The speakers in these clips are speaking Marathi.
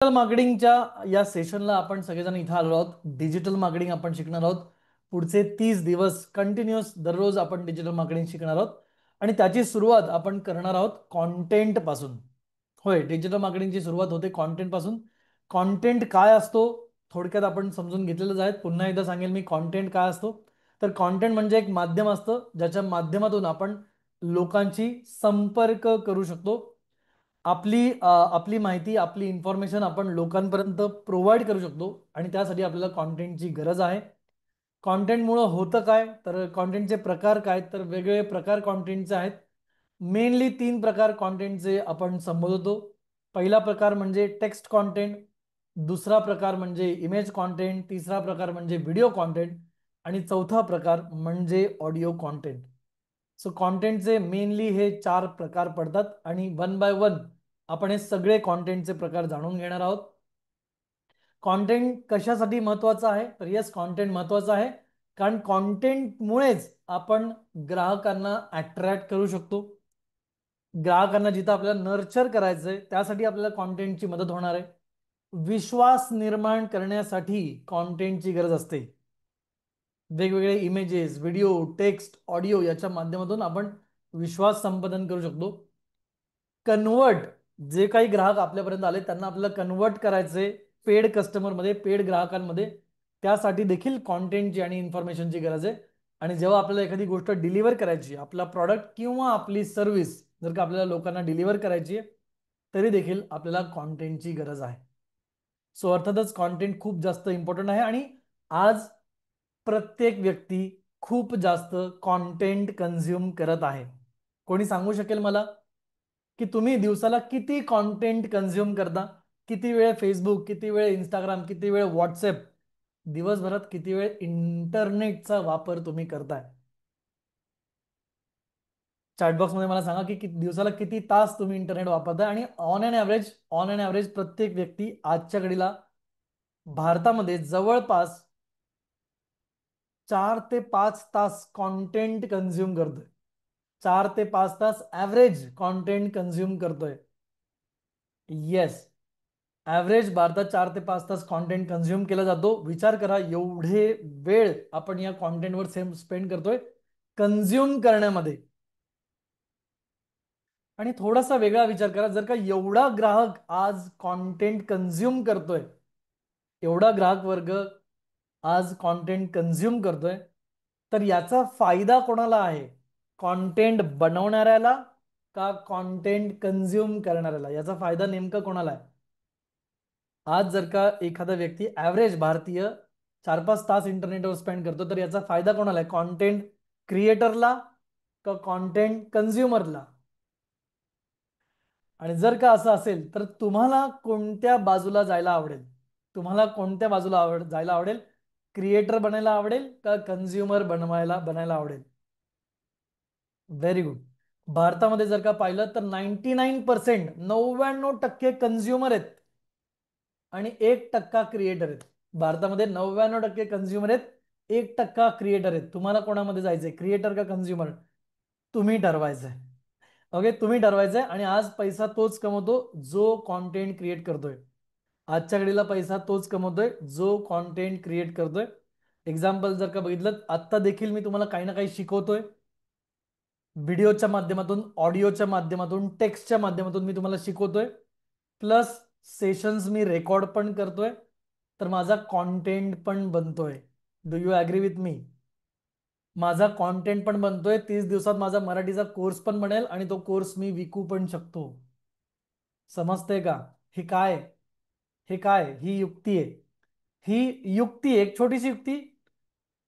डिजिटल मार्केटिंगच्या या सेशनला आपण सगळेजण इथं आलो आहोत. डिजिटल मार्केटिंग आपण शिकणार आहोत. पुढचे 30 दिवस कंटिन्युअस दररोज आपण डिजिटल मार्केटिंग शिकणार आहोत आणि त्याची सुरुवात आपण करणार आहोत कॉन्टेंट पासून. होय, डिजिटल मार्केटिंगची सुरुवात होते कॉन्टेंट पासून. कॉन्टेंट काय असतो थोडक्यात आपण समजून घेतलेलंच आहे. पुन्हा एकदा सांगेल मी कॉन्टेंट काय असतो. तर कॉन्टेंट म्हणजे एक माध्यम असतं ज्याच्या माध्यमातून आपण लोकांशी संपर्क करू शकतो. आपली माहिती आपली इन्फॉर्मेशन आपण लोकांपर्यंत प्रोव्हाइड करू शकतो आणि त्यासाठी आपल्याला कॉन्टेंटची गरज आहे. कॉन्टेंटमुळं होतं काय, तर कॉन्टेंटचे प्रकार काय, तर वेगवेगळे प्रकार कॉन्टेंटचे आहेत. मेनली 3 प्रकार कॉन्टेंटचे आपण संबोधतो. पहिला प्रकार म्हणजे टेक्स्ट कॉन्टेंट, दुसरा प्रकार म्हणजे इमेज कॉन्टेंट, तिसरा प्रकार म्हणजे व्हिडिओ कॉन्टेंट आणि चौथा प्रकार म्हणजे ऑडिओ कॉन्टेंट. सो कॉन्टेंटचे मेनली हे 4 प्रकार पडतात आणि वन बाय वन आपण हे सगळे कॉन्टेंटचे प्रकार जाणून घेणार आहोत. कॉन्टेंट कशासाठी महत्वाचं आहे, तर येस कॉन्टेंट महत्वाचं आहे कारण कॉन्टेंटमुळेच आपण ग्राहकांना अट्रॅक्ट करू शकतो. ग्राहकांना जिथं आपल्याला नर्चर करायचंय त्यासाठी आपल्याला कॉन्टेंटची मदत होणार आहे. विश्वास निर्माण करण्यासाठी कॉन्टेंटची गरज असते. वेगवेगळे इमेजेस, व्हिडिओ, टेक्स्ट, ऑडिओ याच्या माध्यमातून आपण विश्वास संपादन करू शकतो. कन्वर्ट, जे काही ग्राहक आपल्यापर्यंत आले त्यांना आपल्याला कन्वर्ट करायचे पेड कस्टमरमध्ये, पेड ग्राहकांमध्ये, त्यासाठी देखील कॉन्टेंटची आणि इन्फॉर्मेशनची गरज आहे. आणि जेव्हा आपल्याला एखादी गोष्ट डिलिव्हर करायची, आपला प्रॉडक्ट किंवा आपली सर्व्हिस जर का आपल्याला लोकांना डिलिव्हर करायची आहे तरी देखील आपल्याला कॉन्टेंटची गरज आहे. सो अर्थातच कॉन्टेंट खूप जास्त इम्पॉर्टंट आहे आणि आज प्रत्येक व्यक्ती खूप जास्त कॉन्टेंट कन्झ्युम करत आहे. कोणी सांगू शकेल मला की तुम्ही दिवसाला किती कॉन्टेंट कन्झ्युम करता? किती वेळ फेसबुक, किती वेळ इंस्टाग्राम, किती वेळ व्हॉट्सअप, दिवसभरात किती वेळ इंटरनेटचा वापर तुम्ही करताय? चॅटबॉक्स मध्ये मला सांगा की दिवसाला किती तास तुम्ही इंटरनेट वापरताय आणि ऑन अन ॲव्हरेज प्रत्येक व्यक्ती आजच्या घडीला भारतामध्ये जवळपास 4 ते 5 तास कॉन्टेंट कन्झ्युम करतोय. 4 ते 5 तास ॲव्हरेज कॉन्टेंट कन्झ्युम करतोय. येस, ॲव्हरेज भारतात 4 ते 5 तास कॉन्टेंट कन्झ्युम केला जातो. विचार करा एवढे वेळ आपण या कॉन्टेंटवर स्पेंड करतोय कन्झ्युम करण्यामध्ये. आणि थोडासा वेगळा विचार करा, जर का एवढा ग्राहक आज कॉन्टेंट कन्झ्युम करतोय, एवढा ग्राहक वर्ग आज कॉन्टेंट कन्झ्युम करतोय, तर याचा फायदा कोणाला आहे? कॉन्टेंट बनवणाऱ्याला का कॉन्टेंट कन्झ्युम करणाऱ्याला? याचा फायदा नेमका कोणाला आहे? आज जर का एखादा व्यक्ती ॲव्हरेज भारतीय 4-5 तास इंटरनेटवर स्पेंड करतो तर याचा फायदा कोणाला आहे? कॉन्टेंट क्रिएटरला का कॉन्टेंट कन्झ्युमरला? आणि जर का असं असेल तर तुम्हाला कोणत्या बाजूला जायला आवडेल? तुम्हाला कोणत्या बाजूला जायला आवडेल? क्रिएटर बनायला आवडेल का कन्झ्युमर बनायला आवडेल? Very good. भारतामध्ये जर का पाहिलं तर 99%, 99% कन्झ्युमर आहेत आणि 1% क्रिएटर आहेत. भारतामध्ये 99% कन्झ्युमर आहेत, 1% क्रिएटर आहेत. तुम्हाला कोणामध्ये जायचंय, क्रिएटर का कन्झ्युमर? तुम्ही ठरवायचंय. ओके, तुम्ही ठरवायचंय. आणि आज पैसा तोच कमवतो जो कॉन्टेंट क्रिएट करतोय. आजच्या घडीला पैसा तोच कमवतोय जो कॉन्टेंट क्रिएट करतोय. एक्झाम्पल जर का बघितलं, आत्ता देखील मी तुम्हाला काही ना काही शिकवतोय. व्हिडिओच्या माध्यमातून, ऑडिओच्या माध्यमातून, टेक्स्टच्या माध्यमातून मी तुम्हाला शिकवतोय. प्लस सेशन्स मी रेकॉर्ड पण करतोय. तर माझा कॉन्टेंट पण बनतोय. Do you agree with me? माझा कॉन्टेंट पण बनतोय. 30 दिवसात माझा मराठीचा कोर्स पण बनेल आणि तो कोर्स मी विकू पण शकतो. समजते का? हे काय? हे काय? ही युक्ती आहे. ही युक्ती, एक छोटीशी युक्ती,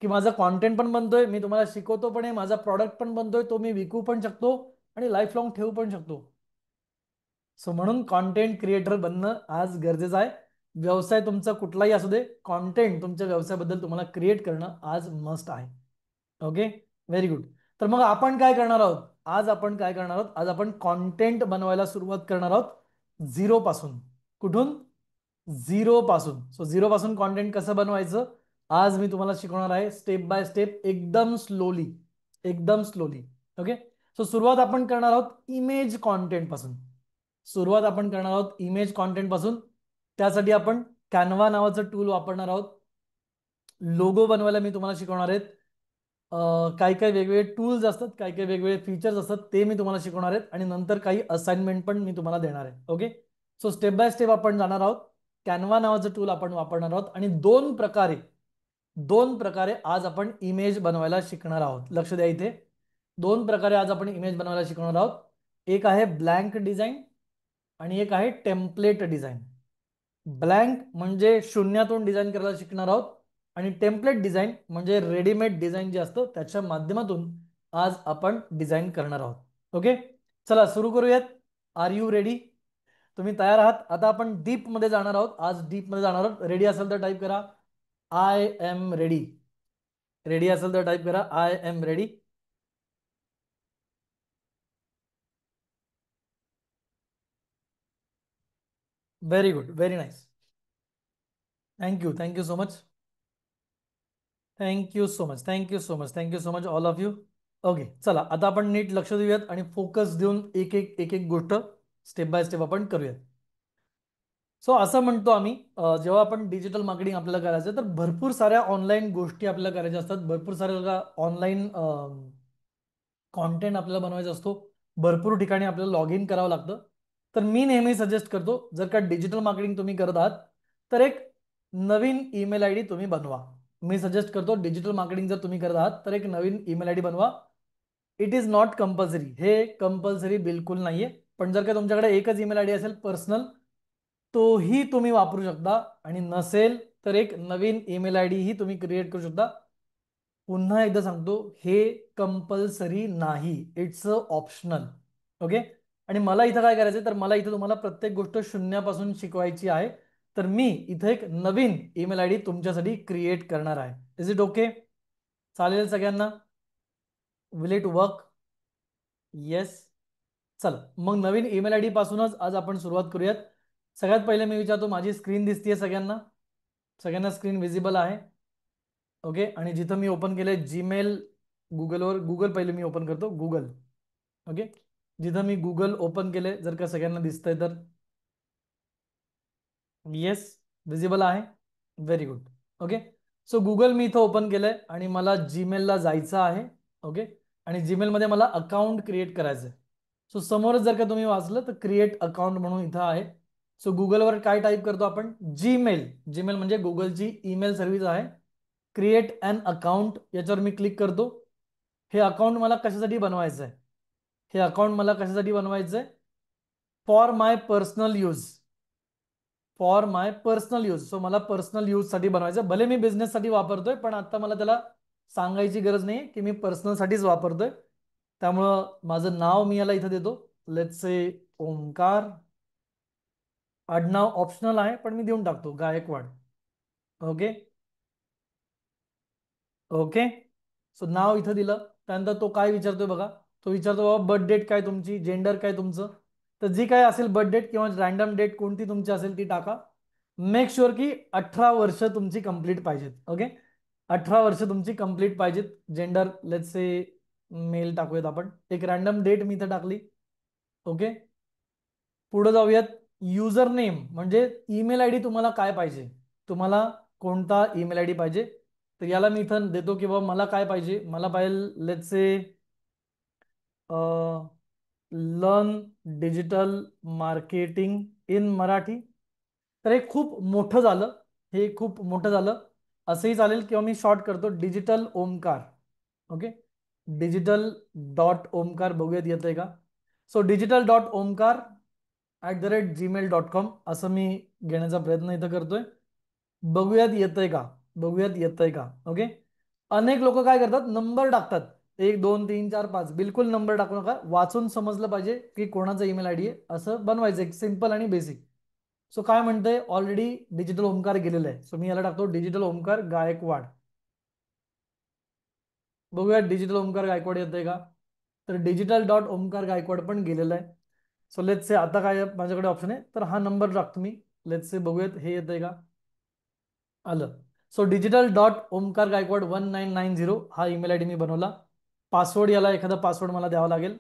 की माझा कॉन्टेंट पण बनतोय, मी तुम्हाला शिकवतो पण आहे, माझा प्रॉडक्ट पण बनतोय, तो मी विकू पण शकतो आणि लाईफ लॉंग ठेवू पण शकतो. सो म्हणून कॉन्टेंट क्रिएटर बनणं आज गरजेचं आहे. व्यवसाय तुमचा कुठलाही असू दे, कॉन्टेंट तुमच्या व्यवसायाबद्दल तुम्हाला क्रिएट करणं आज मस्ट आहे. Okay, very good. तर मग आपण काय करणार आहोत? आज आपण काय करणार आहोत? आज आपण कॉन्टेंट बनवायला सुरुवात करणार आहोत झिरो पासून. कुठून? झिरो पासून. सो झिरो पासून कॉन्टेंट कसं बनवायचं आज मी तुम्हाला शिकवणार आहे, स्टेप बाय स्टेप, एकदम स्लोली, एकदम स्लोली. ओके. सो सुरुवात आपण करणार आहोत इमेज कॉन्टेंट पासून. सुरुवात आपण करणार आहोत इमेज कॉन्टेंट पासून. त्यासाठी आपण कॅनवा नावाचं टूल वापरणार आहोत. लोगो बनवायला मी तुम्हाला शिकवणार आहेत. काही काही वेगवेगळे टूल्स असतात, काही काही वेगवेगळे फीचर्स असतात, ते मी तुम्हाला शिकवणार आहेत आणि नंतर काही असाइनमेंट पण मी तुम्हाला देणार आहे. Okay, so step by step आपण जाणार आहोत. कॅनवा नावाचं टूल आपण वापरणार आहोत आणि दोन प्रकारे आज आपण इमेज बनवायला शिकणार आहोत. लक्ष द्या इथे, दोन प्रकारे आज आपण इमेज बनवायला शिकणार आहोत. एक आहे ब्लँक डिझाईन आणि एक आहे टेम्पलेट डिझाईन. ब्लँक म्हणजे शून्यातून डिझाईन करायला शिकणार आहोत आणि टेम्पलेट डिझाईन म्हणजे रेडीमेड डिझाईन जे असतं त्याच्या माध्यमातून आज आपण डिझाईन करणार आहोत. ओके, चला सुरू करूयात. Are you ready? तुम्ही तयार आहात? आता आपण डीप मध्ये जाणार आहोत. आज डीप मध्ये जाणार आहोत. रेडी असेल तर टाईप करा आय एम रेडी. रेडी असेल तर टाईप करा I am ready. Very good, very nice. Thank you, thank you so much. Thank you so much, thank you so much, thank you so much all of you. Okay, चला आता आपण नीट लक्ष देऊयात आणि फोकस देऊन एक एक एक एक गोष्ट स्टेप बाय स्टेप आपण करूयात. सो असं म्हणतो आम्ही, जेव्हा आपण डिजिटल मार्केटिंग आपल्याला करायचं तर भरपूर साऱ्या ऑनलाईन गोष्टी आपल्याला करायच्या असतात. भरपूर साऱ्या ऑनलाईन कॉन्टेंट आपल्याला बनवायचा असतो. भरपूर ठिकाणी आपल्याला लॉग इन करावं लागतं. तर मी नेहमी सजेस्ट करतो, जर का डिजिटल मार्केटिंग तुम्ही करत आहात तर एक नवीन ईमेल आय डी तुम्ही बनवा. मी सजेस्ट करतो, डिजिटल मार्केटिंग जर तुम्ही करत आहात तर एक नवीन ईमेल आय डी बनवा. इट इज नॉट कंपल्सरी, हे कंपल्सरी बिलकुल नाहीये. पण जर का तुमच्याकडे एकच ईमेल आय डी असेल पर्सनल, तोही तुम्ही वापरू शकता. आणि नसेल तर एक नवीन ईमेल आय डी ही तुम्ही क्रिएट करू शकता. पुन्हा एकदा सांगतो, हे कंपल्सरी नाही, इट्स ऑप्शनल. ओके, आणि मला इथं काय करायचं तर मला इथं तुम्हाला प्रत्येक गोष्ट शून्यापासून शिकवायची आहे. तर मी इथं एक नवीन ईमेल आय डी तुमच्यासाठी क्रिएट करणार आहे. Is it okay? चालेल सगळ्यांना? Will it work? येस. चल मग नवीन ईमेल आय डी पासूनच आज आपण सुरुवात करूयात. सगळ्यात पहिले मी विचारतो, माझी स्क्रीन दिसतीये सगळ्यांना? सगळ्यांना स्क्रीन विजिबल आहे? ओके, आणि जिथं मी ओपन केलंय जीमेल, गुगलवर, गुगल पहिले मी ओपन करतो, गुगल. ओके, जिथं मी गुगल ओपन केलंय, जर का सगळ्यांना दिसतंय तर येस, विजिबल आहे. Very good. Okay, so Google मी इथं ओपन केलंय आणि मला जीमेलला जायचं आहे. ओके, आणि जीमेलमध्ये मला अकाउंट क्रिएट करायचं आहे. सो समोरच जर का तुम्ही वाचलं तर क्रिएट अकाउंट म्हणून इथं आहे. सो गुगलवर काय टाईप करतो आपण? जीमेल. जीमेल म्हणजे गुगलची ईमेल सर्व्हिस आहे. क्रिएट अन अकाउंट याच्यावर मी क्लिक करतो. हे अकाउंट मला कशासाठी बनवायचं आहे? हे अकाउंट मला कशासाठी बनवायचं आहे? For my personal use. For my personal use. So मला पर्सनल यूज साठी बनवायचं. भले मी बिझनेस साठी वापरतोय, पण आता मला त्याला सांगायची गरज नाही की मी पर्सनल साठीच वापरतोय. त्यामुळं माझं नाव मी याला इथं देतो, लेट्स से ओमकार. आडनाव ऑप्शनल आहे पण मी देऊन टाकतो, गायकवाड. Okay, okay. सो नाव इथं दिलं. त्यानंतर तो काय विचारतोय बघा, तो विचारतो बाबा बर्थ डेट काय तुमची, जेंडर काय तुमचं. तर जी काय असेल बर्थ डेट किंवा रॅन्डम डेट कोणती तुमची असेल ती टाका. मेक शुअर की 18 वर्ष तुमची कंप्लीट पाहिजेत. ओके, 18 वर्ष तुमची कंप्लीट पाहिजेत. जेंडर लेट्स से मेल टाकूयात आपण. एक रॅन्डम डेट मी इथं टाकली. ओके, पुढे जाऊयात. युजर नेम म्हणजे ईमेल आय डी तुम्हाला काय पाहिजे, तुम्हाला कोणता ईमेल आय डी पाहिजे. तर याला मी इथं देतो की बाबा मला काय पाहिजे, मला पाहिजे let's say learn digital marketing in Marathi. तर हे खूप मोठं झालं, हे खूप मोठं झालं. असंही चालेल किंवा मी शॉर्ट करतो digital Omkar. Okay, digital dot Omkar. बघूयात येतंय का? So digital dot Omkar @gmail.com असं मी घेण्याचा प्रयत्न इथं करतोय. बघूयात येतंय का? बघूयात येतंय का? ओके, अनेक लोक काय करतात, नंबर टाकतात. 1 2 3 4 5. बिलकुल नंबर टाकू नका. वाचून समजलं पाहिजे की कोणाचा ईमेल आय डी आहे. असं बनवायचं एक सिंपल आणि बेसिक. सो काय म्हणतंय, ऑलरेडी डिजिटल ओमकार गेलेलं आहे. सो मी याला टाकतो डिजिटल ओमकार गायकवाड. बघूया डिजिटल ओमकार गायकवाड येतंय का? तर डिजिटल डॉट ओमकार गायकवाड पण गेलेलं आहे. सो लेट्स से आता काय माझ्याकडे ऑप्शन आहे, तर हा नंबर टाकतो मी. लेट्स से बघूयात हे येतंय का? आलं. So digital dot Omkar Gaikwad 1990 हा ईमेल आय डी मी बनवला. पासवर्ड, याला एखादा पासवर्ड मला द्यावा लागेल.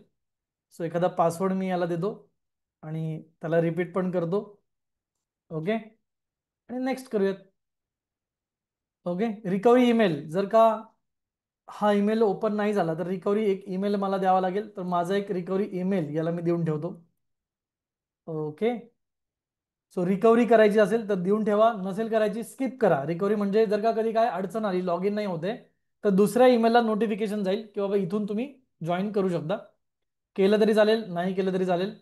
सो एखादा पासवर्ड मी याला देतो आणि त्याला रिपीट पण करतो. ओके, आणि नेक्स्ट करूयात. ओके, रिकव्हरी ईमेल जर का हा ईमेल ओपन नाही झाला तर रिकव्हरी एक ईमेल मला द्यावा लागेल. तर माझा एक रिकव्हरी ईमेल याला मी देऊन ठेवतो. ओके, सो रिकव्हरी करायची असेल तर देऊन ठेवा, नसेल करायची स्किप करा. रिकव्हरी म्हणजे जर का कधी काय अडचण आली, लॉग इन नाही होते, तर दुसऱ्या ईमेलला नोटिफिकेशन जाईल की बाबा इथून तुम्ही जॉईन करू शकता. केलं तरी चालेल, नाही केलं तरी चालेल.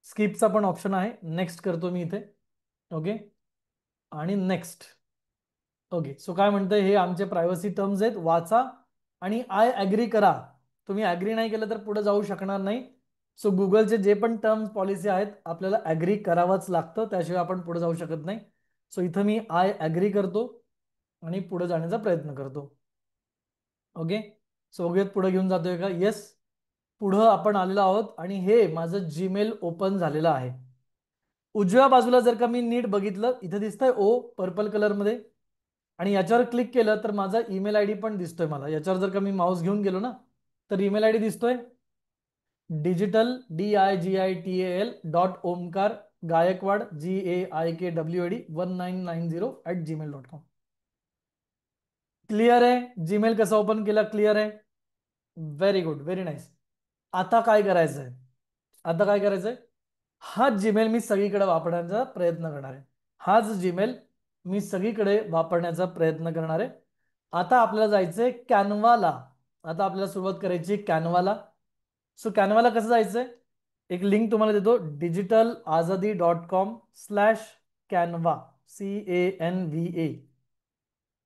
स्किपचा पण ऑप्शन आहे. नेक्स्ट करतो मी इथे. ओके, आणि नेक्स्ट. ओके, सो काय म्हणतंय, हे आमचे प्रायव्हसी टर्म्स आहेत, वाचा आणि आय ॲग्री करा. तुम्ही ॲग्री नाही केलं तर पुढे जाऊ शकणार नाही. सो गुगलचे जे पण टर्म्स पॉलिसी आहेत आपल्याला ॲग्री करावंच लागतं, त्याशिवाय आपण पुढे जाऊ शकत नाही. सो इथं मी आय ॲग्री करतो आणि पुढे जाण्याचा प्रयत्न करतो. ओके, सो बघूयात पुढे घेऊन जातोय का. येस, पुढं आपण आलेलो आहोत आणि हे माझं जीमेल ओपन झालेलं आहे. उजव्या बाजूला जर का मी नीट बघितलं, इथे दिसतंय ओ पर्पल कलरमध्ये, आणि याच्यावर क्लिक केलं तर माझा ईमेल आय डी पण दिसतोय मला. याच्यावर जर का मी माऊस घेऊन गेलो ना, तर ईमेल आय डी दिसतोय डिजिटल DIGITAL.ओमकार गायकवाड GAIKWAD 1990 @gmail.com. क्लिअर आहे. जीमेल कसं ओपन केलं, क्लिअर आहे. Very good, very nice. आता काय करायचंय, आता काय करायचंय, हाच जीमेल मी सगळीकडे वापरण्याचा प्रयत्न करणार आहे. हाच जीमेल मी सगळीकडे वापरण्याचा प्रयत्न करणार आहे. आता आपल्याला जायचंय कॅनवाला. आता आपल्याला सुरुवात करायची कॅनवाला. सो कॅनवाला कसं जायचंय, एक लिंक तुम्हाला देतो, digitalazadi.com/कॅनवा CANVA.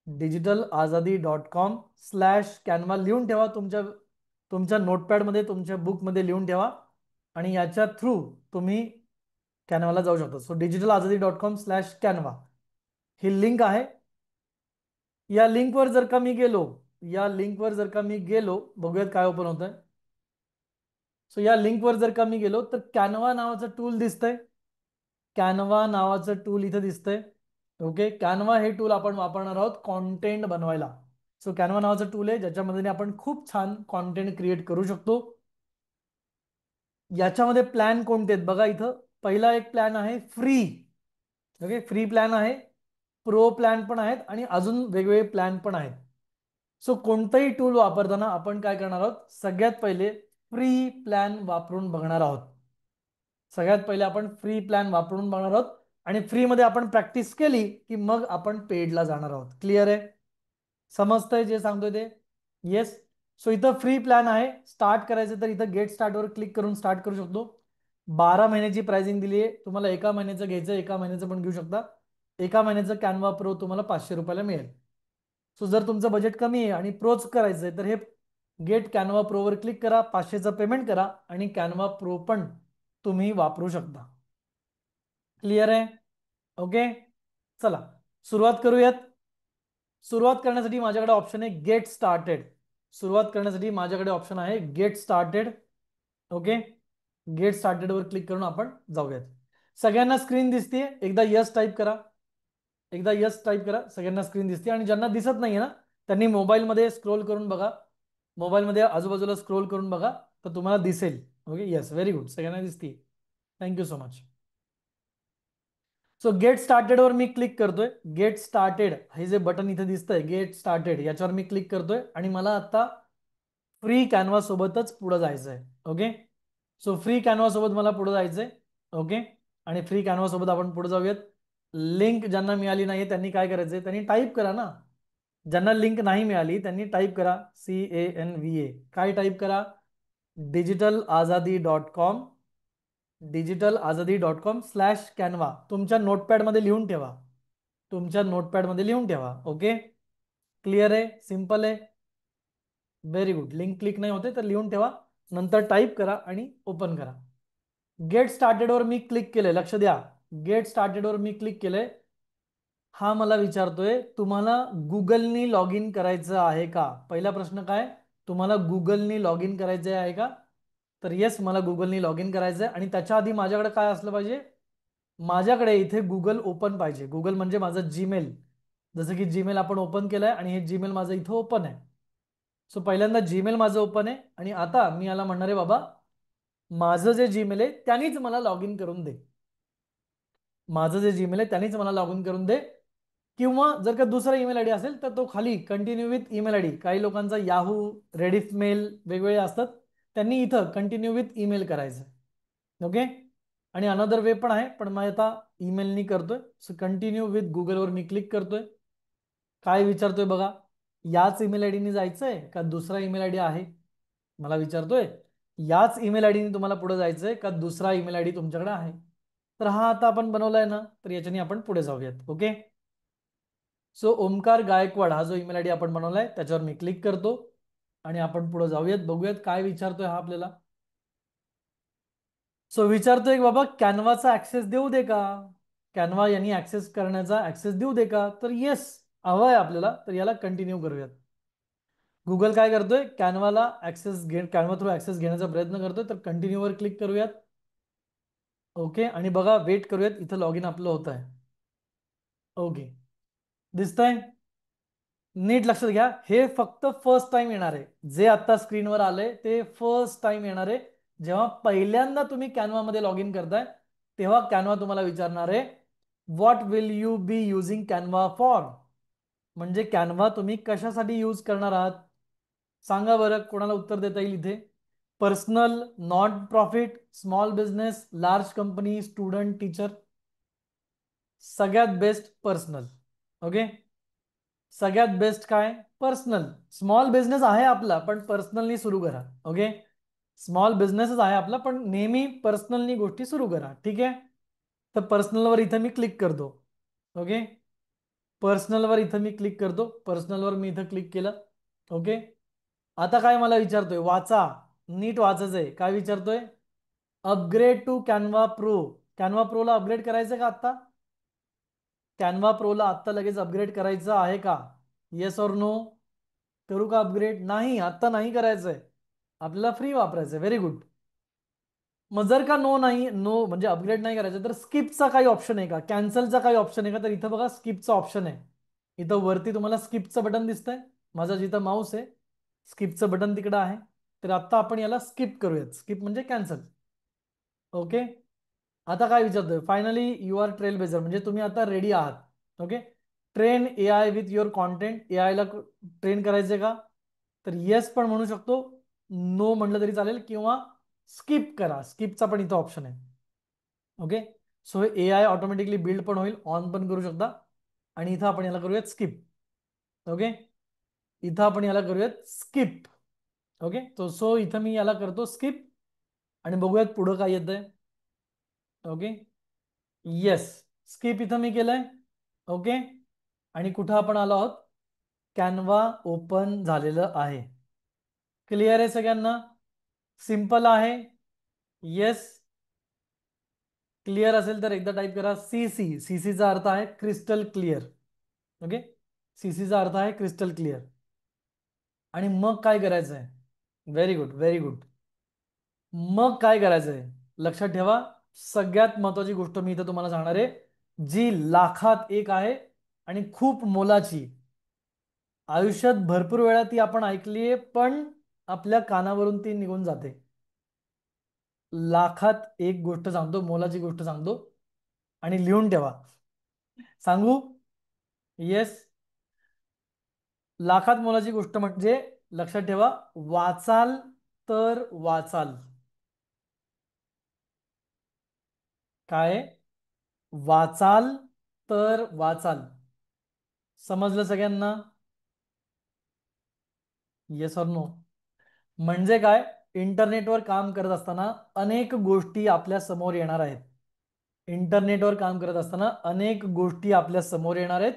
digitalazadi.com/कॅनवा लिहून ठेवा, तुमच्या तुमच्या नोटपॅडमध्ये, तुमच्या बुकमध्ये लिहून ठेवा, आणि याच्या थ्रू तुम्ही कॅनवाला जाऊ शकता. सो digitalazadi.com/कॅनवा ही लिंक आहे. या लिंकवर जर का मी गेलो, या लिंकवर जर का मी गेलो, बघूयात काय ओपन होत आहे. सो या लिंकवर जर का मी गेलो तर कॅनवा नावाचं टूल दिसतंय. कॅनवा नावाचं टूल इथं दिसतंय. ओके, कॅनवा हे टूल आपण वापरणार आहोत कॉन्टेंट बनवायला. सो कॅनवा नावाचं टूल आहे ज्याच्यामध्ये आपण खूप छान कॉन्टेंट क्रिएट करू शकतो. याच्यामध्ये प्लॅन कोणते आहेत बघा, इथं पहिला एक प्लॅन आहे फ्री. ओके, फ्री प्लॅन आहे, प्रो प्लॅन पण आहेत, आणि अजून वेगवेगळे प्लॅन पण आहेत. सो कोणतंही टूल वापरताना आपण काय करणार आहोत, सगळ्यात पहिले फ्री प्लॅन वापरून बघणार आहोत. सगळ्यात पहिले आपण फ्री प्लॅन वापरून बघणार आहोत, आणि फ्रीमध्ये आपण प्रॅक्टिस केली की मग आपण पेडला जाणार आहोत. क्लिअर आहे, समजतंय जे सांगतोय ते. येस, सो इथं फ्री प्लॅन आहे. स्टार्ट करायचं तर इथं गेट स्टार्टवर क्लिक करून स्टार्ट करू शकतो. 12 महिन्याची प्राइसिंग दिली आहे. तुम्हाला एका महिन्याचं घ्यायचं, एका महिन्याचं पण घेऊ शकता. एका महिन्याचं कॅनवा प्रो तुम्हाला 500 रुपयाला मिळेल. सो जर तुमचं बजेट कमी आहे आणि प्रोच करायचं आहे तर हे गेट कॅनवा प्रोवर क्लिक करा, 500चं पेमेंट करा, आणि कॅनवा प्रो पण तुम्ही वापरू शकता. क्लिअर आहे. ओके, चला सुरुवात करूयात. सुरुवात करण्यासाठी माझ्याकडे ऑप्शन आहे गेट स्टार्टेड. सुरुवात करण्यासाठी माझ्याकडे ऑप्शन आहे get started. Okay, get started वर क्लिक करून आपण जाऊयात. सगळ्यांना स्क्रीन दिसते, एकदा यस टाईप करा. एकदा यस टाईप करा, सगळ्यांना स्क्रीन दिसते. आणि ज्यांना दिसत नाहीये ना, त्यांनी मोबाईलमध्ये स्क्रोल करून बघा, मोबाईलमध्ये आजूबाजूला स्क्रोल करून बघा, तर तुम्हाला दिसेल. ओके, यस, व्हेरी गुड, सगळ्यांना दिसते. Thank you so much. So get started वर मी क्लिक करतोय. गेट स्टार्टेड हे जे बटन इथे दिसतंय गेट स्टार्टेड, याच्यावर मी क्लिक करतोय, आणि मला आता फ्री कॅनवा सोबतच पुढे जायचं आहे. ओके, सो फ्री कॅनवा सोबत मला पुढे जायचंय. ओके, आणि फ्री कॅनवा सोबत आपण पुढे जाऊयात. लिंक ज्यांना मिळाली नाही त्यांनी काय करायचंय, त्यांनी टाईप करा ना. ज्यांना लिंक नाही मिळाली त्यांनी टाईप करा CANVA. काय टाईप करा, digitalazadi.com digitalazadi.com/कॅनवा तुमच्या नोटपॅडमध्ये लिहून ठेवा. तुमच्या नोटपॅडमध्ये लिहून ठेवा. ओके, क्लिअर आहे, सिंपल आहे. Very good. लिंक क्लिक नाही होते तर लिहून ठेवा, नंतर टाईप करा आणि ओपन करा. गेट स्टार्टेडवर मी क्लिक केलंय, लक्ष द्या. गेट स्टार्टेडवर मी क्लिक केलंय. हा मला विचारतोय तुम्हाला गुगलनी लॉग इन करायचं आहे का. पहिला प्रश्न काय, तुम्हाला गुगलनी लॉग इन करायचं आहे का. तर येस, मला गुगलनी लॉग इन करायचं आहे. आणि त्याच्या आधी माझ्याकडे काय असलं पाहिजे, माझ्याकडे इथे गुगल ओपन पाहिजे. गुगल म्हणजे माझं जीमेल. जसं की जीमेल आपण ओपन केलंय आणि हे जीमेल माझं इथं ओपन आहे. सो पहिल्यांदा जीमेल माझं ओपन आहे, आणि आता मी याला म्हणणार आहे बाबा माझं जे जीमेल आहे त्यानेच मला लॉग इन करून दे. माझं जे जीमेल आहे त्यांनीच मला लॉग इन करून दे. किंवा जर का दुसरा ईमेल आयडी असेल तर तो खाली कंटिन्यू विथ ईमेल आयडी, काही लोकांचा याहू, रेडिफ मेल वेगवेगळे असतात, त्यांनी इथं कंटिन्यू विथ ईमेल करायचं. ओके. आणि अनदर वे पण आहे, पण मग आता ईमेलनी करतोय. सो कंटिन्यू विथ गुगलवर मी क्लिक करतोय. काय विचारतोय बघा, याच ईमेल आयडीने जायचंय का दुसरा ईमेल आयडी आहे, मला विचारतोय. याच ईमेल आयडीने तुम्हाला पुढे जायचंय का दुसरा ईमेल आयडी तुमच्याकडे आहे. तर हा आता आपण बनवलाय ना, तर याच्याने आपण पुढे जाऊयात. ओके. सो ओमकार गायकवाड हा जो ईमेल आयडी आपण बनवलाय त्याच्यावर मी क्लिक करतो आणि आपण पुढे जाऊयात, बघूयात काय विचारतोय हा आपल्याला. सो विचारतोय की बाबा कॅनवाचा ऍक्सेस देऊ दे का, कॅनवा यांनी ऍक्सेस करण्याचा ऍक्सेस देऊ दे का, तर येस हवंय आपल्याला, तर याला कंटिन्यू करूयात. गुगल काय करतोय, कॅनवाला कॅनवा थ्रू ऍक्सेस घेण्याचा प्रयत्न करतोय, तर कंटिन्यूवर क्लिक करूयात. ओके. आणि बघा वेट करूयात, इथं लॉग इन आपलं होत आहे. ओके. दिसतंय. नीट लक्षात घ्या, हे फक्त फर्स्ट टाइम येणार आहे. जे आता स्क्रीनवर आलंय ते फर्स्ट टाइम येणार आहे. जेव्हा पहिल्यांदा तुम्ही कॅनवामध्ये लॉग इन करताय तेव्हा कॅनवा तुम्हाला विचारणार आहे, what will you be using Canva for. म्हणजे कॅनवा तुम्ही कशासाठी यूज करणार आहात, सांगा बरं, कोणाला उत्तर देता येईल इथे. Personal, non profit, small business, large company, student, teacher. सगळ्यात बेस्ट पर्सनल. ओके. सगळ्यात बेस्ट काय, पर्सनल. स्मॉल बिझनेस आहे आपला पण पर्सनलनी सुरू करा. ओके. स्मॉल बिझनेसच आहे आपला पण नेहमी पर्सनलनी गोष्टी सुरू करा. ठीक आहे. तर पर्सनलवर इथं मी क्लिक करतो. ओके. पर्सनलवर इथं मी क्लिक करतो, पर्सनलवर मी इथं क्लिक केलं. ओके. आता काय मला विचारतोय, वाचा, नीट वाचायचंय. काय विचारतोय, upgrade to Canva pro. Canva प्रोला अपग्रेड करायचं का आत्ता, कॅनवा प्रोला आत्ता लगेच अपग्रेड करायचं आहे का, येस ऑर नो. करू का अपग्रेड, नाही आत्ता नाही करायचंय, आपल्याला फ्री वापरायचंय. Very good. मग जर का नो नाही, नो म्हणजे अपग्रेड नाही करायचं, तर स्किपचा काही ऑप्शन आहे का, कॅन्सलचा काही ऑप्शन आहे का, तर इथं बघा स्किपचा ऑप्शन आहे. इथं वरती तुम्हाला स्किपचं बटन दिसतंय, माझा जिथं माऊस आहे स्किपचं बटन तिकडं आहे. तर आता आपण याला स्किप करूयात, स्किप म्हणजे कॅन्सल. ओके. आता काय विचारतोय, finally you are trailblazer, म्हणजे तुम्ही आता रेडी आहात. Okay. Train A I with your content, A आयला ट्रेन करायचे का, तर येस पण म्हणू शकतो, नो म्हटलं तरी चालेल, किंवा स्किप करा, स्किपचा पण इथं ऑप्शन आहे. Okay. So A I automatically build पण होईल, ऑन पण करू शकता. आणि इथं आपण याला करूयात स्किप. ओके. इथं आपण याला करूयात स्किप. ओके. तो सो इथं मी याला करतो स्किप आणि बघूयात पुढं काय येतंय. ओके. येस, स्किप इथं मी केलंय. ओके. आणि कुठं आपण आलो आहोत, कॅनवा ओपन झालेलं आहे. क्लिअर आहे सगळ्यांना, सिंपल आहे. येस. क्लिअर असेल तर एकदा टाईप करा सीसी. सीसीचा अर्थ आहे क्रिस्टल क्लिअर. ओके. सीसीचा अर्थ आहे क्रिस्टल क्लिअर. आणि मग काय करायचंय, व्हेरी गुड व्हेरी गुड. मग काय करायचंय, लक्षात ठेवा, सगळ्यात महत्वाची गोष्ट मी इथं तुम्हाला सांगणार आहे, जी लाखात एक आहे आणि खूप मोलाची. आयुष्यात भरपूर वेळा ती आपण ऐकलीये पण आपल्या कानावरून ती निघून जाते. लाखात एक गोष्ट सांगतो, मोलाची गोष्ट सांगतो आणि लिहून ठेवा. सांगू, येस. लाखात मोलाची गोष्ट म्हणजे, लक्षात ठेवा, वाचाल तर वाचाल. काय, वाचाल तर वाचाल. समजलं सगळ्यांना, येस ऑर नो. म्हणजे काय, इंटरनेटवर काम करत असताना अनेक गोष्टी आपल्या समोर येणार आहेत. इंटरनेटवर काम करत असताना अनेक गोष्टी आपल्या समोर येणार आहेत.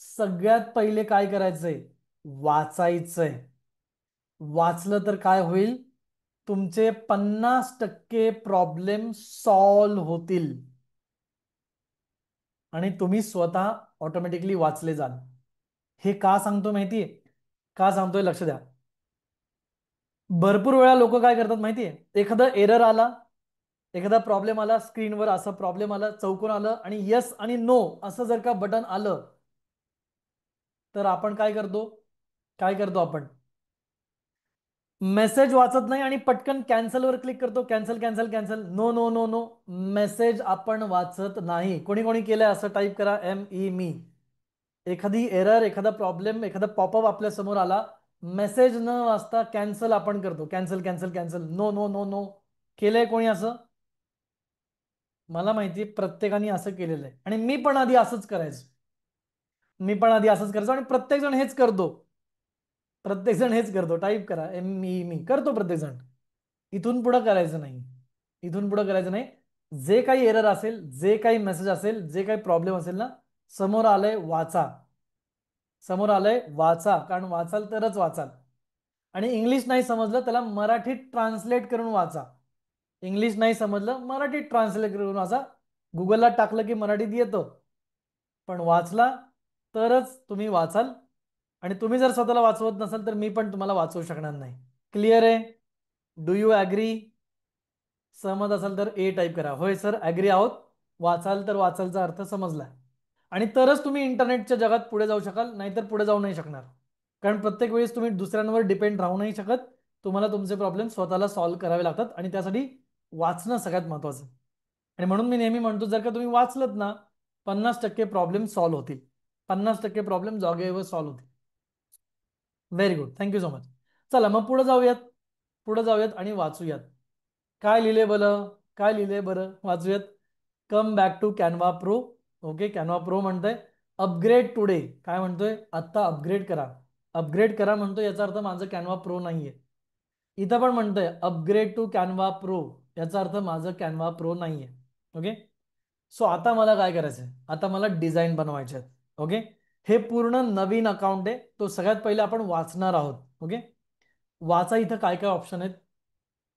सगळ्यात पहिले काय करायचंय, वाचायचंय. वाचलं तर काय होईल, तुमचे 50% प्रॉब्लेम सॉल्व होतील आणि तुम्ही स्वतः ऑटोमॅटिकली वाचले जाल. हे का सांगतो माहितीये, का सांगतोय लक्ष द्या. भरपूर वेळा लोक काय करतात माहितीये, एखादा एरर आला, एखादा प्रॉब्लेम आला स्क्रीनवर, असं प्रॉब्लेम आला, चौकोन आलं आणि येस आणि नो असं जर का बटन आलं, तर आपण काय करतो, काय करतो आपण, मेसेज वाचत नाही आणि पटकन कॅन्सल वर क्लिक करतो, cancel cancel cancel, no no no no. Message आपण वाचत नाही. कोणी कोणी केलंय असं टाईप करा, मी. एखादी एरर, एखादा प्रॉब्लेम, एखादा पॉपअप आपल्या समोर आला, मेसेज न वाचता कॅन्सल आपण करतो, cancel cancel cancel, no no no no. केलंय कोणी असं? मला माहिती प्रत्येकाने असं केलेलं आहे आणि मी पण आधी असंच करायचो. मी पण आधी असंच करायचो आणि प्रत्येक जण हेच करतो. प्रत्येक जण हेच करतो. टाईप करा, मी करतो प्रत्येक जण. इथून पुढं करायचं नाही. इथून पुढं करायचं नाही. जे काही एरर असेल, जे काही मेसेज असेल, जे काही प्रॉब्लेम असेल ना, समोर आलंय वाचा. समोर आलंय वाचा, कारण वाचाल तरच वाचाल. आणि इंग्लिश नाही समजलं त्याला मराठीत ट्रान्सलेट करून वाचा. इंग्लिश नाही समजलं मराठीत ट्रान्सलेट करून वाचा. गुगलला टाकलं की मराठीत येतं. पण वाचला तरच तुम्ही वाचाल. आणि तुम्ही जर स्वतःला वाचवत नसाल तर मी पण तुम्हाला वाचवू शकणार नाही. क्लिअर आहे? Do you agree? सहमत असाल तर ए टाईप करा. होय सर, ॲग्री आहोत. वाचाल तर वाचालचा अर्थ समजला. आणि तरच तुम्ही इंटरनेटच्या जगात पुढे जाऊ शकाल, नाहीतर पुढे जाऊ नाही शकणार. कारण प्रत्येक वेळेस तुम्ही दुसऱ्यांवर डिपेंड राहू नाही शकत. तुम्हाला तुमचे प्रॉब्लेम स्वतःला सॉल्व्ह करावे लागतात आणि त्यासाठी वाचणं सगळ्यात महत्वाचं. आणि म्हणून मी नेहमी म्हणतो, जर का तुम्ही वाचलत ना, 50% प्रॉब्लेम सॉल्व्ह होतील. 50% प्रॉब्लेम जागेवर सॉल्व्ह होतील. Very good, thank you so much. चला मग पुढे जाऊयात. पुढे जाऊयात आणि वाचूयात. काय लिहिले बरं? काय लिहिले बरं? वाचूयात. Come back to Canva pro. Okay, Canva pro म्हणतोय अपग्रेड टुडे. काय म्हणतोय? आत्ता अपग्रेड करा. अपग्रेड करा म्हणतोय, याचा अर्थ माझं कॅनवा प्रो नाहीये. इथं पण म्हणतोय अपग्रेड टू कॅनवा प्रो, याचा अर्थ माझं कॅनवा प्रो नाहीये. ओके. सो आता मला काय करायचंय? आता मला डिझाईन बनवायचे आहेत. ओके. हे पूर्ण नवीन अकाउंट आहे, तो सगळ्यात पहिले आपण वाचणार आहोत. ओके. वाचा. इथं काय काय ऑप्शन आहेत?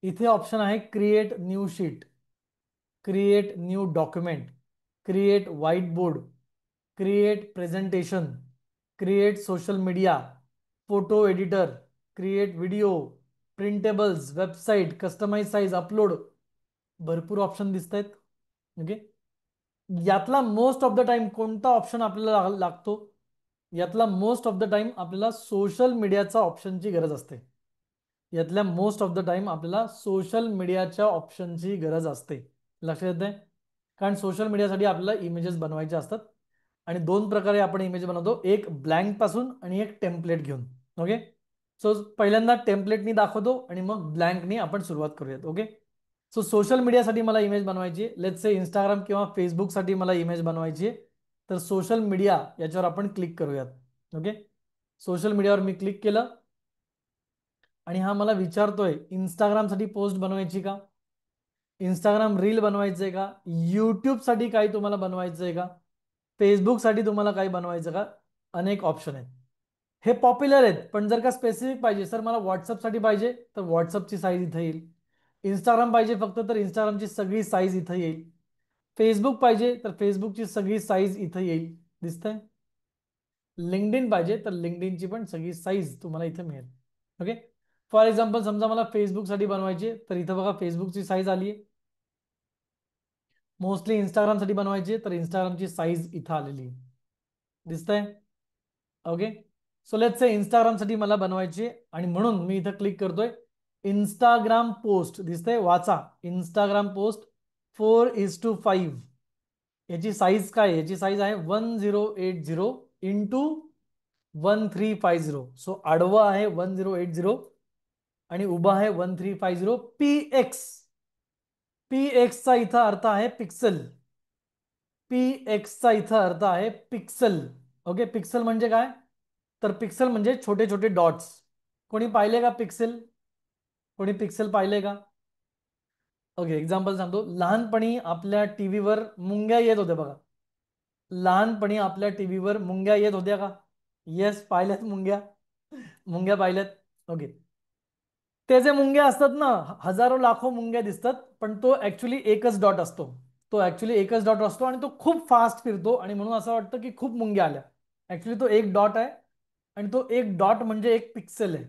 इथे ऑप्शन आहे create new sheet, create new document, create white board, create presentation, create social media, photo editor, create video, printables, website, customise size, upload. भरपूर ऑप्शन दिसत आहेत. ओके. यातला मोस्ट ऑफ द टाइम कोणता ऑप्शन आपल्याला लागतो? यातला मोस्ट ऑफ द टाइम आपल्याला सोशल मीडियाचा ऑप्शनची गरज असते. यातल्या मोस्ट ऑफ द टाइम आपल्याला सोशल मीडियाच्या ऑप्शनची गरज असते. लक्षात येते? कारण सोशल मीडियासाठी आपल्याला इमेजेस बनवायचे असतात आणि दोन प्रकारे आपण इमेज बनवतो, एक ब्लँक पासून आणि एक टेम्पलेट घेऊन. ओके. सो पहिल्यांदा टेम्पलेटनी दाखवतो आणि मग ब्लँकनी आपण सुरुवात करूयात. ओके. सो सोशल मीडियासाठी मला इमेज बनवायची आहे. लेट्स से इंस्टाग्राम किंवा फेसबुकसाठी मला इमेज बनवायची आहे. तर सोशल मीडिया याच्यावर आपण क्लिक करूयात. ओके. सोशल मीडियावर मी क्लिक केलं आणि हा मला विचारतोय इंस्टाग्रामसाठी पोस्ट बनवायची का, इंस्टाग्राम रील बनवायचंय का, यूट्यूबसाठी काही तुम्हाला बनवायचंय का, फेसबुकसाठी तुम्हाला काही बनवायचं का. अनेक ऑप्शन आहेत. हे पॉप्युलर आहेत, पण जर का स्पेसिफिक पाहिजे, सर मला व्हॉट्सअपसाठी पाहिजे, तर व्हॉट्सअपची साईज इथं येईल. इंस्टाग्राम पाहिजे फक्त, तर इंस्टाग्रामची सगळी साईज इथं येईल. फेसबुक पाहिजे तर फेसबुकची सगळी साईज इथं येईल. दिसतंय? लिंक्डइन पाहिजे तर लिंक्डइनची पण सगळी साईज तुम्हाला इथे मिळेल. ओके. फॉर एक्झाम्पल समजा मला फेसबुकसाठी बनवायची, तर इथं बघा फेसबुकची साईज आली आहे. मोस्टली इंस्टाग्रामसाठी बनवायची, तर इंस्टाग्रामची साईज इथं आलेली आहे. दिसतंय? ओके. सो लेट्स से इंस्टाग्रामसाठी मला बनवायची आणि म्हणून मी इथं क्लिक करतोय. इंस्टाग्राम पोस्ट दिसतंय? वाचा. Instagram post 4:5. याची साईज काय? याची साईज आहे 1080 इंटू 1350. सो आडवं आहे 1080 आणि उभा आहे 1350. पी एक्सचा इथं अर्थ आहे पिक्सल. एक्सचा इथं अर्थ आहे पिक्सल. ओके. पिक्सल म्हणजे काय? तर पिक्सल म्हणजे छोटे छोटे डॉट्स. कोणी पाहिले का पिक्सेल? कोणी पिक्सेल पाहिले का? ओके. एक्झाम्पल सांगतो. लहानपणी आपल्या टीव्हीवर मुंग्या येत होत्या बघा. लहानपणी आपल्या टीव्हीवर मुंग्या येत होत्या का? येस, पाहिल्यात मुंग्या. मुंग्या पाहिल्यात. ओके. ते जे मुंग्या असतात ना, हजारो लाखो मुंग्या दिसतात, पण तो ऍक्च्युली एकच डॉट असतो. तो ऍक्च्युली एकच डॉट असतो आणि तो खूप फास्ट फिरतो आणि म्हणून असं वाटतं की खूप मुंग्या आल्या. ऍक्च्युली तो एक डॉट आहे आणि तो एक डॉट म्हणजे एक पिक्सेल आहे.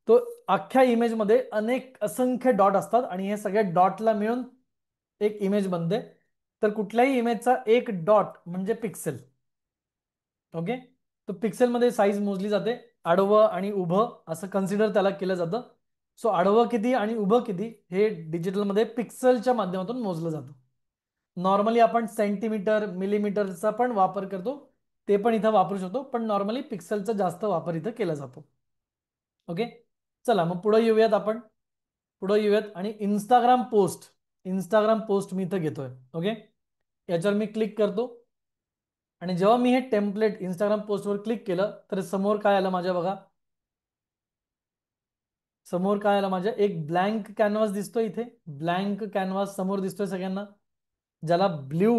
तो अख्ख्या इमेजमध्ये अनेक असंख्य डॉट असतात आणि हे सगळे डॉटला मिळून एक इमेज बनते. तर कुठल्याही इमेजचा एक डॉट म्हणजे पिक्सेल. ओके. तो पिक्सेलमध्ये साईज मोजली जाते. आडवं आणि उभं असं कन्सिडर त्याला केलं जातं. सो आडवं किती आणि उभं किती हे डिजिटलमध्ये पिक्सलच्या माध्यमातून मोजलं जातं. नॉर्मली आपण सेंटीमीटर मिलीमीटरचा पण वापर करतो, ते पण इथं वापरू शकतो, पण नॉर्मली पिक्सलचा जास्त वापर इथं केला जातो. ओके, चला मग पुढे येऊयात आपण. पुढे येऊयात आणि इंस्टाग्राम पोस्ट मी इथं घेतोय. ओके, याच्यावर मी क्लिक करतो आणि जेव्हा मी हे टेम्पलेट इंस्टाग्राम पोस्टवर क्लिक केलं तर समोर काय आलं माझ्या बघा. समोर काय आलं माझ्या, एक ब्लँक कॅनव्हास दिसतोय इथे. ब्लँक कॅनव्हास समोर दिसतोय सगळ्यांना, ज्याला ब्ल्यू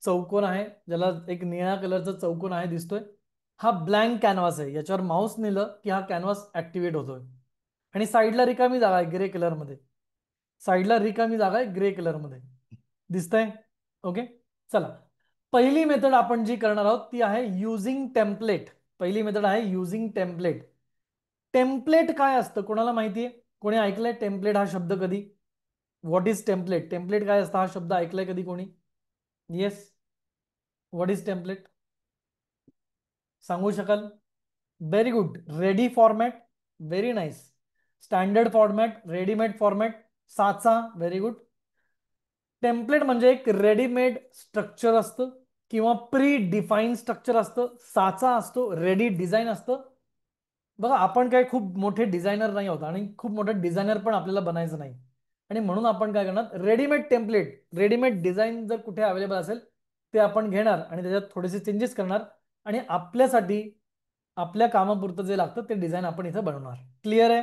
चौकोन आहे, ज्याला एक निळ्या कलरचा चौकोन आहे दिसतोय. हा ब्लँक कॅनव्हास आहे. याच्यावर माऊस नेलं की हा कॅनव्हास ऍक्टिव्हेट होतोय आणि साईडला रिकामी जागा आहे ग्रे कलरमध्ये. साईडला रिकामी जागा आहे ग्रे कलरमध्ये दिसतंय. ओके, चला पहिली मेथड आपण जी करणार आहोत ती आहे युझिंग टेम्पलेट. पहिली मेथड आहे युझिंग टेम्पलेट. टेम्पलेट काय असतं कोणाला माहितीये? कोणी ऐकलंय टेम्पलेट हा शब्द कधी? What is template? टेम्पलेट काय असतं हा शब्द ऐकलाय कधी कोणी? येस, व्हॉट इज टेम्पलेट सांगू शकाल? Very good. Ready format, very nice. Standard format, readymade format, साचा, व्हेरी गुड. टेम्पलेट म्हणजे एक रेडीमेड स्ट्रक्चर असतं किंवा प्री डिफाईन स्ट्रक्चर असतं. साचा असतो, रेडी डिझाईन असतं. बघा आपण काय खूप मोठे डिझायनर नाही आहोत आणि खूप मोठे डिझायनर पण आपल्याला बनायचं नाही, आणि म्हणून आपण काय करणार, रेडीमेड टेम्पलेट, रेडीमेड डिझाईन जर कुठे अवेलेबल असेल ते आपण घेणार आणि त्याच्यात थोडेसे चेंजेस करणार आणि आपल्यासाठी आपल्या कामापुरतं जे लागतं ते डिझाईन आपण इथं बनवणार. क्लिअर आहे?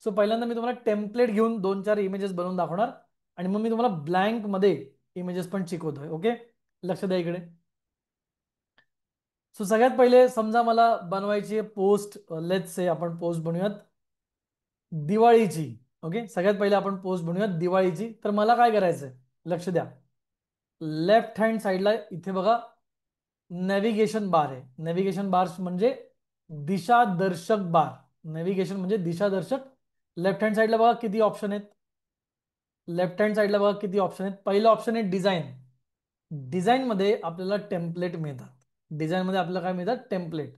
सो पहिल्यांदा मी तुम्हाला टेम्पलेट घेऊन 2-4 इमेजेस बनवून दाखवणार आणि मग मी तुम्हाला ब्लँक मध्ये इमेजेस पण शिकवतोय. ओके, लक्ष द्या इकडे. सो सगळ्यात पहिले समजा मला बनवायची पोस्ट, लेट्स से आपण पोस्ट बनवूयात दिवाळीची. ओके, सगळ्यात पहिले आपण पोस्ट बनवूयात दिवाळीची. तर मला काय करायचंय, लक्ष द्या. लेफ्ट हँड साईडला इथे बघा नेव्हिगेशन बार आहे. नेव्हिगेशन बार म्हणजे दिशादर्शक बार. नेव्हिगेशन म्हणजे दिशादर्शक. लेफ्ट हँड साईडला बघा किती ऑप्शन आहेत. लेफ्ट हँड साईडला बघा किती ऑप्शन आहेत. पहिलं ऑप्शन आहे डिझाईन. डिझाईन मध्ये आपल्याला टेम्पलेट मिळतात. डिझाईन मध्ये आपल्याला काय मिळतात, टेम्पलेट.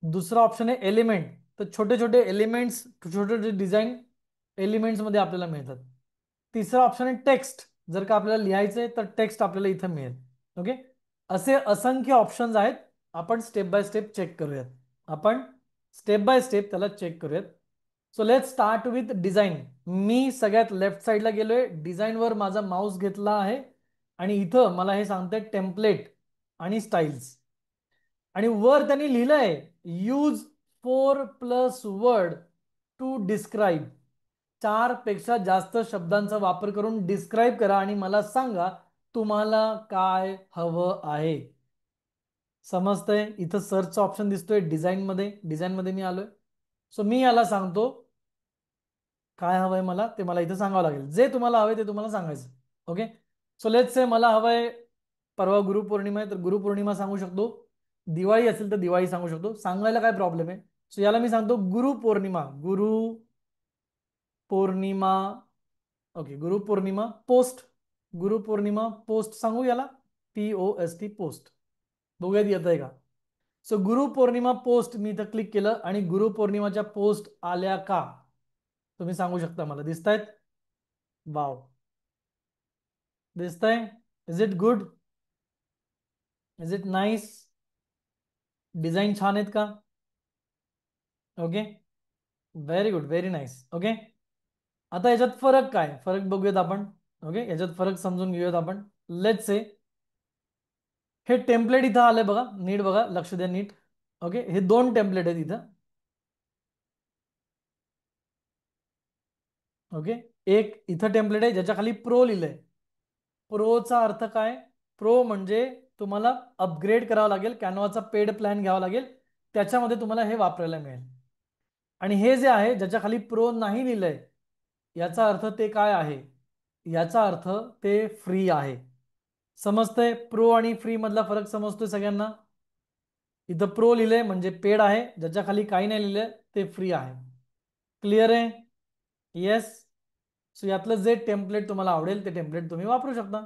दुसरा ऑप्शन आहे एलिमेंट. तर छोटे छोटे एलिमेंट्स, छोटे छोटे डिझाईन एलिमेंट्स मध्ये आपल्याला मिळतात. तिसरा ऑप्शन आहे टेक्स्ट. जर का आपल्याला लिहायचंय तर टेक्स्ट आपल्याला इथं मिळेल. ओके, असे असंख्य ऑप्शन्स आहेत. आपण स्टेप बाय स्टेप चेक करूयात. आपण स्टेप बाय स्टेप त्याला चेक करूयात. So let start with design. मी सगळ्यात लेफ्ट साईडला गेलोय, डिझाईनवर माझा माऊस घेतला आहे आणि इथं मला हे सांगतंय टेम्पलेट आणि स्टाईल्स. आणि वर त्यांनी लिहिलंय यूज 4+ वर्ड टू डिस्क्राईब. 4 पेक्षा जास्त शब्दांचा वापर करून डिस्क्राईब करा आणि मला सांगा तुम्हाला काय हवं आहे. समजतंय? इथं सर्चचा ऑप्शन दिसतोय डिझाईन मध्ये मी आलोय. सो मी याला सांगतो काय हवंय मला, ते मला इथं सांगावं लागेल. जे तुम्हाला हवंय ते तुम्हाला सांगायचं. ओके, सो लेट्स से मला हवंय, परवा गुरुपौर्णिमा आहे तर गुरुपौर्णिमा सांगू शकतो. दिवाळी असेल तर दिवाळी सांगू शकतो. सांगायला काय प्रॉब्लेम आहे? सो याला मी सांगतो Guru Purnima. Guru Purnima. Okay, Guru Purnima post. Guru Purnima post सांगू याला, POST पोस्ट. बघूयात येत आहे का. सो गुरुपौर्णिमा पोस्ट मी इथं क्लिक केलं आणि गुरुपौर्णिमाच्या पोस्ट आल्या का तुम्ही सांगू शकता मला? दिसतायत? वाव, दिसतंय? Is it good? Is it nice? Design छान आहेत का? Okay, very good, very nice. Okay, आता याच्यात फरक काय, फरक बघूयात आपण. ओके, याच्यात फरक समजून घेऊयात आपण. लेट्स से हे टेम्पलेट इथं आलंय बघा, नीट बघा, लक्ष द्या नीट. ओके, हे 2 टेम्पलेट आहेत इथं. ओके, एक इथं टेम्पलेट आहे ज्याच्या खाली प्रो लिहिलंय. प्रोचा अर्थ काय? प्रो म्हणजे तुम्हाला अपग्रेड करावं लागेल, कॅनवाचा पेड प्लॅन घ्यावा लागेल, त्याच्यामध्ये तुम्हाला हे वापरायला मिळेल. आणि हे जे आहे ज्याच्या खाली प्रो नाही लिहिलंय, याचा अर्थ ते काय आहे? याचा अर्थ ते फ्री आहे. समजतंय? प्रो आणि फ्री मधला फरक समजतोय सगळ्यांना? इथं प्रो लिहिलंय म्हणजे पेड आहे, ज्याच्या खाली काही नाही लिहिलंय ते फ्री आहे. क्लिअर आहे? येस. सो यातलं जे टेम्पलेट तुम्हाला आवडेल ते टेम्पलेट तुम्ही वापरू शकता.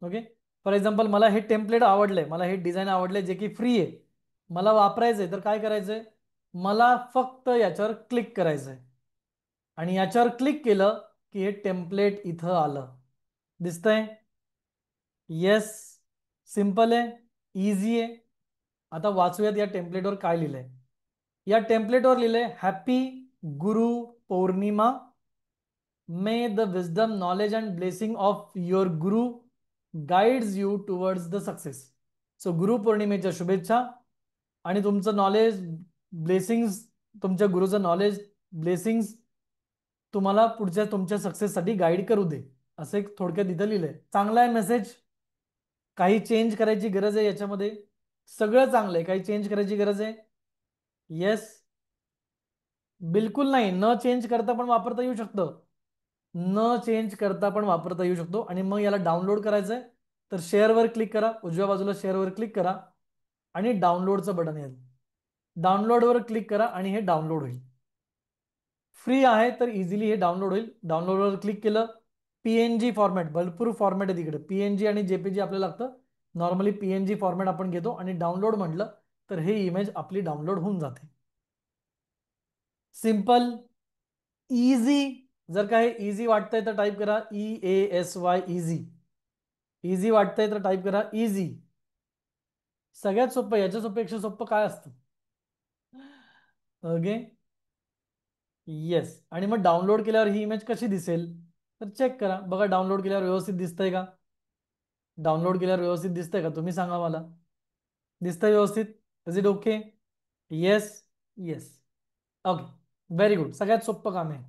ओके, फॉर एक्झाम्पल मला हे टेम्पलेट आवडलंय, मला हे डिझाईन आवडलंय जे की फ्री आहे, मला वापरायचंय तर काय करायचंय, मला फक्त याच्यावर क्लिक करायचं आहे आणि याच्यावर क्लिक केलं की हे टेम्पलेट इथं आलं. दिसतंय? येस. सिंपल आहे, इझी आहे. आता वाचूयात या टेम्पलेटवर काय लिहिलंय. या टेम्पलेटवर लिहिलंय, happy guru Purnima. May the wisdom knowledge and blessing of your guru guides you towards the success. So guru पौर्णिमेच्या शुभेच्छा आणि तुमचं नॉलेज ब्लेसिंग्स, तुमच्या गुरुचं नॉलेज ब्लेसिंग्स तुम्हाला पुढच्या तुमच्या सक्सेससाठी गाईड करू दे. असं एक थोडक्यात इथं लिहिलंय. चांगला आहे मेसेज. काही चेंज करायची गरज आहे याच्यामध्ये? सगळं चांगलं आहे. काही चेंज करायची गरज आहे? येस. बिलकुल नाही. न चेंज करता पण वापरता येऊ शकतं. न चेंज करता पण वापरता येऊ शकतो. आणि मग याला डाउनलोड करायचं आहे तर शेअरवर क्लिक करा. उजव्या बाजूला शेअरवर क्लिक करा आणि डाउनलोडचं बटन येईल. डाउनलोडवर क्लिक करा आणि हे डाउनलोड होईल. फ्री आहे तर इझिली हे डाउनलोड होईल. डाउनलोडवर क्लिक केलं. पीएनजी फॉर्मॅट, भरपूर फॉर्मॅट आहे तिकडे. पीएनजी आणि जेपीजी आपल्याला लागतं. नॉर्मली पीएनजी फॉर्मॅट आपण घेतो आणि डाउनलोड म्हटलं तर हे इमेज आपली डाउनलोड होऊन जाते. Simple, easy. जर का हे इझी वाटतंय तर टाईप करा EASY, इझी. इझी वाटतंय तर टाईप करा इझी. सगळ्यात सोपं, याच्या सोपेक्षा सोपं काय असतं? ओके. येस. आणि मग डाउनलोड केल्यावर ही इमेज कशी दिसेल तर चेक करा. बघा डाउनलोड केल्यावर व्यवस्थित दिसतंय का? डाउनलोड केल्यावर व्यवस्थित दिसतंय का? तुम्ही सांगा मला. दिसतंय व्यवस्थित? Is it okay? Yes. Yes. Okay, very good. सगळ्यात सोपं काम आहे.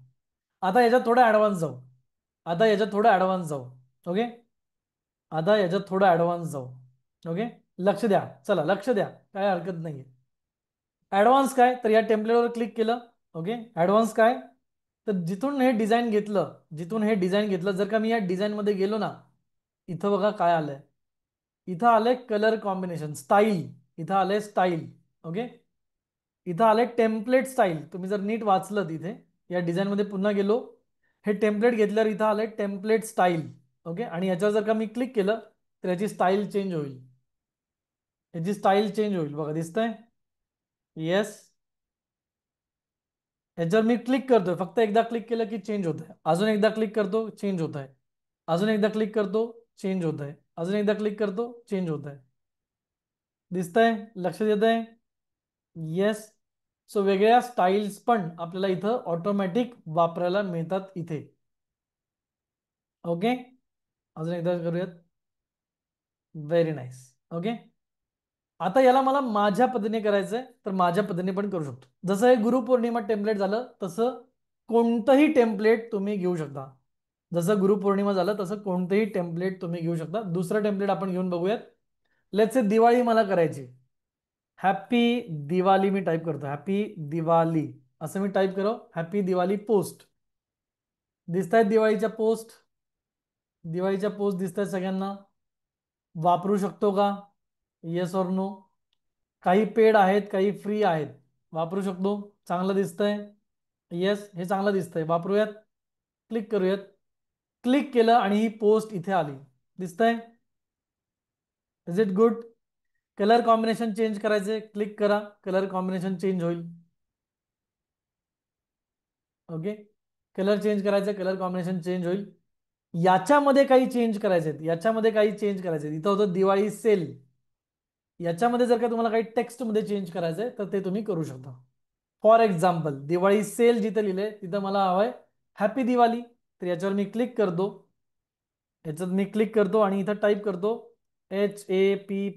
आता याच्यात थोडं ॲडव्हान्स जाऊ. आता याच्यात थोडं ॲडव्हान्स जाऊ. ओके. आता याच्यात थोडं ॲडव्हान्स जाऊ. ओके. लक्ष द्या. चला लक्ष द्या, काय हरकत नाहीये. ॲडव्हान्स काय तर या टेम्पलेटवर क्लिक केलं. ओके. ॲडव्हान्स काय तर जिथून हे डिझाईन घेतलं, जिथून हे डिझाईन घेतलं, जर का मी या डिझाईनमध्ये गेलो ना, इथं बघा काय आलंय. इथं आलंय कलर कॉम्बिनेशन स्टाईल. इथं आलंय स्टाईल. ओके. इथं आलंय टेम्पलेट स्टाईल. तुम्ही जर नीट वाचलं तिथे, या डिझाईनमध्ये पुन्हा गेलो, हे टेम्पलेट घेतल्यावर इथं आलंय टेम्पलेट स्टाईल. ओके. आणि याच्यावर जर का मी क्लिक केलं तर याची स्टाईल चेंज होईल. याची स्टाईल चेंज होईल. बघा दिसतंय? येस. याच्यावर मी क्लिक करतोय, फक्त एकदा क्लिक केलं की चेंज होत आहे. अजून एकदा क्लिक करतो, चेंज होत आहे. अजून एकदा क्लिक करतो, चेंज होत आहे. अजून एकदा क्लिक करतो, चेंज होत आहे. दिसतंय? लक्ष देत आहे? येस. सो वेगळ्या स्टाईल्स पण आपल्याला इथं ऑटोमॅटिक वापरायला मिळतात इथे. ओके. अजून एकदा करूयात. Very nice. ओके. आता याला मला माझ्या पद्धतीने करायचंय तर माझ्या पद्धतीने पण करू शकतो. जसं हे गुरुपौर्णिमा टेम्पलेट झालं तसं कोणतंही टेम्पलेट तुम्ही घेऊ शकता. जसं गुरुपौर्णिमा झालं तसं कोणतंही टेम्पलेट तुम्ही घेऊ शकता. दुसरं टेम्पलेट आपण घेऊन बघूयात. लेट्स से दिवाळी मला करायची. हॅपी दिवाळी मी टाईप करतो. हॅपी दिवाळी असं मी टाईप करो. Happy Diwali post. दिसत आहेत दिवाळीच्या पोस्ट? दिवाळीच्या पोस्ट दिसत आहेत सगळ्यांना? वापरू शकतो का? Yes or no? काही पेड आहेत, काही फ्री आहेत. वापरू शकतो. चांगलं दिसतंय? येस. हे चांगलं दिसतंय, वापरूयात. क्लिक करूयात. क्लिक केलं आणि ही पोस्ट इथे आली. दिसतंय? Is it good? Colour combination change करायचे, क्लिक करा. कलर कॉम्बिनेशन चेंज होईल. ओके. कलर चेंज करायचं, कलर कॉम्बिनेशन चेंज होईल. याच्यामध्ये काही चेंज करायचे, याच्यामध्ये काही चेंज करायचे. इथं होतं दिवाळी सेल. याच्यामध्ये जर का तुम्हाला काही टेक्स्टमध्ये चेंज करायचंय तर ते तुम्ही करू शकता. फॉर एक्झाम्पल दिवाळी सेल जिथं लिहिलंय तिथं मला हवंय हॅपी दिवाळी. तर याच्यावर मी क्लिक करतो. याच्यात मी क्लिक करतो आणि इथं टाईप करतो HAPPY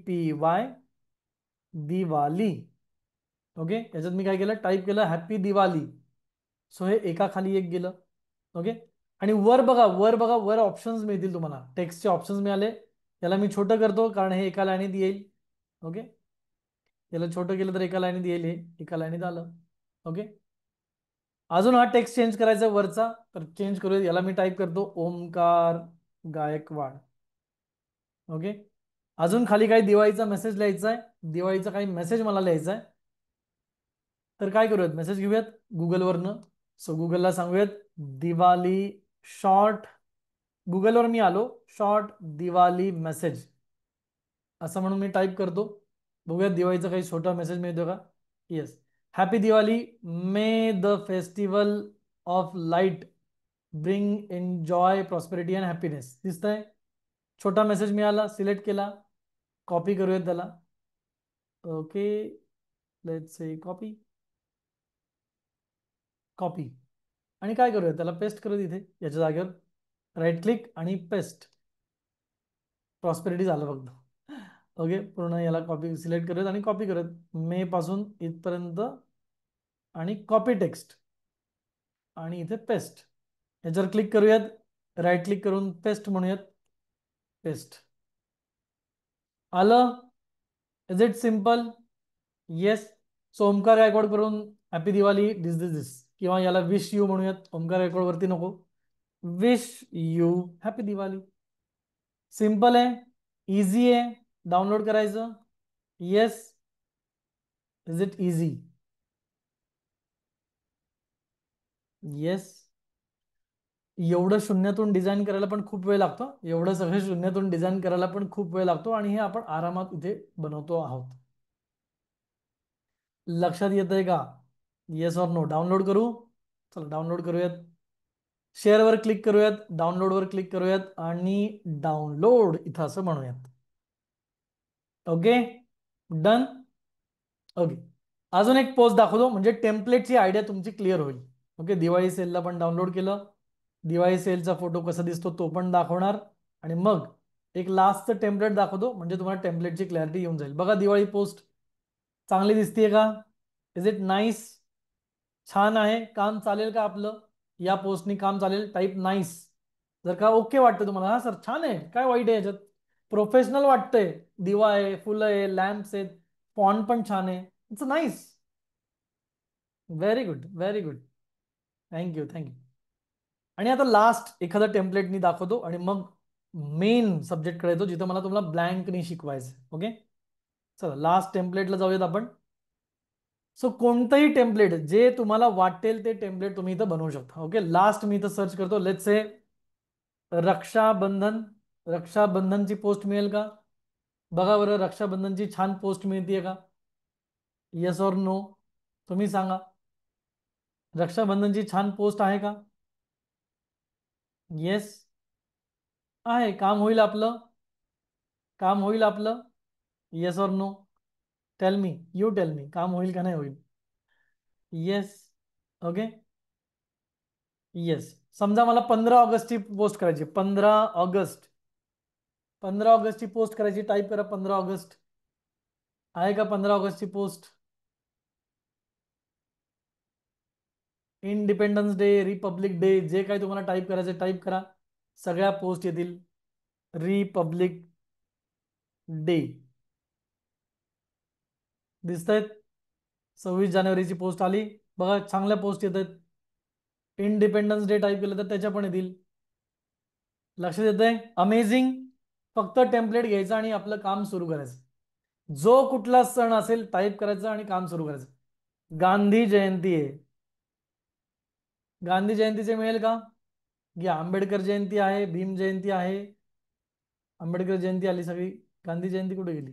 दिवाळी. ओके. याच्यात मी काय केलं, टाईप केलं हॅपी दिवाळी. सो हे एका खाली एक गेलं. ओके. आणि वर बघा, वर बघा, वर ऑप्शन्स मिळतील तुम्हाला. टेक्स्टचे ऑप्शन्स मिळाले. याला मी छोटं करतो कारण हे एका लाईनीत येईल. ओके. याला छोटं केलं तर एका लाईनीत येईल, हे एका लाईनीत आलं. ओके. अजून हा टेक्स्ट चेंज करायचा वरचा तर चेंज करूया. याला मी टाईप करतो ओमकार गायकवाड. ओके. अजून खाली काही दिवाळीचा मेसेज लिहायचा आहे. दिवाळीचा काही मेसेज मला लिहायचा आहे. तर काय करूयात, मेसेज घेऊयात गुगलवरनं. सो गुगलला सांगूयात दिवाळी शॉर्ट. गुगलवर मी आलो. शॉर्ट दिवाळी मेसेज असं म्हणून मी टाईप करतो. बघूयात दिवाळीचा काही छोटा मेसेज मिळतो का. Yes. Happy Diwali. May the festival of light bring enjoy prosperity and happiness. दिसतंय? छोटा मेसेज मिळाला, सिलेक्ट केला, कॉपी करूयात त्याला. Okay, let's say copy, copy. आणि काय करूया, त्याला पेस्ट करूया इथे याच्या जागेवर. राईट क्लिक आणि पेस्ट. प्रॉस्पेरिटी झालं फक्त. ओके, पूर्ण याला कॉपी सिलेक्ट करूयात आणि कॉपी करूयात मे पासून इथपर्यंत. आणि कॉपी टेक्स्ट आणि इथे पेस्ट. याच्यावर क्लिक करूयात, राईट क्लिक करून पेस्ट म्हणूयात. पेस्ट आलं. Is it simple? Yes. So Omkar Gaikwad करून हॅपी दिवाळी दिस दिस दिस, किंवा याला विश यू म्हणूयात. ओमकार गायकवाड वरती नको, wish you happy Diwali. Simple आहे, इझी आहे. डाउनलोड करायचं. Yes. Is it easy? Yes. एवढं शून्यातून डिझाईन करायला पण खूप वेळ लागतो. एवढं सगळं शून्यातून डिझाईन करायला पण खूप वेळ लागतो, आणि हे आपण आरामात इथे बनवतो आहोत. लक्षात येत आहे का? Yes or no? डाउनलोड करू. चला डाउनलोड करूयात. शेअरवर क्लिक करूयात, डाउनलोडवर क्लिक करूयात आणि डाउनलोड इथं असं म्हणूयात. Okay, done. ओके, अजून एक पोस्ट दाखवतो म्हणजे टेम्पलेटची आयडिया तुमची क्लिअर होईल. ओके, दिवाळी सेलला पण डाउनलोड केलं. दिवाळी सेलचा फोटो कसा दिसतो तो पण दाखवणार. आणि मग एक लास्टचं टेम्पलेट दाखवतो म्हणजे तुम्हाला टेम्पलेटची क्लॅरिटी येऊन जाईल. बघा दिवाळी पोस्ट चांगली दिसतीये का? Is it nice? छान आहे. काम चालेल का आपलं? या पोस्टनी काम चालेल? Type nice. जर का ओके वाटतं तुम्हाला, हा सर छान आहे, काय वाईट आहे याच्यात, प्रोफेशनल वाटतंय, दिवा आहे, फुलं आहे, लॅम्प्स आहेत, फॉन्ट पण छान आहे, it's nice. Very good, very good. Thank you, thank you. आणि आता लास्ट एखादा टेम्पलेटनी दाखवतो आणि मग मेन सब्जेक्टकडे येतो जिथं मला तुम्हाला ब्लँकनी शिकवायचं. ओके, चला लास्ट टेम्पलेटला जाऊयात आपण. सो कोणतंही टेम्पलेट जे तुम्हाला वाटेल ते टेम्पलेट तुम्ही इथं बनवू शकता. ओके, लास्ट मी इथं सर्च करतो, लेट्स से रक्षाबंधन. रक्षाबंधनची पोस्ट मिळेल का? बघा बरं, रक्षाबंधनची छान पोस्ट मिळतीये का? Yes or no? तुम्ही सांगा. रक्षाबंधनची छान पोस्ट आहे का? येस आहे. काम होईल आपलं, काम होईल आपलं. Yes or no? Tell me, you tell me, काम होईल का नाही होईल? येस. ओके. येस. समजा मला 15 ऑगस्टची पोस्ट करायची. 15 ऑगस्ट, 15 ऑगस्टची पोस्ट करायची. टाईप करा 15 ऑगस्ट. आहे का 15 ऑगस्टची post? Independence day, republic day, जे काही तुम्हाला टाईप करायचं टाईप करा, सगळ्या पोस्ट येतील. रिपब्लिक डे दिसत आहेत. 26 जानेवारीची पोस्ट आली. बघा चांगल्या पोस्ट येत आहेत. इंडिपेंडन्स डे टाईप केलं तर त्याच्या पण येतील. लक्षात येत आहे? अमेझिंग. फक्त टेम्पलेट घ्यायचं आणि आपलं काम सुरू करायचं. जो कुठला सण असेल टाईप करायचं आणि काम सुरू करायचं. गांधी जयंती आहे, गांधी जयंतीचे मिळेल का? घ्या. आंबेडकर जयंती आहे, भीम जयंती आहे. आंबेडकर जयंती आली सगळी, गांधी जयंती कुठे गेली?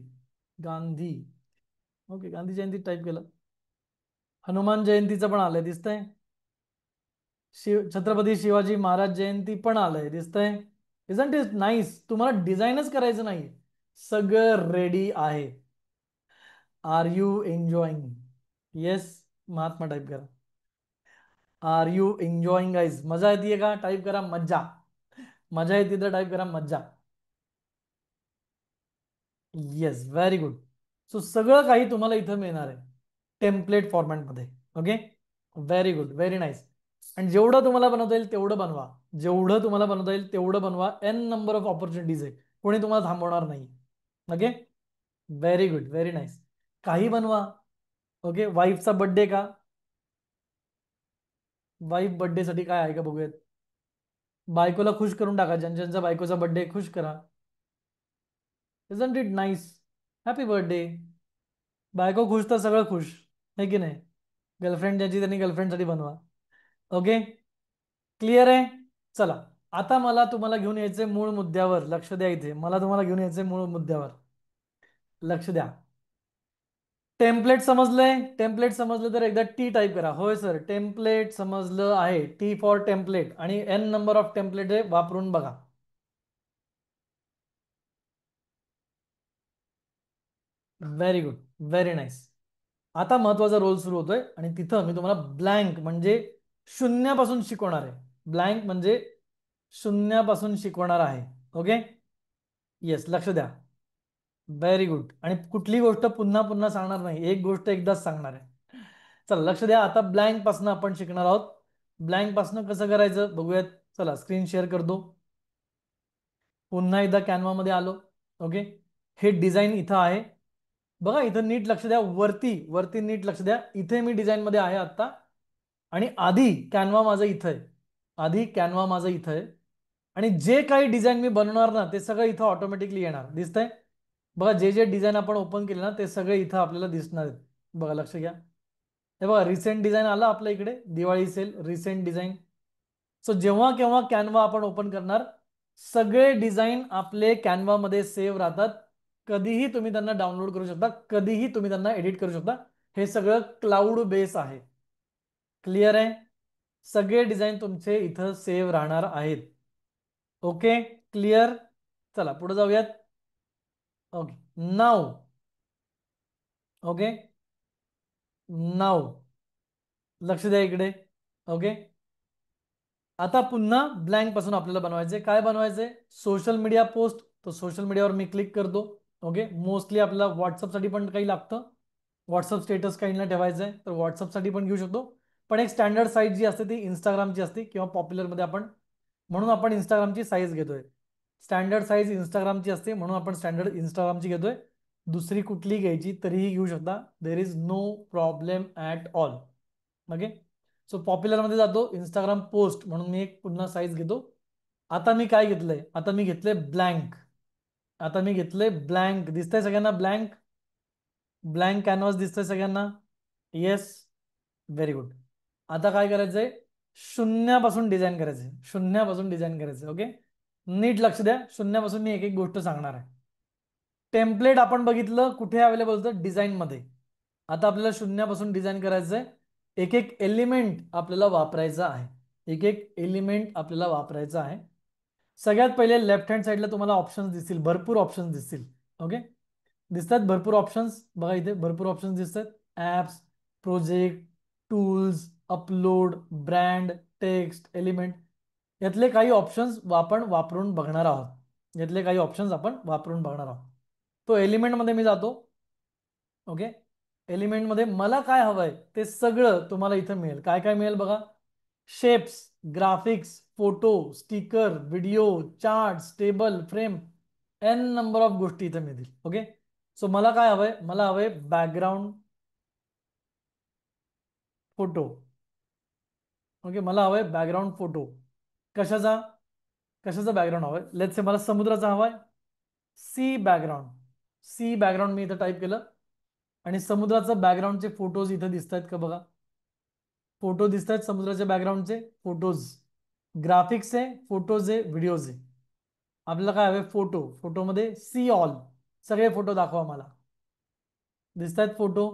गांधी. ओके, गांधी जयंती टाईप केलं. हनुमान जयंतीचं पण आलंय, दिसतंय. छत्रपती शिवाजी महाराज जयंती पण आलंय, दिसतंय. Isn't is nice? तुम्हाला डिझाईनच करायचं नाही, सगळं रेडी आहे. Are you enjoying? Yes. Mahatma type करा. Are you enjoying guys? मजा येते का? टाईप करा मज्जा. मजा येते तर टाईप करा मज्जा. Yes, very good. सो सगळं काही तुम्हाला इथं मिळणार आहे टेम्पलेट फॉर्मॅटमध्ये. Okay, very good, very nice. आणि जेवढं तुम्हाला बनवता येईल तेवढं बनवा. जेवढं तुम्हाला बनवता येईल तेवढं बनवा. एन नंबर ऑफ ऑपॉर्च्युनिटीज आहे, कोणी तुम्हाला थांबवणार नाही. Okay, very good, very nice. काही बनवा. ओके, वाईफचा बर्थडे का? वाईफ बर्थडे साठी काय आहे का बघूयात. बायकोला खुश करून टाका, ज्यांच्या बायकोचा बर्थडे खुश करा. Isn't it nice? Happy birthday. बायको खुश तर सगळं खुश, आहे की नाही? गर्लफ्रेंड ज्याची त्यांनी गर्लफ्रेंडसाठी बनवा. ओके, क्लिअर आहे? चला, आता मला तुम्हाला घेऊन यायचंय मूळ मुद्द्यावर. लक्ष द्या इथे, मला तुम्हाला घेऊन यायचंय मूळ मुद्द्यावर. लक्ष द्या. टेम्पलेट समजलंय? टेम्पलेट समजलं तर एकदा टी टाईप करा. होय सर, टेम्पलेट समजलं आहे. टी फॉर टेम्पलेट आणि एन नंबर ऑफ टेम्पलेट आहे, वापरून बघा. Very good, very nice. आता महत्वाचा रोल सुरू होतोय आणि तिथं मी तुम्हाला ब्लँक म्हणजे शून्यापासून शिकवणार आहे. ब्लँक म्हणजे शून्यापासून शिकवणार आहे. ओके, येस, लक्ष द्या. Very good. आणि कुठली गोष्ट पुन्हा पुन्हा सांगणार नाही, एक गोष्ट एकदाच सांगणार आहे. चला लक्ष द्या. आता ब्लँक पासून आपण शिकणार आहोत. ब्लँक पासून कसं करायचं बघूयात. चला स्क्रीन शेअर करतो. पुन्हा एकदा कॅनवा मध्ये आलो. ओके, हे डिझाईन इथं आहे बघा. इथं नीट लक्ष द्या. वरती वरती नीट लक्ष द्या. इथे मी डिझाईन मध्ये आहे आता. आणि आधी कॅनवा माझं इथं आहे. आधी कॅनवा माझं इथं आहे. आणि जे काही डिझाईन मी बनवणार ना ते सगळं इथं ऑटोमॅटिकली येणार. दिसतंय बघा. जे जे डिझाईन आपण ओपन केले ना ते सगळे इथं आपल्याला दिसणार आहेत. बघा लक्ष घ्या. हे बघा, रिसेंट डिझाईन आलं आपल्या इकडे. Diwali sale recent design. So जेव्हा केव्हा कॅनवा आपण ओपन करणार, सगळे डिझाईन आपले कॅनवा मध्ये सेव्ह राहतात. कधीही तुम्ही त्यांना डाउनलोड करू शकता, कधीही तुम्ही त्यांना एडिट करू शकता. हे सगळं क्लाउड बेस आहे. क्लिअर आहे? सगळे डिझाईन तुमचे इथं सेव्ह राहणार आहेत. Okay, clear. चला पुढे जाऊयात. ओके, नाव. ओके, नाव. लक्ष द्या इकडे. ओके, आता पुन्हा ब्लँक पासून आपल्याला बनवायचे. काय बनवायचे? Social media post. तो सोशल मीडियावर मी क्लिक करतो. ओके, मोस्टली आपल्याला व्हॉट्सअपसाठी पण काही लागतं. व्हॉट्सअप स्टेटस काहींना ठेवायचं आहे तर व्हॉट्सअपसाठी पण घेऊ शकतो. पण एक स्टँडर्ड साईज जी असते ती इंस्टाग्रामची असते किंवा पॉप्युलरमध्ये आपण, म्हणून आपण इंस्टाग्रामची साईज घेतोय. स्टँडर्ड साईज इंस्टाग्रामची असते म्हणून आपण स्टँडर्ड इंस्टाग्रामची घेतोय. दुसरी कुठली घ्यायची तरीही घेऊ शकता. There is no problem at all. Okay, so पॉप्युलरमध्ये जातो. इंस्टाग्राम पोस्ट म्हणून मी एक पुन्हा साईज घेतो. आता मी काय घेतलंय? आता मी घेतलंय ब्लँक. आता मी घेतलंय ब्लँक. दिसतंय सगळ्यांना ब्लँक? ब्लँक कॅनव्हास दिसतंय सगळ्यांना? Yes, very good. आता काय करायचंय? शून्यापासून डिझाईन करायचंय. शून्यापासून डिझाईन करायचंय. ओके, नीट लक्ष द्या. शून्यापासून मी एक एक गोष्ट सांगणार आहे. टेम्पलेट आपण बघितलं कुठे अवेलेबल होतं? डिझाईन मध्ये. आता आपल्याला शून्यापासून डिझाईन करायचंय. एक एक एलिमेंट आपल्याला वापरायचा आहे. एक एक एलिमेंट आपल्याला वापरायचा आहे. सगळ्यात पहिले लेफ्ट हँड साईडला तुम्हाला ऑप्शन्स दिसतील. भरपूर ऑप्शन्स दिसतील. ओके, दिसतात भरपूर ऑप्शन्स. बघा इथे भरपूर ऑप्शन्स दिसतात. Apps, project, tools, upload, brand, text, element. यातले काही ऑप्शन्स आपण वापरून बघणार आहोत. यातले काही ऑप्शन्स आपण वापरून बघणार आहोत. तो एलिमेंटमध्ये मी जातो. ओके, एलिमेंटमध्ये मला काय हवंय ते सगळं तुम्हाला इथं मिळेल. काय काय मिळेल बघा. Shapes, graphics, photo, sticker, video, chart, table, frame, n number of गोष्टी इथं मिळतील. ओके, सो मला काय हवंय? मला हवंय बॅकग्राऊंड फोटो. ओके, मला हवंय बॅकग्राऊंड फोटो. कशाचा? कशाचा बॅकग्राऊंड हवंय? लेट्स से मला समुद्राचा हवाय. Sea background. सी बॅकग्राऊंड मी इथं टाईप केलं आणि समुद्राचं बॅकग्राऊंडचे फोटोज इथं दिसत आहेत का बघा. फोटो दिसत आहेत समुद्राच्या बॅकग्राऊंडचे फोटोज. ग्राफिक्स आहे, फोटोज आहे, व्हिडिओज आहे. आपल्याला काय हवे? फोटो. फोटोमध्ये सी ऑल, सगळे फोटो दाखवा मला. दिसत आहेत फोटो?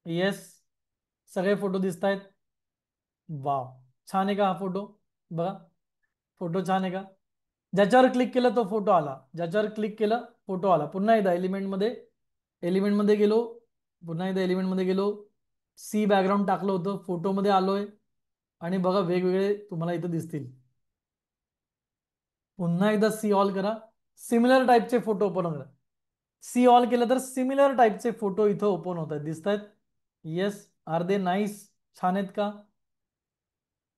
येस, सगळे फोटो दिसत आहेत. वाव, छान आहे का हा फोटो? बघा, फोटो छान आहे का? ज्याच्यावर क्लिक केलं तो फोटो आला. ज्याच्यावर क्लिक केलं फोटो आला. पुन्हा एकदा एलिमेंटमध्ये, एलिमेंटमध्ये गेलो. पुन्हा एकदा एलिमेंटमध्ये गेलो. सी बॅकग्राऊंड टाकलं होतं, फोटोमध्ये आलोय आणि बघा वेगवेगळे तुम्हाला इथं दिसतील. पुन्हा एकदा सी ऑल करा. सिमिलर टाईपचे फोटो ओपन होतात. सी ऑल केलं तर सिमिलर टाईपचे फोटो इथं ओपन होत आहेत. दिसत आहेत? येस. Are they nice? छान आहेत का?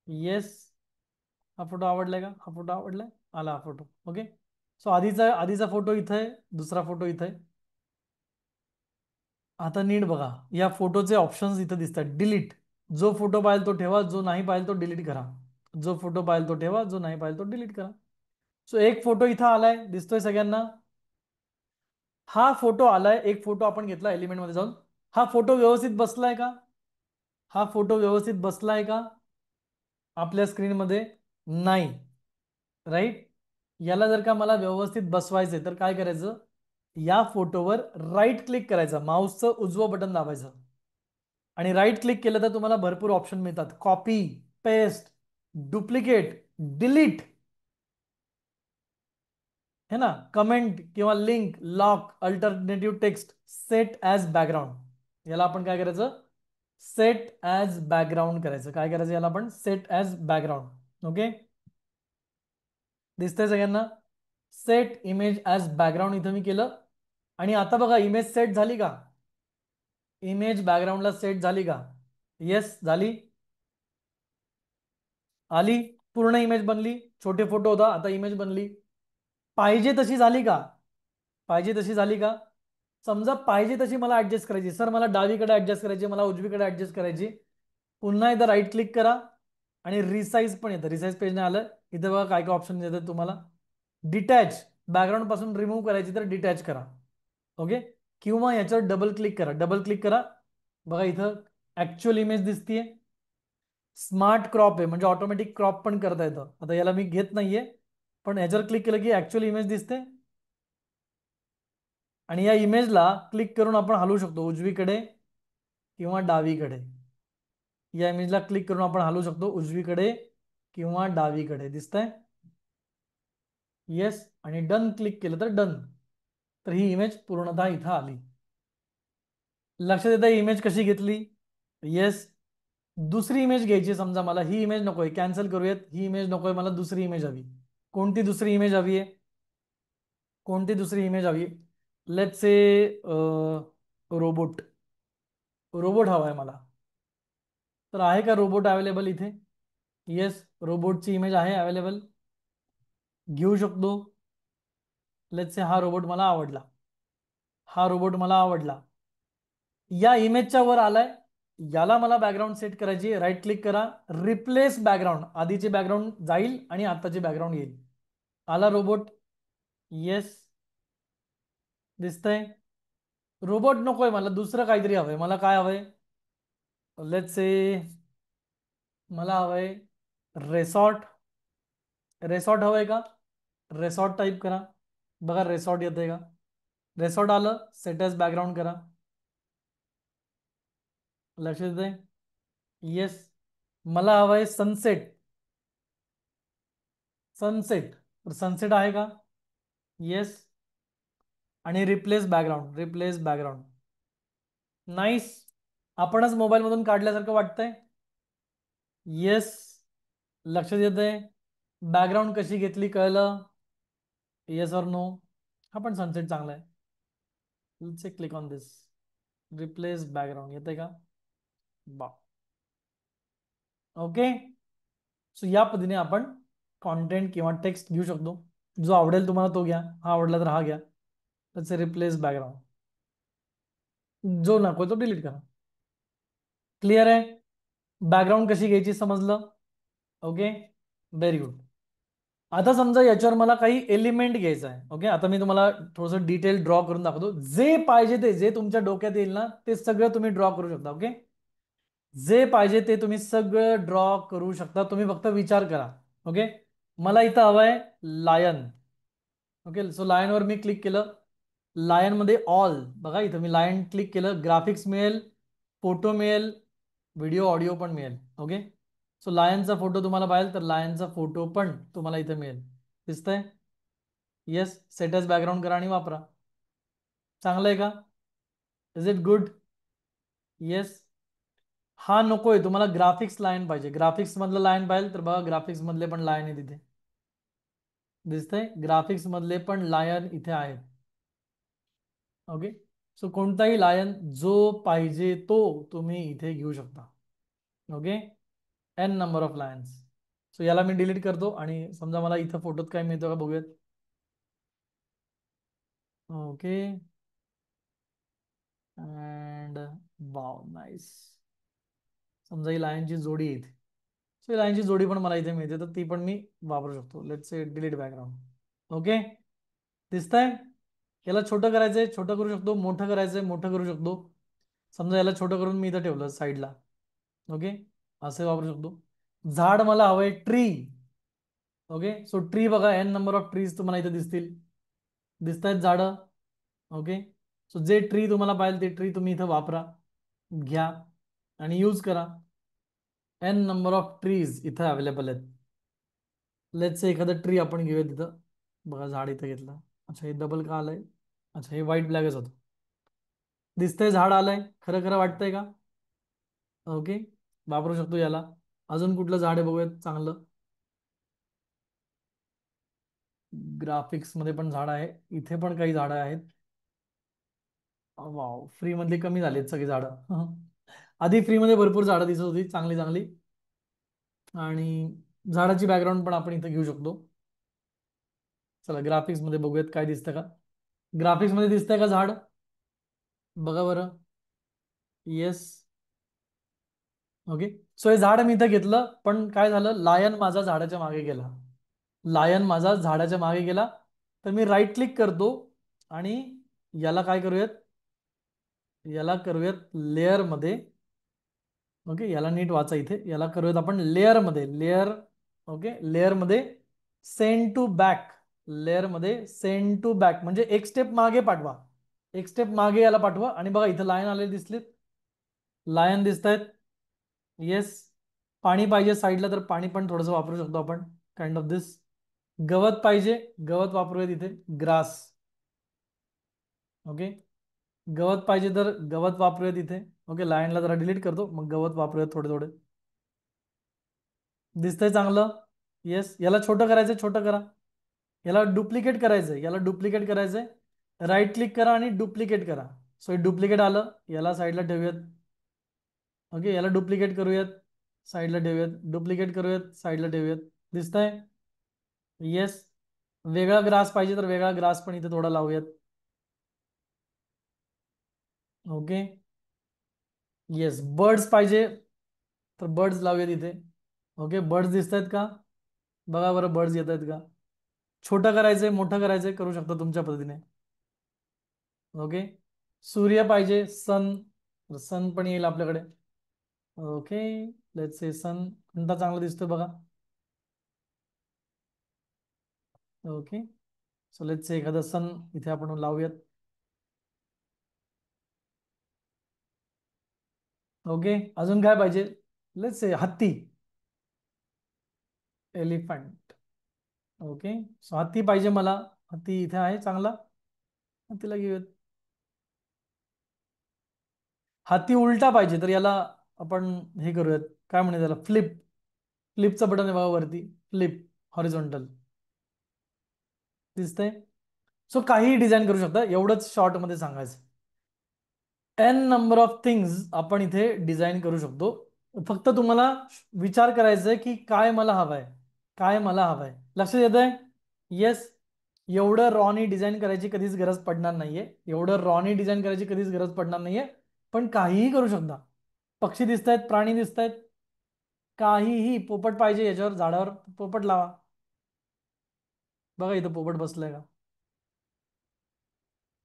येस. हा फोटो आवडलाय का? हा फोटो आवडलाय? आला हा फोटो. ओके, सो आधीचा आधीचा फोटो इथं आहे, दुसरा फोटो इथं आहे. आता नीट बघा. या फोटोचे ऑप्शन्स इथं दिसतात. डिलीट. जो फोटो पाहिजे तो ठेवा, जो नाही पाहिजे तो डिलीट करा. जो फोटो पाहिजे तो ठेवा, जो नाही पाहिजे तो डिलीट करा. सो एक फोटो इथं आलाय, दिसतोय सगळ्यांना? हा फोटो आलाय. एक फोटो आपण घेतला एलिमेंट मध्ये जाऊन. हा फोटो व्यवस्थित बसलाय का? हा फोटो व्यवस्थित बसलाय का आपल्या स्क्रीनमध्ये? नाही. राईट. याला जर का मला व्यवस्थित बसवायचंय तर काय करायचं? या फोटोवर राईट क्लिक करायचं, माऊसचं उजवं बटन दाबायचं आणि राईट क्लिक केलं तर तुम्हाला भरपूर ऑप्शन मिळतात. कॉपी, पेस्ट, डुप्लिकेट, डिलीट, है ना, कमेंट किंवा link, lock, alternative text, set as background. याला आपण काय करायचं, सेट ॲज बॅकग्राऊंड करायचं. काय करायचं याला आपण, सेट ॲज बॅकग्राऊंड. ओके, दिसतंय सगळ्यांना, सेट इमेज ॲज बॅकग्राऊंड इथं मी केलं. आणि आता बघा इमेज सेट झाली का, इमेज बॅकग्राऊंडला सेट झाली का, येस झाली, आली, पूर्ण इमेज बनली. छोटे फोटो होता, आता इमेज बनली. पाहिजे तशी झाली का, पाहिजे तशी झाली का. समजा पाहिजे तशी मला ऍडजस्ट करायची, सर मला डावीकडे ऍडजस्ट करायची, मला उजवीकडे ऍडजस्ट करायची. पुन्हा एकदा राईट क्लिक करा आणि रिसाईज पण येतं. रिसाईज पेज नाही आलं, इथे बघा काय काय ऑप्शन येतात तुम्हाला. डिटॅच, बॅकग्राऊंड पासून रिमूव्ह करायची तर डिटॅच करा. ओके, किंवा याच्यावर डबल क्लिक करा, डबल क्लिक करा, बघा इथं ऍक्च्युअल इमेज दिसतीये. स्मार्ट क्रॉप आहे म्हणजे ऑटोमॅटिक क्रॉप पण करता येतं. आता याला मी घेत नाहीये, पण याच्यावर क्लिक केलं की ऍक्च्युअल इमेज दिसते. आणि या इमेजला क्लिक करून आपण हलवू शकतो उजवीकडे किंवा डावीकडे. या इमेजला क्लिक करून आपण हलवू शकतो उजवीकडे किंवा डावीकडे. दिसतंय, येस, आणि डन क्लिक केलं तर डन. तर ही इमेज पूर्णतः इथं आली. लक्षात येतं इमेज कशी घेतली, येस. दुसरी इमेज घ्यायची, समजा मला ही इमेज नकोय, कॅन्सल करूयात, ही इमेज नकोय, मला दुसरी इमेज हवी. कोणती दुसरी इमेज हवी आहे, कोणती दुसरी इमेज हवी, लेट्स से रोबोट, रोबोट हवा आहे मला. तर आहे का रोबोट अवेलेबल इथे, येस, रोबोटची इमेज आहे अवेलेबल, घेऊ शकतो. लेट्स से हा रोबोट मला आवडला, हा रोबोट मला आवडला, या इमेजच्या वर आलाय. याला मला बॅकग्राऊंड सेट करायची, राईट क्लिक करा, रिप्लेस बॅकग्राऊंड, आधीचे बॅकग्राऊंड जाईल आणि आताचे बॅकग्राऊंड येईल. आला रोबोट, येस, दिसतंय. रोबोट नकोय मला, दुसरं काहीतरी हवंय. मला काय हवंय, लेट्स से मला हवंय रेसॉर्ट. रेसॉर्ट हवंय का, रेसॉर्ट टाईप करा, बघा रेसॉर्ट येतंय का, रेसॉर्ट आलं, सेट एज बॅकग्राऊंड करा. लक्षात येतंय, येस. मला हवंय सनसेट, सनसेट, तर सनसेट आहे का, येस. आणि replace background, replace background, nice. आपणच मोबाईल मधून काढल्यासारखं वाटतंय, येस. लक्षात येतंय, बॅकग्राऊंड कशी घेतली कळलं, येस ऑर नो. हा पण सनसेट चांगला आहे. Let's click on this, replace background येते का, बा, ओके. सो या पद्धतीने आपण कॉन्टेंट किंवा टेक्स्ट घेऊ शकतो. जो आवडेल तुम्हाला तो घ्या, हा आवडला तर हा घ्या. त्याचे रिप्लेस बॅकग्राऊंड, जो नको तो डिलीट करा. क्लिअर आहे, बॅकग्राऊंड कशी घ्यायची समजलं. Okay, very good. आता समजा याच्यावर मला काही एलिमेंट घ्यायचं आहे. ओके, आता मी तुम्हाला थोडंसं डिटेल ड्रॉ करून दाखवतो. जे पाहिजे ते, जे तुमच्या डोक्यात येईल ना ते सगळं तुम्ही ड्रॉ करू शकता. ओके, जे पाहिजे ते तुम्ही सगळं ड्रॉ करू शकता, तुम्ही फक्त विचार करा. ओके, मला इथं हवंय लायन. ओके, सो लायनवर मी क्लिक केलं, लायन मध्ये ऑल, बघा इथं मी लायन क्लिक केलं, ग्राफिक्स मिळेल, फोटो मिळेल, व्हिडिओ ऑडिओ पण मिळेल. ओके, सो लायनचा फोटो तुम्हाला पाहिजे तर लायनचा फोटो पण तुम्हाला इथे मिळेल. दिसतंय, येस. सेटस बॅकग्राऊंड करा आणि वापरा. चांगलं आहे का, इज इट गुड, येस. हा नकोय तुम्हाला, ग्राफिक्स लाईन पाहिजे, ग्राफिक्स मधलं लाईन पाहिजे तर बघा ग्राफिक्स मधले पण लाईन आहे तिथे. दिसतंय, ग्राफिक्स मधले पण लायन इथे आहेत. ओके, सो कोणताही लायन जो पाहिजे तो तुम्ही इथे घेऊ शकता. Okay, n number of lines. So याला मी डिलीट करतो आणि समजा मला इथं फोटोत काय मिळतं का बघूयात. Okay, and wow nice. समजा ही लायनची जोडी आहे इथे, सो ही लायनची जोडी पण मला इथे मिळते तर ती पण मी वापरू शकतो. Let's say delete background. Okay, दिसतंय. याला छोटं करायचंय, छोटं करू शकतो, मोठं करायचंय, मोठं करू शकतो. समजा याला छोटं करून मी इथं ठेवलं साईडला. ओके, असे वापरू शकतो. झाड मला हवंय ट्री. ओके, सो ट्री बघा, एन नंबर ऑफ ट्रीज तुम्हाला इथे दिसतील, दिसत आहेत झाडं. ओके. सो जे ट्री तुम्हाला पाहिजे ते ट्री तुम्ही इथं वापरा, घ्या आणि यूज करा. एन नंबर ऑफ ट्रीज इथं अवेलेबल आहेत. लेट्स से एखादं ट्री आपण घेऊया तिथं. बघा झाड इथं घेतलं. अच्छा हे डबल का आलंय? अच्छा हे व्हाईट ब्लॅकच होतं. दिसतंय झाड आलंय, खरं खरं वाटतंय का? ओके, वापरू शकतो याला. अजून कुठलं झाड आहे बघूयात चांगलं. ग्राफिक्स मध्ये पण झाड आहे, इथे पण काही झाडं आहेत. वाव, फ्री मधली कमी झालीत सगळी झाडं. आधी फ्री मध्ये भरपूर झाडं दिसत होती चांगली चांगली. आणि झाडाची बॅकग्राऊंड पण आपण इथे घेऊ शकतो. चला ग्राफिक्स मध्ये बघूयात काय दिसतं का. ग्राफिक्स मध्ये दिसतंय का झाड? बघा बरं. येस. ओके. सो हे झाड मी इथं घेतलं, पण काय झालं, लायन माझा झाडाच्या मागे गेला. लायन माझा झाडाच्या मागे गेला. तर मी राईट क्लिक करतो आणि याला काय करूयात, याला करूयात लेअर मध्ये. ओके, याला नीट वाचा इथे. याला करूयात आपण लेअर मध्ये, लेअर. ओके, लेअर मध्ये सेंड टू बॅक. लेअर मध्ये सेंड टू बॅक म्हणजे एक स्टेप मागे पाठवा. एक स्टेप मागे याला पाठवा आणि बघा इथं लायन आले दिसलेत. लायन दिसत आहेत. येस. पाणी पाहिजे साईडला तर पाणी पण थोडंसं वापरू शकतो आपण, काइंड ऑफ दिस. गवत पाहिजे, गवत वापरूया तिथे, ग्रास. ओके. गवत पाहिजे तर गवत वापरूया तिथे. ओके, लायनला जरा डिलीट करतो, मग गवत वापरूया थोडे थोडे. दिसतंय चांगलं. येस. याला छोटं करायचंय, छोटं करा. याला डुप्लिकेट करायचंय, याला डुप्लिकेट करायचंय. राईट क्लिक करा आणि डुप्लिकेट करा. सो हे डुप्लिकेट आलं, याला साईडला ठेवूयात. ओके, याला डुप्लिकेट करूयात, साईडला ठेवूयात. डुप्लिकेट करूयात, साईडला ठेवूयात. दिसतंय? येस. वेगळा ग्रास पाहिजे तर वेगळा ग्रास पण इथे थोडा लावूयात. ओके. येस. बर्ड्स पाहिजे तर बर्ड्स लावूयात इथे. ओके, बर्ड्स दिसत आहेत का? बघा बरं बर्ड्स येत आहेत का? छोटं करायचंय, मोठं करायचंय, करू शकता तुमच्या पद्धतीने. ओके. सूर्य पाहिजे, सन. सन पण येईल आपल्याकडे. ओके. लेट्स से सन कोणता चांगला दिसतोय बघा. ओके. सो लेट्स से एखादा सन इथे आपण लावूयात. ओके. अजून काय पाहिजे? लेट्स से हत्ती. एलिफंट. ओके. सो हत्ती पाहिजे मला. हत्ती इथे आहे चांगला, हत्तीला घेऊयात. हत्ती उलटा पाहिजे तर याला आपण हे करूयात, काय म्हणूया त्याला, फ्लिप. फ्लिपचं बटन आहे बघा वरती, फ्लिप हॉरिझॉन्टल. दिसतंय? सो काही डिझाईन करू शकता, एवढंच शॉर्ट मध्ये सांगायचं. एन नंबर ऑफ थिंग्स आपण इथे डिझाईन करू शकतो. फक्त तुम्हाला विचार करायचा आहे की काय मला हवंय, काय मला हवंय. लक्षात येत आहे? येस. एवढं रॉनी डिझाईन करायची कधीच गरज पडणार नाहीये. एवढं रॉनी डिझाईन करायची कधीच गरज पडणार नाहीये. पण काहीही करू शकता. पक्षी दिसत आहेत, प्राणी दिसत आहेत, काहीही. पोपट पाहिजे याच्यावर, झाडावर पोपट लावा. बघा इथं पोपट बसलाय का?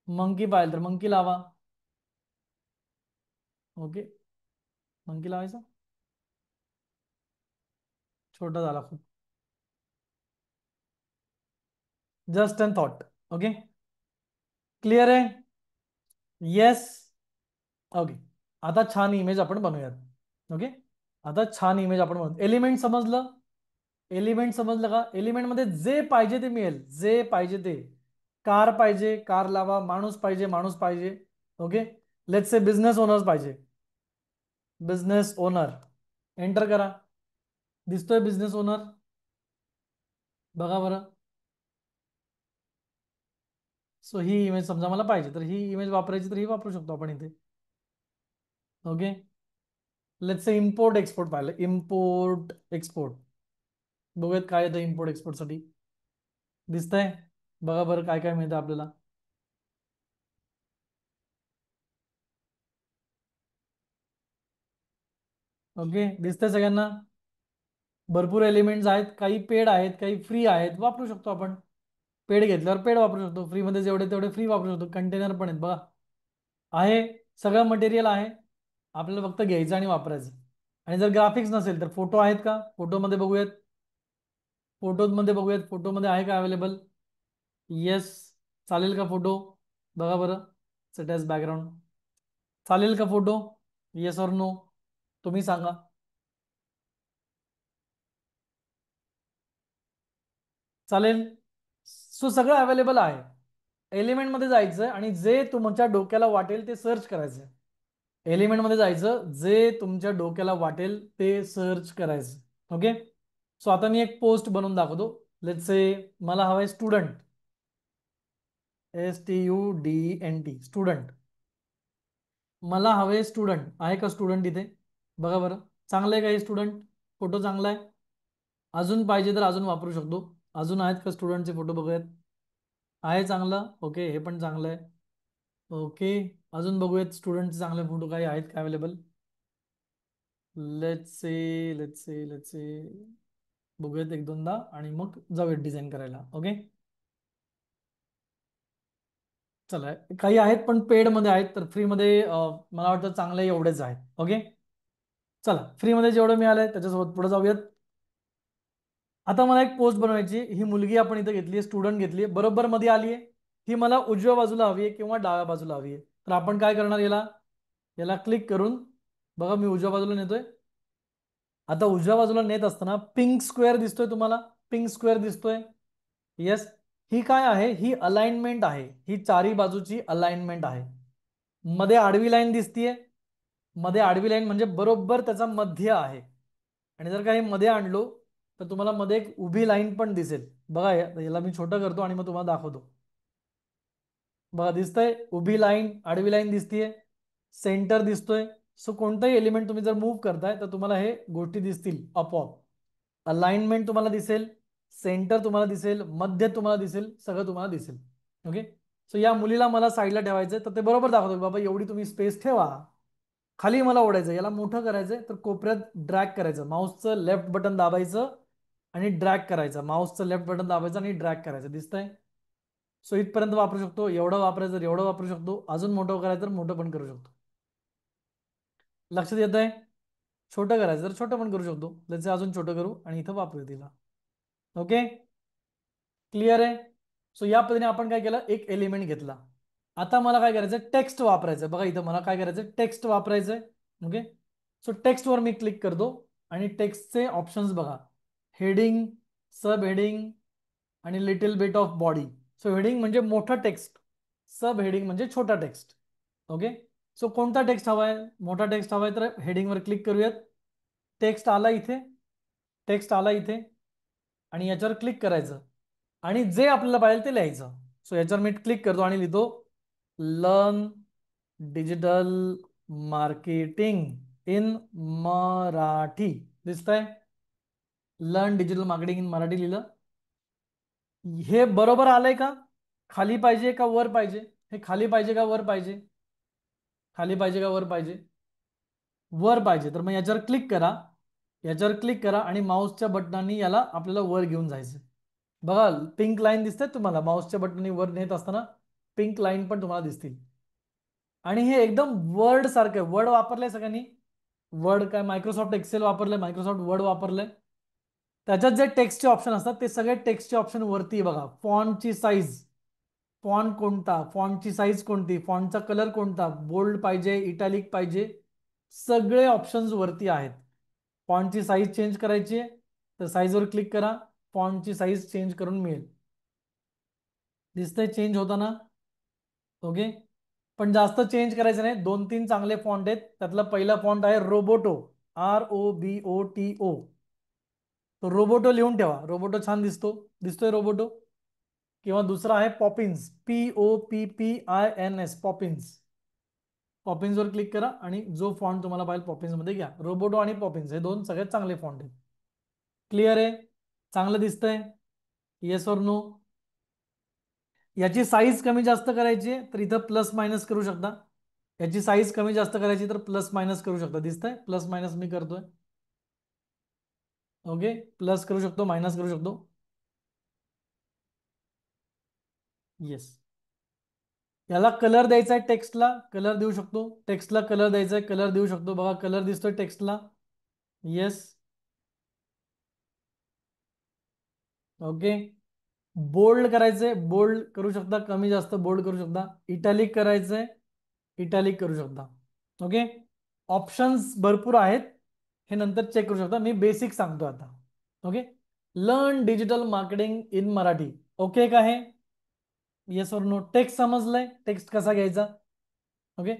मंकी पाहिजे तर मंकी लावा. ओके. मंकी लावायचा, छोटा झाला खूप. जस्ट अन थॉट. ओके. क्लिअर आहे? येस. ओके. आता छान इमेज आपण बनवूयात. ओके. आता छान इमेज आपण बनवू. एलिमेंट समजलं? एलिमेंट समजलं का? एलिमेंट मध्ये जे पाहिजे ते मिळेल, जे पाहिजे ते. कार पाहिजे, कार लावा. माणूस पाहिजे, माणूस पाहिजे. Okay. Let's say business owners पाहिजे, बिझनेस ओनर. एंटर करा. दिसतोय बिझनेस ओनर? बघा बरं. सो ही इमेज समजा मला पाहिजे, तर ही इमेज वापरायची तर ही वापरू शकतो आपण इथे. Okay. Let's say import export पाहिलं, इम्पोर्ट एक्सपोर्ट. बघूयात काय येतं इम्पोर्ट एक्सपोर्ट साठी. दिसतंय? बघा बरं काय काय मिळतं आपल्याला. ओके. दिसतंय सगळ्यांना? भरपूर एलिमेंट्स आहेत, काही पेड आहेत, काही फ्री आहेत, वापरू शकतो आपण. पेड घेतल्यावर पेड वापरू शकतो, फ्री मध्ये जेवढे तेवढे फ्री वापरू शकतो. कंटेनर पण आहेत बघा, आहे. सगळं मटेरियल आहे, आपल्याला फक्त घ्यायचं आणि वापरायचं. आणि जर ग्राफिक्स नसेल तर फोटो आहेत का? फोटोमध्ये बघूयात. फोटोमध्ये बघूयात, फोटोमध्ये आहे का अवेलेबल? येस. चालेल का फोटो? बघा बरं, सेट ॲज बॅकग्राऊंड चालेल का फोटो? Yes or no? तुम्ही सांगा. चालेल. सो सगळं अवेलेबल आहे. एलिमेंट मध्ये जायचं आणि जे तुमच्या डोक्याला वाटेल ते सर्च करायचं. एलिमेंट मध्ये जायचं, जे तुमच्या डोक्याला वाटेल ते सर्च करायचं. ओके. सो आता मी एक पोस्ट बनवून दाखवतो. लेट्स से मला हवाय स्टुडंट, STUDENT स्टुडंट. मला हवे स्टुडंट. आहे का स्टुडंट इथे? बघा बरं, चांगलं आहे का हे स्टुडंट? फोटो चांगला आहे. अजून पाहिजे तर अजून वापरू शकतो. अजून आहेत का स्टुडंटचे फोटो? बघूयात. आहे चांगलं. ओके, हे पण चांगलं आहे. ओके, अजून बघूयात स्टुडंटचे चांगले फोटो काही आहेत का अवेलेबल. लेट्स से बघूयात एक दोनदा आणि मग जाऊयात डिझाईन करायला. ओके, चला. काही आहेत पण पेड मध्ये आहेत, तर फ्री मध्ये मला वाटतं चांगले एवढेच आहेत. ओके, चला. फ्री मध्ये जेवढं मिळालंय त्याच्यासोबत पुढे जाऊयात. आता मला एक पोस्ट बनवायची. ही मुलगी आपण इथे घेतली, स्टुडंट घेतली, बरोबर मध्ये आली आहे. ही मला उजव्या बाजूला हवी आहे किंवा डाव्या बाजूला हवी आहे. तर आपण काय करणार, याला याला क्लिक करून बघा, मी उजव्या बाजूला नेतोय. आता उजव्या बाजूला नेत असताना पिंक स्क्वेअर दिसतोय तुम्हाला? पिंक स्क्वेअर दिसतोय? येस. ही काय आहे? ही अलाइनमेंट आहे. ही चारी बाजूची अलाइनमेंट आहे. मध्ये आडवी लाईन दिसतीये. मध्ये आडवी लाईन म्हणजे बरोबर त्याचा मध्य आहे. आणि जर काही मध्ये आणलो तर तुम्हाला मध्ये एक उभी लाईन पण दिसेल. बघा, याला मी छोटं करतो आणि मग तुम्हाला दाखवतो. बघा, दिसतंय उभी लाईन, आडवी लाईन दिसतीये, सेंटर दिसतोय. सो कोणताही एलिमेंट तुम्ही जर मूव्ह करताय तर तुम्हाला हे गोष्टी दिसतील आपोआप. अलाइनमेंट तुम्हाला दिसेल, सेंटर तुम्हाला दिसेल, मध्य तुम्हाला दिसेल, सगळं तुम्हाला दिसेल. ओके. सो या मुलीला मला साईडला ठेवायचं, तर ते बरोबर दाखवतो बाबा एवढी तुम्ही स्पेस ठेवा. खाली मला ओढायचं, याला मोठं करायचंय, तर कोपऱ्यात ड्रॅग करायचं, माऊसचं लेफ्ट बटन दाबायचं आणि ड्रॅग करायचं, माऊसचं लेफ्ट बटन दाबायचं आणि ड्रॅग करायचं. दिसतंय? सो इथपर्यंत वापरू शकतो. एवढं वापरायचं तर एवढं वापरू शकतो. अजून मोठं करायचं तर मोठं पण करू शकतो. लक्षात येत आहे? छोटं करायचं तर छोटं पण करू शकतो. त्याचे अजून छोटं करू आणि इथं वापरू तिला. ओके, क्लिअर आहे? सो या पद्धतीने आपण काय केलं, एक एलिमेंट घेतला. आता मला काय करायचं, टेक्स्ट वापरायचं. बघा इथं मला काय करायचं, टेक्स्ट वापरायचंय. ओके. सो टेक्स्टवर मी क्लिक करतो आणि टेक्स्टचे ऑप्शन्स बघा. हेडिंग, सब हेडिंग आणि little bit of body. So heading म्हणजे मोठं टेक्स्ट, सब हेडिंग म्हणजे छोटा टेक्स्ट. ओके. सो कोणता टेक्स्ट हवाय? मोठा टेक्स्ट हवाय तर हेडिंगवर क्लिक करूयात. टेक्स्ट आला इथे, टेक्स्ट आला इथे आणि याच्यावर क्लिक करायचं आणि जे आपल्याला पाहिजे ते लिहायचं. सो याच्यावर मी क्लिक करतो आणि लिहितो learn digital marketing in Marathi. दिसतंय? Learn digital marketing in Marathi लिहिलं. हे बरोबर आलंय का? खाली पाहिजे का वर पाहिजे? हे खाली पाहिजे का वर पाहिजे? खाली पाहिजे का वर पाहिजे? वर पाहिजे. तर मग याच्यावर क्लिक करा, याच्यावर क्लिक करा आणि माऊसच्या बटनांनी याला आपल्याला वर घेऊन जायचं. बघा, पिंक लाईन दिसते तुम्हाला? माऊसच्या बटनांनी वर नेत असताना पिंक लाईन पण तुम्हाला दिसतील. आणि हे एकदम वर्ड सारखं आहे. वर्ड वापरलंय सगळ्यांनी? वर्ड काय मायक्रोसॉफ्ट एक्सेल वापरलंय, मायक्रोसॉफ्ट वर्ड वापरलंय. त्याच्यात जे टेक्स्टचे ऑप्शन असतात ते सगळे टेक्स्टचे ऑप्शन वरती बघा. फॉन्टची साईज, फॉन्ट कोणता, फॉन्टची साईज कोणती, फॉन्टचा कलर कोणता, बोल्ड पाहिजे, इटॅलिक पाहिजे, सगळे ऑप्शन्स वरती आहेत. फॉन्टची साईज चेंज करायची आहे तर साईजवर क्लिक करा, फॉन्टची साईज चेंज करून मिळेल. दिसतंय चेंज होताना? ओके. पण जास्त चेंज करायचं नाही. 2-3 चांगले फॉन्ट आहेत. त्यातला पहिला फॉन्ट आहे रोबोटो, ROBOTO. तो रोबोटो लिहून ठेवा. रोबोटो छान दिसतो. दिसतोय रोबोटो? किंवा दुसरा आहे पॉपिन्स, POPPINS, पॉपिन्स. पॉपिन्सवर क्लिक करा आणि जो फॉन्ट तुम्हाला पाहिजे पॉपिन्स मध्ये घ्या. रोबोटो आणि पॉपिन्स हे दोन सगळ्यात चांगले फॉन्ट आहेत. क्लिअर आहे? चांगलं दिसतंय? Yes or no? याची साईज कमी जास्त करायची तर इथं प्लस मायनस करू शकता. याची साईज कमी जास्त करायची तर प्लस मायनस करू शकता. दिसतंय? प्लस मायनस मी करतोय. ओके, प्लस करू शकतो, मायनस करू शकतो. येस. याला कलर द्यायचा आहे, टेक्स्टला कलर देऊ शकतो. टेक्स्टला कलर द्यायचा आहे, कलर देऊ शकतो. बघा कलर दिसतोय टेक्स्टला? येस. ओके. बोल्ड करायचंय, बोल्ड करू शकता, कमी जास्त बोल्ड करू शकता. इटॅलिक करायचंय, इटॅलिक करू शकता. ओके. ऑप्शन्स भरपूर आहेत, हे नंतर चेक करू शकता. मी बेसिक सांगतो आता. Okay. Learn digital marketing in Marathi. Okay का आहे? येस और नो? टेक्स्ट समजलंय, टेक्स्ट कसा घ्यायचा? ओके.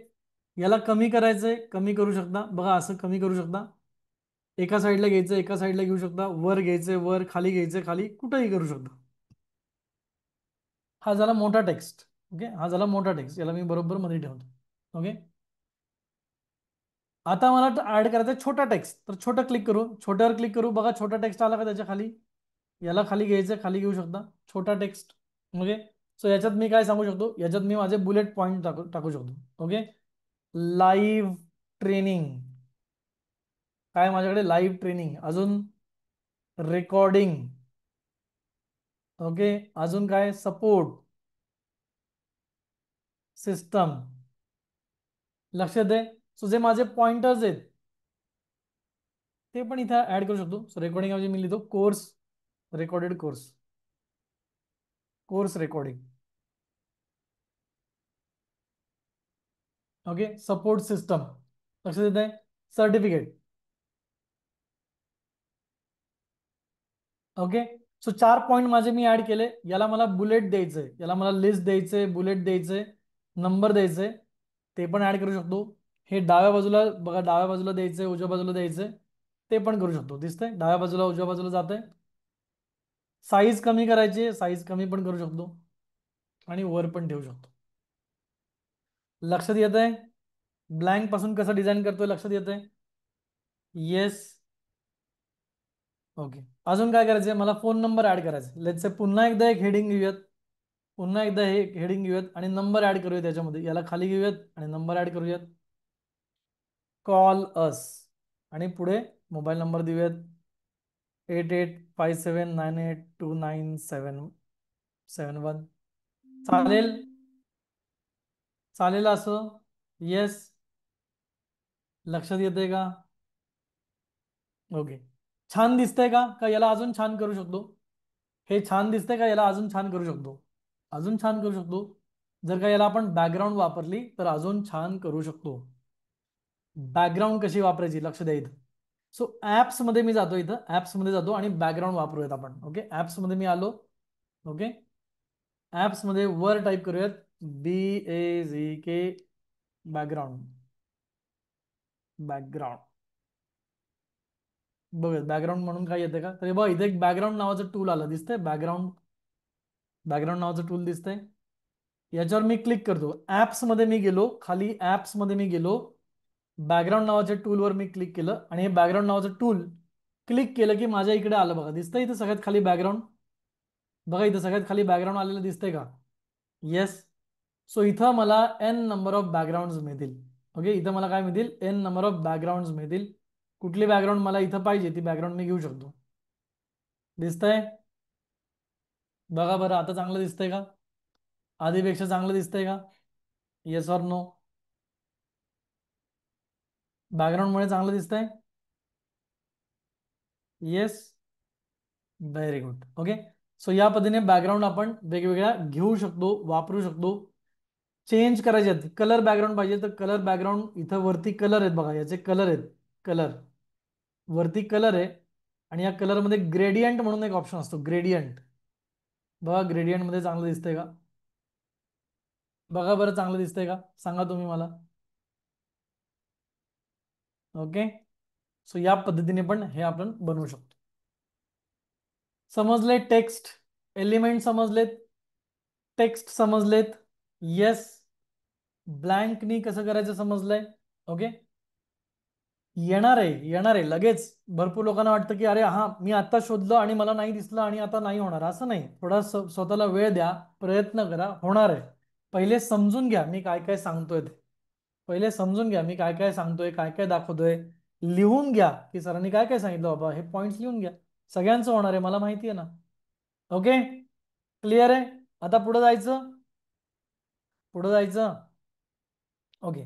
याला कमी करायचंय, कमी करू शकता. बघा असं कमी करू शकता. एका साईडला घ्यायचं, एका साईडला घेऊ शकता. वर घ्यायचंय वर, खाली घ्यायचंय खाली, कुठेही करू शकता. हा झाला मोठा टेक्स्ट. ओके. हा झाला मोठा टेक्स्ट, याला मी बरोबर मध्ये ठेवतो. ओके. आता मला ऍड करायचा आहे छोटा टेक्स्ट, तर छोटं क्लिक करू, छोट्यावर क्लिक करू. बघा छोटा टेक्स्ट आला का त्याच्या खाली? याला खाली घ्यायचं, खाली घेऊ शकता छोटा टेक्स्ट. ओके. सो याच्यात मी काय सांगू शकतो, याच्यात मी माझे बुलेट पॉईंट टाकू टाकू शकतो. ओके. लाईव्ह ट्रेनिंग, काय माझ्याकडे लाईव्ह ट्रेनिंग, अजून रेकॉर्डिंग. ओके. अजून काय, सपोर्ट सिस्टम. लक्ष दे. सो जे माझे पॉइंटर्स आहेत ते पण इथे ऍड करू शकतो. सो रेकॉर्डिंग ऐवजी मी लिहितो course, recorded course, course recording. Okay. Support system, लक्ष देत आहे. सर्टिफिकेट. ओके. सो 4 पॉइंट माझे मी ऍड केले. याला मला बुलेट द्यायचंय, याला मला लिस्ट द्यायचंय, बुलेट द्यायचंय, नंबर द्यायचंय, ते पण ऍड करू शकतो. हे डाव्या बाजूला बघा, डाव्या बाजूला द्यायचंय, उजव्या बाजूला द्यायचंय, ते पण करू शकतो. दिसतंय डाव्या बाजूला उजव्या बाजूला जातंय. साईज कमी करायची, साईज कमी पण करू शकतो आणि वर पण ठेवू शकतो. लक्षात येत आहे? ब्लँक पासून कसं डिझाईन करतोय लक्षात येत आहे? येस. ओके. अजून काय करायचंय, मला फोन नंबर ऍड करायचा. लेट्स से पुन्हा एकदा एक हेडिंग घेऊयात, पुन्हा एकदा हे हेडिंग घेऊयात आणि नंबर ऍड करूयात त्याच्यामध्ये. याला खाली घेऊयात आणि नंबर ऍड करूयात. कॉल अस, आणि पुढे मोबाईल नंबर देऊयात 8857982977. चालेल? चालेल असं? येस. लक्षात येते का? ओके. छान दिसतंय का? का याला अजून छान करू शकतो? हे छान दिसतंय का? याला अजून छान करू शकतो? अजून छान करू शकतो. जर का याला आपण बॅकग्राऊंड वापरली तर अजून छान करू शकतो. बॅकग्राऊंड कशी वापरायची लक्ष द्या इथं. सो ऍप्स मध्ये मी जातो, इथं ऍप्स मध्ये जातो आणि बॅकग्राऊंड वापरूयात आपण. ओके. ऍप्स मध्ये मी आलो. ओके. ऍप्स मध्ये वर टाईप करूयात BAZK, बॅकग्राऊंड, बॅकग्राऊंड. बघूयात बॅकग्राऊंड म्हणून काय येते का. तर बघा इथे एक बॅकग्राऊंड नावाचं टूल आलं, दिसतंय बॅकग्राऊंड, बॅकग्राऊंड नावाचं टूल दिसतंय. याच्यावर मी क्लिक करतो. ऍप्स मध्ये मी गेलो, खाली ऍप्स मध्ये मी गेलो, बॅकग्राऊंड नावाच्या टूलवर मी क्लिक केलं आणि हे बॅकग्राऊंड नावाचं टूल क्लिक केलं की माझ्या इकडे आलं. बघा दिसतंय इथं सगळ्यात खाली बॅकग्राऊंड. बघा इथं सगळ्यात खाली बॅकग्राऊंड आलेलं दिसतंय का? येस. सो इथं मला एन नंबर ऑफ बॅकग्राऊंड मिळतील. ओके. इथं मला काय मिळतील? एन नंबर ऑफ बॅकग्राऊंड मिळतील. कुठली बॅकग्राऊंड मला इथं पाहिजे ती बॅकग्राऊंड मी घेऊ शकतो. दिसतंय? बघा बरं आता चांगलं दिसतंय का? आधीपेक्षा चांगलं दिसतंय का? Yes or no? बॅकग्राऊंड मुळे चांगलं दिसतंय? Yes. Very good. Okay. So या पद्धतीने बॅकग्राऊंड आपण वेगवेगळ्या घेऊ शकतो, वापरू शकतो. चेंज करायचे आहेत, कलर बॅकग्राऊंड पाहिजे तर कलर बॅकग्राऊंड, इथं वरती कलर आहेत बघा, याचे कलर आहेत, कलर वरती कलर आहे. आणि या कलर मध्ये ग्रेडियंट म्हणून एक ऑप्शन असतो, ग्रेडियंट. बघा ग्रेडियंट मध्ये चांगलं दिसतंय का? बघा बरं चांगलं दिसतंय का? सांगा तुम्ही मला. ओके. सो या पद्धतीने पण हे आपण बनवू शकतो. समजले? टेक्स्ट एलिमेंट समजलेत? टेक्स्ट समजलेत? येस. ब्लँकनी कसं करायचं समजलंय? ओके. येणार आहे, येणार आहे लगेच. भरपूर लोकांना वाटतं की अरे हा मी आता शोधलं आणि मला नाही दिसलं आणि आता नाही होणार. असं नाही. थोडा स्वतःला वेळ द्या, प्रयत्न करा, होणार आहे. पहिले समजून घ्या मी काय काय सांगतोय ते. पहिले समजून घ्या मी काय काय सांगतोय, काय काय दाखवतोय. लिहून घ्या की सरांनी काय काय सांगितलं बाबा, हे पॉईंट्स लिहून घ्या. सगळ्यांचं होणार आहे, मला माहिती आहे ना. ओके. क्लिअर आहे? आता पुढे जायचं, पुढे जायचं. ओके.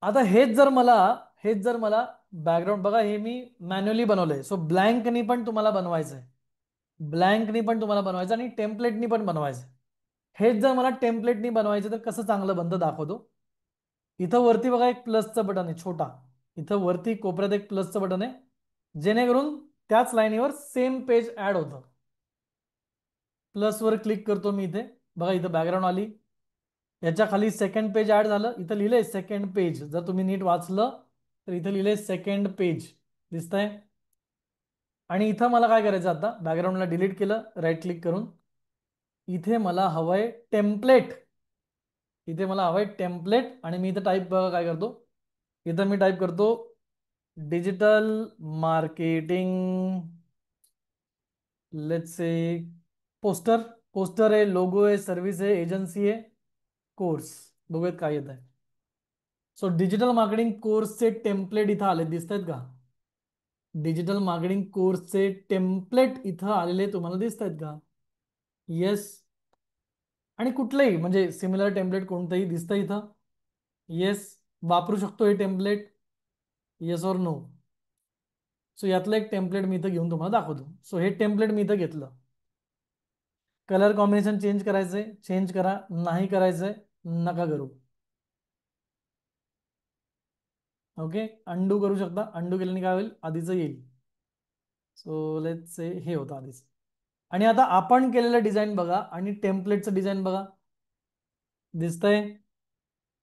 आता हेच जर मला बॅकग्राऊंड बघा, हे मी मॅन्युअली बनवलंय. सो ब्लँकनी पण तुम्हाला बनवायचं आहे. ब्लँकनी पण तुम्हाला बनवायचं आणि टेम्पलेटनी पण बनवायचं. हेच जर मला टेम्पलेटनी बनवायचं तर कसं चांगलं बनतं दाखवतो. इथं वरती बघा एक प्लसचं बटन आहे छोटा. इथं वरती कोपऱ्यात एक प्लसचं बटन आहे, जेणेकरून त्याच लाईनीवर सेम पेज ऍड होतं. प्लसवर क्लिक करतो मी इथे. बघा इथं बॅकग्राऊंड आली. याच्या खाली सेकंड पेज ऍड झालं. इथं लिहिलंय सेकंड पेज. जर तुम्ही नीट वाचलं तर इथं लिहिलंय सेकंड पेज. दिसतंय? आणि इथं मला काय करायचं, आता बॅकग्राऊंडला डिलीट केलं राईट क्लिक करून. इथे मला हवंय टेम्पलेट. इथे मला हवंय टेम्पलेट आणि मी इथं टाईप काय करतो, इथं मी टाईप करतो digital marketing, let's say poster. Poster आहे, लोगो आहे, सर्व्हिस आहे, एजन्सी आहे, कोर्स. बघूयात काय येत आहे. सो डिजिटल मार्केटिंग कोर्सचे टेम्पलेट इथं आले, दिसत आहेत का? डिजिटल मार्केटिंग कोर्सचे टेम्पलेट इथं आलेले तुम्हाला दिसत आहेत का? येस. आणि कुठलंही म्हणजे सिमिलर टेम्पलेट कोणतंही दिसतं इथं? येस. वापरू शकतो हे template? Yes or no? So यातलं एक टेम्पलेट मी इथं घेऊन तुम्हाला दाखवतो. सो हे टेम्पलेट मी इथं घेतलं. कलर कॉम्बिनेशन चेंज करायचंय, चेंज करा. नाही करायचंय, नका करू. ओके, अंडू करू शकता. अंडू केल्याने काय होईल, आधीचं येईल. सो लेट्स से हे होतं आधीच. आणि आता आपण केलेलं डिझाईन बघा आणि टेम्पलेटचं डिझाईन बघा. दिसतंय?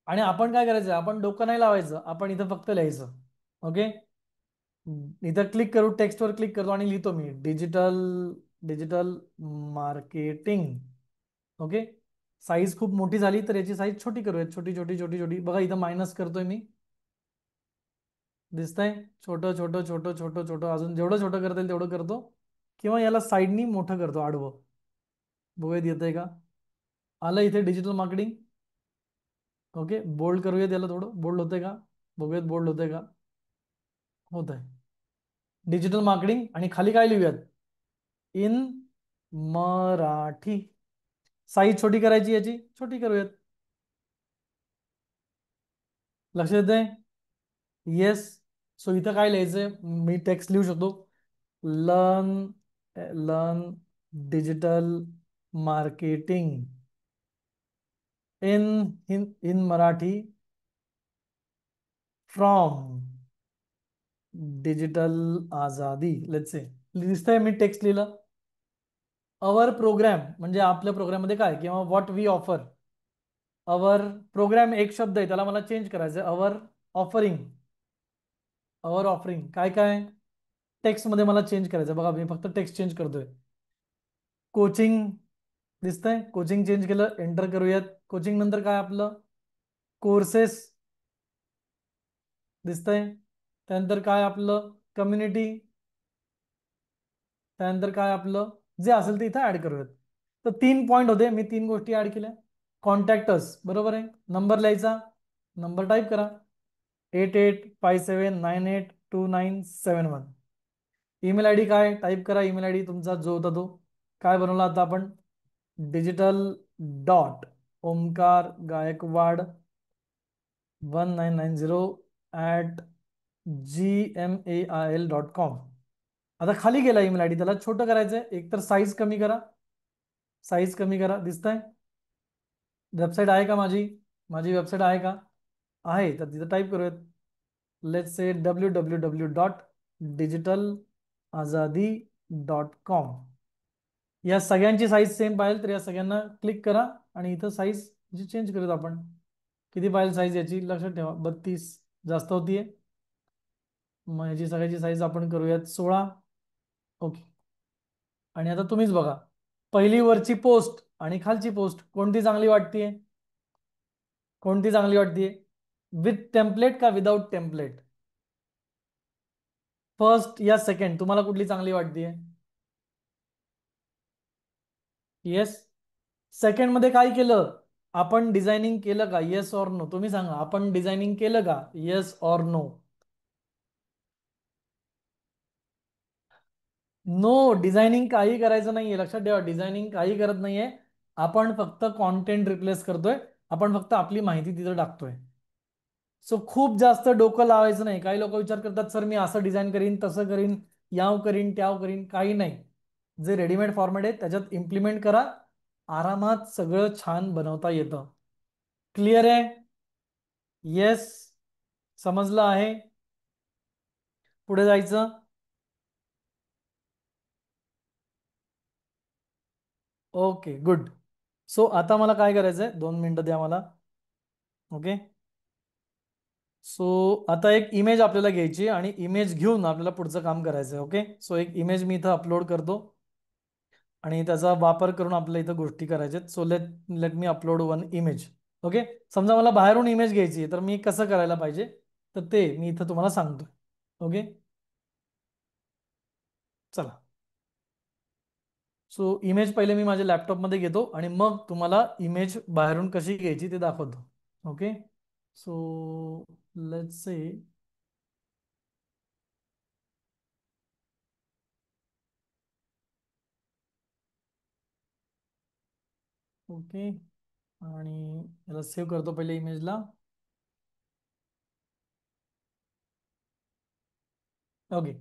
आणि आपण काय करायचं, आपण डोकं नाही लावायचं, आपण इथं फक्त लिहायचं. ओके, इथं क्लिक करू, टेक्स्टवर क्लिक करतो आणि लिहितो मी digital digital marketing. Okay, size खूप मोठी झाली तर याची साईज छोटी करूयात. छोटी छोटी छोटी छोटी. बघा इथं मायनस करतोय मी. दिसतंय? छोटं छोटं छोटं छोटं छोटं, अजून जेवढं छोटं करता येईल तेवढं करतो. किंवा याला साईडनी मोठं करतो आडवं. बघूयात येतंय का? आलं इथे डिजिटल मार्केटिंग. ओके, बोल्ड करूयात याला, थोडं बोल्ड होतंय का? बघूयात बोल्ड होतंय का? होत आहे. डिजिटल मार्केटिंग आणि खाली काय लिहूयात, इन मराठी. साईज छोटी करायची, याची छोटी करूयात. लक्ष येते? येस. सो इथं काय लिहायचंय, मी टेक्स्ट लिहू शकतो. Learn learn digital marketing in in in Marathi from digital Azadi. Let's say. दिसतंय मी टेक्स्ट लिहिलं. अवर प्रोग्राम म्हणजे आपल्या प्रोग्राम मध्ये काय, किंवा what we offer. Our program एक शब्द आहे, त्याला मला चेंज करायचं. Our offering. अवर ऑफरिंग काय काय टेक्स्ट मध्ये मला चेंज करायचं. बघा मी फक्त टेक्स्ट चेंज करतोय. कोचिंग. दिसतंय? कोचिंग चेंज केलं, एंटर करूयात. कोचिंग नंतर काय आपलं, कोर्सेस. दिसतंय? त्यानंतर काय आपलं, कम्युनिटी. त्यानंतर काय आपलं, जे असेल ते इथं ऍड करूयात. तर 3 पॉईंट होते, मी 3 गोष्टी ऍड केल्या. कॉन्टॅक्टस बरोबर आहे, नंबर लिहायचा. नंबर टाईप करा, 8857982971. ईमेल आय डी काय टाईप करा, ईमेल आय डी तुमचा जो होता तो. काय बनवला आता आपण, digital dot Omkar Gaikwad 1990 @gmail.com. आता खाली गेला ईमेल आय डी, त्याला छोटं करायचंय. एकतर साईज कमी करा, साईज कमी करा. दिसतंय? वेबसाईट आहे का माझी, माझी वेबसाईट आहे का, आहे तर तिथं टाईप करूयात. Let's say www.digitalazadi.com. या सगळ्यांची साईज सेम पाहिजे तर या सगळ्यांना क्लिक करा आणि इथं साईज चेंज करूयात आपण. किती पाहिजे साईज याची, लक्षात ठेवा 32 जास्त होतीये. मग याची सगळ्याची साईज आपण करूयात 16. ओके. आणि आता तुम्हीच बघा, पहिली वरची पोस्ट आणि खालची पोस्ट कोणती चांगली वाटतेय, कोणती चांगली वाटतेय, विथ टेम्पलेट का विदाउट टेम्पलेट? फर्स्ट या सेकंड, तुम्हाला कुठली चांगली वाटतेय? येस. सेकंड मध्ये काय केलं, आपण डिझायनिंग केलं का, येस ऑर नो? तुम्ही सांगा, आपण डिझायनिंग केलं का, yes or no? No, designing काही करायचं नाहीये. लक्षात ठेवा, डिझायनिंग काही करत नाहीये. आपण फक्त कॉन्टेंट रिप्लेस करतोय. आपण फक्त आपली माहिती तिथं टाकतोय. सो खूप जास्त डोकं लावायचं नाही. काही लोक विचार करतात, सर मी असं डिझाईन करीन, तसं करीन, याव करीन, त्याव करीन. काही नाही. जे रेडीमेड फॉर्मॅट आहे त्याच्यात इम्प्लिमेंट करा. आरामात सगळं छान बनवता येतं. क्लिअर आहे? येस. समजलं आहे? पुढे जायचं. Okay good. सो आता मला काय करायचंय, 2 मिनिटं द्या मला. ओके. सो आता एक इमेज आपल्याला घ्यायची आणि इमेज घेऊन आपल्याला पुढचं काम करायचं आहे. ओके. सो एक इमेज मी इथं अपलोड करतो आणि त्याचा वापर करून आपल्याला इथं गोष्टी करायच्या आहेत. So let let me upload one image. Okay. समजा मला बाहेरून इमेज घ्यायची आहे तर मी कसं करायला पाहिजे, तर ते मी इथं तुम्हाला सांगतोय. ओके. चला. सो इमेज पहिले मी माझ्या लॅपटॉपमध्ये घेतो आणि मग तुम्हाला इमेज बाहेरून कशी घ्यायची ते दाखवतो. Okay. So let's say. Okay. आणि याला सेव्ह करतो पहिले इमेजला. ओके.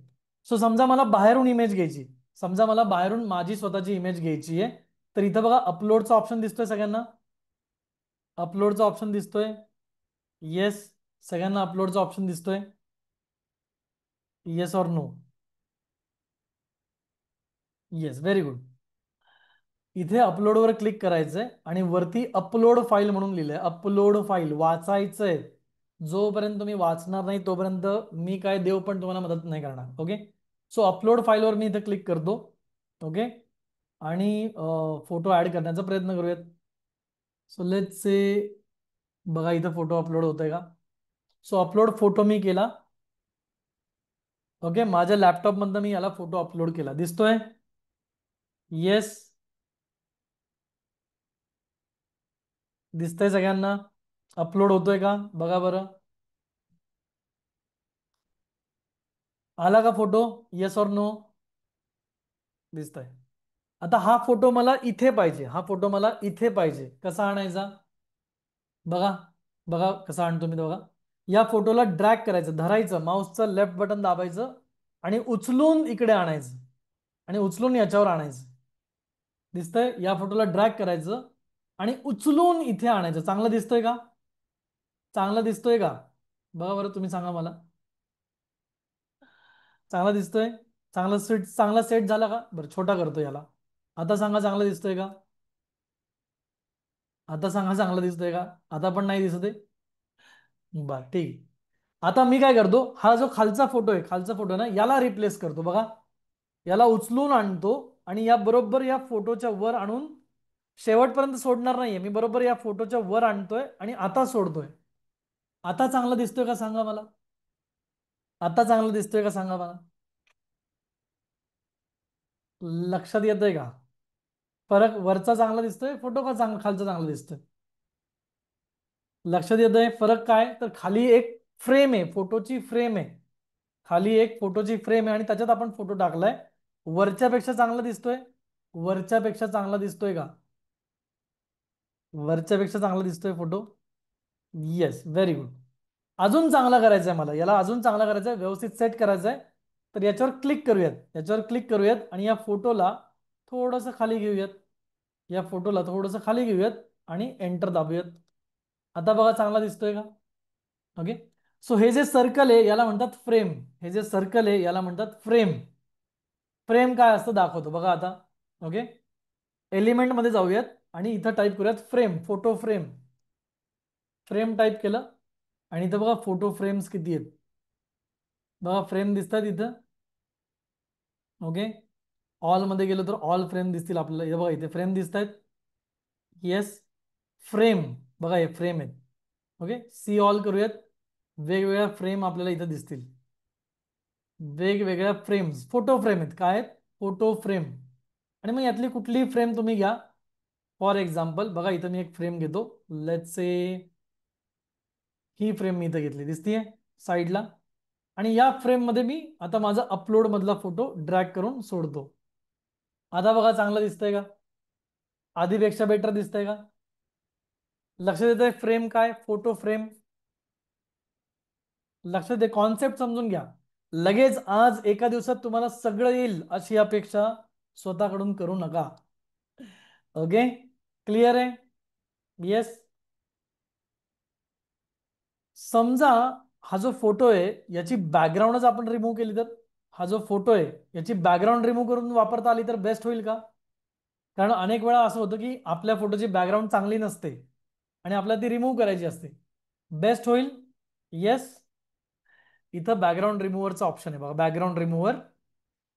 सो समजा मला बाहेरून इमेज घ्यायची, समजा मला बाहेरून माझी स्वतःची इमेज घ्यायची आहे, तर इथं बघा अपलोडचा ऑप्शन दिसतोय सगळ्यांना. अपलोडचा ऑप्शन दिसतोय. येस. सगळ्यांना अपलोडचा ऑप्शन दिसतोय. Yes or no? Yes. Very good. इथे अपलोडवर क्लिक करायचंय आणि वरती अपलोड फाईल म्हणून लिहिलंय. अपलोड फाईल वाचायचंय. जोपर्यंत तुम्ही वाचणार नाही तोपर्यंत मी काय देव पण तुम्हाला मदत नाही करणार. ओके. सो अपलोड फाईलवर मी इथे क्लिक करतो. ओके. आणि फोटो ऍड करण्याचा प्रयत्न करूयात. So let's say. बघा इथं फोटो अपलोड होतोय का? सो अपलोड फोटो मी केला. ओके. माझ्या लॅपटॉप मधनं मी याला फोटो अपलोड केला. दिसतोय? येस. दिसतंय सगळ्यांना? अपलोड होतोय का बघा बरं. आला का फोटो? येस और नो? दिसतंय. आता हा फोटो मला इथे पाहिजे, हा फोटो मला इथे पाहिजे. कसा आणायचा बघा. बघा कसा आणतो मी तो बघा. या फोटोला ड्रॅग करायचं, धरायचं, माऊसचं लेफ्ट बटन दाबायचं आणि उचलून इकडे आणायचं आणि उचलून याच्यावर आणायचं. दिसतंय? या फोटोला ड्रॅग करायचं आणि उचलून इथे आणायचं. चांगलं दिसतोय का? चांगलं दिसतोय का बघा बरं, तुम्ही सांगा मला. चांगला दिसतोय? चांगला सेट झाला का? बरं छोटा करतो याला. आता सांगा चांगलं दिसतोय का? आता सांगा चांगलं दिसतोय का? आता पण नाही दिसत आहे. बर ठीक. आता मी काय करतो, हा जो खालचा फोटो आहे, खालचा फोटो ना, याला रिप्लेस करतो बघा. याला उचलून आणतो आणि या बरोबर या फोटोच्या वर आणून शेवटपर्यंत सोडणार नाहीये मी, बरोबर या फोटोच्या वर आणतोय आणि आता सोडतोय. आता चांगला दिसतोय का सांगा मला. आता चांगलं दिसतोय का सांगा मला. लक्षात येतोय का फरक? वरचा चांगला दिसतोय फोटो का खालचा चांगला दिसतोय? लक्षात येतोय फरक काय? तर खाली एक फ्रेम आहे, फोटोची फ्रेम आहे. खाली एक फोटोची फ्रेम आहे आणि त्याच्यात आपण फोटो टाकलाय. वरच्यापेक्षा चांगला दिसतोय? वरच्यापेक्षा चांगला दिसतोय का? वरच्यापेक्षा चांगला दिसतोय फोटो? येस. Very good. अजून चांगला करायचा आहे मला, याला अजून चांगला करायचा आहे, व्यवस्थित सेट करायचा आहे. तर याच्यावर क्लिक करूयात, याच्यावर क्लिक करूयात आणि या फोटोला थोडंसं खाली घेऊयात. या फोटोला थोडंसं खाली घेऊयात आणि एंटर दाबूयात. आता बघा चांगला दिसतोय का? ओके. सो हे जे सर्कल आहे याला म्हणतात फ्रेम. हे जे सर्कल आहे याला म्हणतात फ्रेम. फ्रेम काय असतं दाखवतो बघा आता. ओके. एलिमेंट मध्ये जाऊयात आणि इथं टाईप करूयात frame, photo frame. Frame type केलं आणि इथं बघा फोटो फ्रेम्स किती आहेत बघा. फ्रेम दिसतात इथं. ओके. ऑल मध्ये गेलो तर ऑल फ्रेम दिसतील आपल्याला. इथं बघा इथे फ्रेम दिसत आहेत. येस. फ्रेम बघा हे फ्रेम आहेत. ओके. सी ऑल करूयात. वेगवेगळ्या फ्रेम आपल्याला इथं दिसतील. वेगवेगळ्या फ्रेम्स फोटो फ्रेम आहेत. काय आहेत? Photo frame. आणि मग यातली कुठलीही फ्रेम तुम्ही घ्या. फॉर एक्झाम्पल बघा इथं मी एक फ्रेम घेतो. लेट्स से ही फ्रेम मी इथं घेतली, दिसतीये साईडला. आणि या फ्रेम मध्ये मी आता माझा अपलोड मधला फोटो ड्रॅग करून सोडतो. आता बघा चांगलं दिसतंय का? आधीपेक्षा बेटर दिसतंय का? लक्षात येतंय फ्रेम काय? Photo frame. लक्षात दे, कॉन्सेप्ट समजून घ्या. लगेच आज एका दिवसात तुम्हाला सगळं येईल अशी अपेक्षा स्वतःकडून करू नका. ओके, क्लिअर आहे? येस. समजा हा जो फोटो आहे याची बॅकग्राऊंडच आपण रिमूव्ह केली तर, हा जो फोटो आहे याची बॅकग्राऊंड रिमूव्ह करून वापरता आली तर बेस्ट होईल का? कारण अनेक वेळा असं होतं की आपल्या फोटोची बॅकग्राऊंड चांगली नसते आणि आपल्याला ती रिमूव्ह करायची असते. बेस्ट होईल. येस. इथं बॅकग्राऊंड रिमूव्हरचा ऑप्शन आहे बघा, बॅकग्राऊंड रिमूव्हर.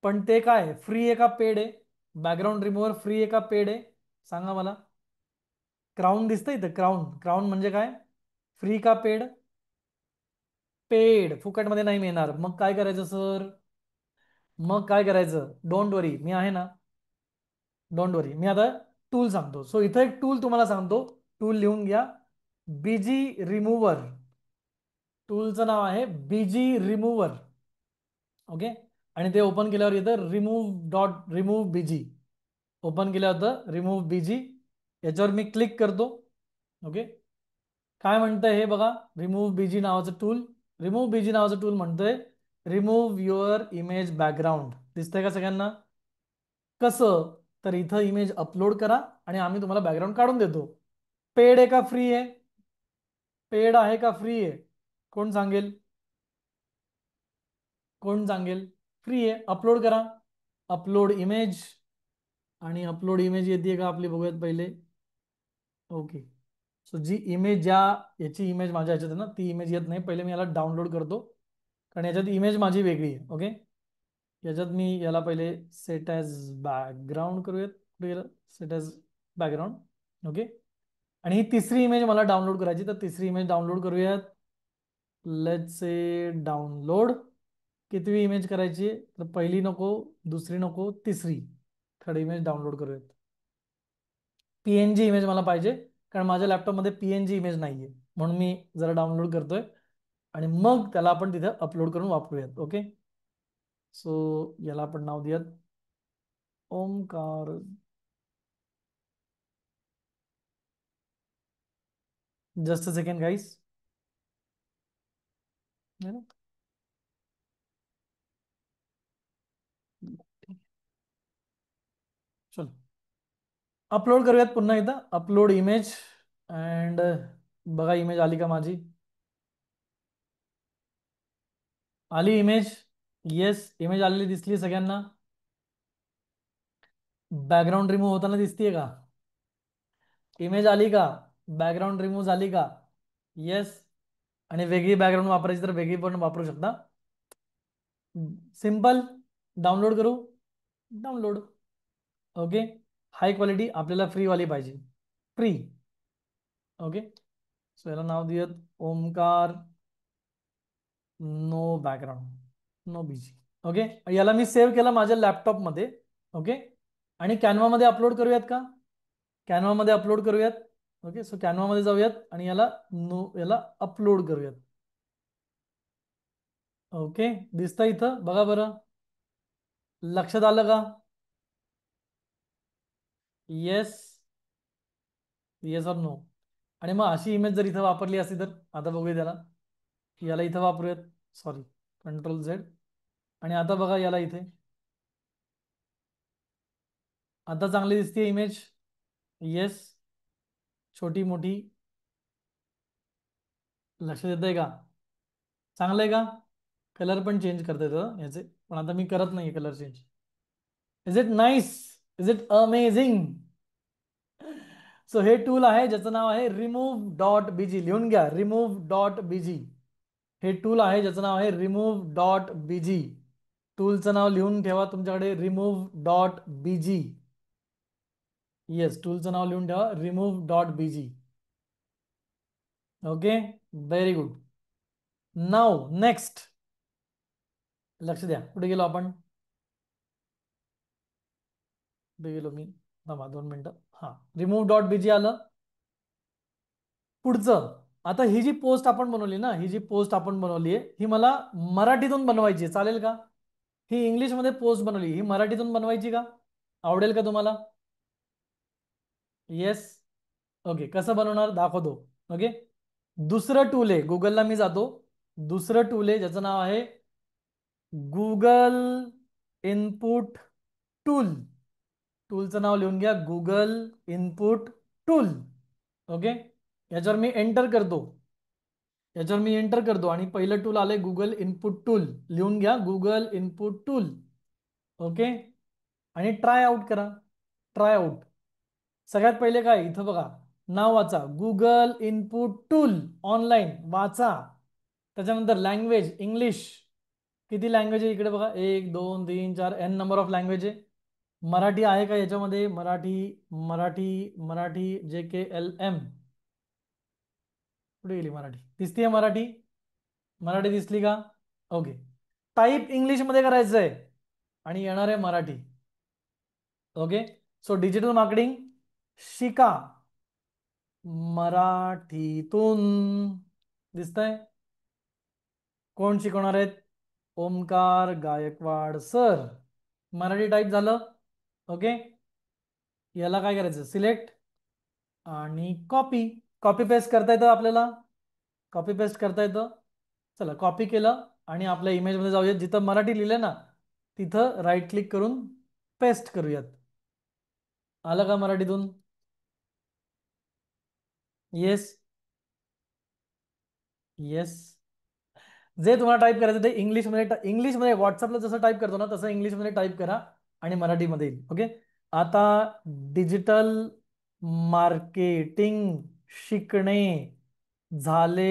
पण ते काय फ्री आहे का पेड आहे? बॅकग्राऊंड रिमूव्हर फ्री आहे का पेड आहे? सांगा मला. क्राऊन दिसतंय इथं, क्राऊन. क्राऊन म्हणजे काय? फ्री का पेड? पेड. फुकटमध्ये नाही मिळणार. मग काय करायचं सर? मग काय करायचं? डोंट वरी, मी आहे ना. डोंट वरी, मी आता टूल सांगतो. सो इथं एक टूल तुम्हाला सांगतो, टूल लिहून घ्या. Busy remover. टूलचं नाव आहे बीजी रिमूव्हर. ओके. आणि ते ओपन केल्यावर येतं रिमूव्ह बीजी. ओपन केलं होतं रिमूव्ह बीजी. याच्यावर मी क्लिक करतो. ओके. काय म्हणतंय हे बघा, रिमूव्ह बीजी नावाचं टूल. रिमूव्ह बीजी नावाचं टूल म्हणतोय रिमूव्ह युअर इमेज बॅकग्राऊंड. दिसतंय का सगळ्यांना? कसं? तर इथं इमेज अपलोड करा आणि आम्ही तुम्हाला बॅकग्राऊंड काढून देतो. पेड आहे का फ्री आहे? पेड आहे का फ्री आहे? कोण सांगेल? कोण सांगेल? फ्री आहे. अपलोड करा. Upload image. आणि अपलोड इमेज येते का आपली, बघूयात पहिले. ओके. सो जी इमेज याची इमेज माझ्या ह्याच्यात आहे ना, ती इमेज येत नाही. पहिले मी याला डाउनलोड करतो कारण याच्यात इमेज माझी वेगळी आहे. ओके. याच्यात मी याला पहिले सेट ॲज बॅकग्राऊंड करूयात. Set as background. ओके. आणि ही तिसरी इमेज मला डाउनलोड करायची, तर तिसरी इमेज डाउनलोड करूयात. Let's say download. कितवी इमेज करायची? तर पहिली नको, दुसरी नको, तिसरी, थर्ड इमेज डाउनलोड करूयात. पीएनजी इमेज मला पाहिजे कारण माझ्या लॅपटॉपमध्ये पीएनजी इमेज नाहीये, म्हणून मी जरा डाउनलोड करतोय आणि मग त्याला आपण तिथे अपलोड करून वापरूयात. ओके. सो याला आपण नाव देऊयात ओमकार. जस्ट अ सेकंड गाईस. चलो अपलोड करूयात पुन्हा एकदा. Upload image. अँड बघा इमेज आली का माझी? आली इमेज. येस, इमेज आलेली दिसली सगळ्यांना. बॅकग्राऊंड रिमूव्ह होताना दिसतीये का? इमेज आली का? बॅकग्राऊंड रिमूव्ह झाली का? येस. आणि वेगळी बॅकग्राऊंड वापरायची तर वेगळी पण वापरू शकता. सिंपल. डाउनलोड करू. डाउनलोड. ओके. हाय क्वालिटी आपल्याला फ्री वाली पाहिजे. फ्री. ओके. सो याला नाव देऊयात Omkar. No background, no BG. Okay. याला मी सेव्ह केलं माझ्या लॅपटॉपमध्ये. ओके. आणि कॅनवामध्ये अपलोड करूयात का? कॅनवामध्ये अपलोड करूयात. ओके. सो कॅनवामध्ये जाऊयात आणि याला अपलोड करूयात. ओके. दिसतं इथं बघा बरं. लक्षात आलं का? येस. येस और नो. आणि मग अशी इमेज जर इथं वापरली असती तर आता बघूया त्याला. याला इथं वापरूयात. Sorry, control Z. आणि आता बघा याला इथे. आता चांगली दिसते इमेज. येस. छोटी मोठी. लक्ष देत आहे का? चांगलं आहे का? कलर पण चेंज करता येतं याचे, पण आता मी करत नाही colour change. Is it nice? Is it amazing? So हे टूल आहे ज्याचं नाव आहे रिमूव्ह डॉट बीजी. लिहून घ्या, रिमूव्ह डॉट बीजी. हे टूल आहे ज्याचं नाव आहे रिमूव्ह डॉट बीजी. टूलचं नाव लिहून ठेवा तुमच्याकडे, रिमूव्ह डॉट बीजी. येस, टूलचं नाव लिहून ठेवा, remove dot BG. Okay. Very good. Now next. लक्ष द्या, कुठे गेलो आपण? कुठे गेलो मी? थांबा 2 मिनिटं. हा, रिमूव्ह डॉट बीजी आलं. पुढचं. आता ही जी पोस्ट आपण बनवली ना, ही जी पोस्ट आपण बनवली आहे ही मला मराठीतून बनवायची आहे, चालेल का? ही इंग्लिशमध्ये पोस्ट बनवली, ही मराठीतून बनवायची का? आवडेल का तुम्हाला? येस. ओके. कसं बनवणार दाखवतो. ओके. दुसरं टूल आहे, गुगलला मी जातो. दुसरं टूल आहे ज्याचं नाव आहे गुगल इनपुट टूल. टूलचं नाव लिहून घ्या, गुगल इनपुट टूल. ओके, याच्यावर मी एंटर करतो. आणि पहिलं टूल आलंय गुगल इनपुट टूल. लिहून घ्या, गुगल इनपुट टूल. ओके, आणि ट्राय आउट करा. Try out. सगळ्यात पहिले काय इथं बघा, नाव वाचा, गुगल इनपुट टूल ऑनलाईन वाचा. त्याच्यानंतर लँग्वेज इंग्लिश. किती लँग्वेज आहे इकडे बघा, 1 2 3 4 एन नंबर ऑफ लँग्वेज आहे. मराठी आहे का याच्यामध्ये? मराठी, मराठी, मराठी, JKLM. कुठे गेली मराठी? दिसतीये मराठी? मराठी दिसली का? ओके. टाईप इंग्लिश मध्ये करायचं आहे आणि येणार आहे Marathi. Okay, so digital marketing शिका मराठीतून. दिसतंय? कोण शिकवणार आहेत? ओमकार गायकवाड सर. मराठी टाईप झालं. ओके, याला काय करायचं? सिलेक्ट आणि कॉपी. कॉपी पेस्ट करता येतं आपल्याला. कॉपी पेस्ट करता येतं. चला, कॉपी केलं आणि आपल्या इमेजमध्ये जाऊयात. जिथं मराठी लिहिलं ना तिथं राईट क्लिक करून पेस्ट करूयात. आलं का मराठीतून? Yes, yes. जे तुम्हाला टाईप करायचं ते इंग्लिशमध्ये व्हॉट्सअपला जसं टाईप करतो ना तसं इंग्लिशमध्ये टाईप करा आणि मराठीमध्ये येईल. ओके, आता डिजिटल मार्केटिंग शिकणे झाले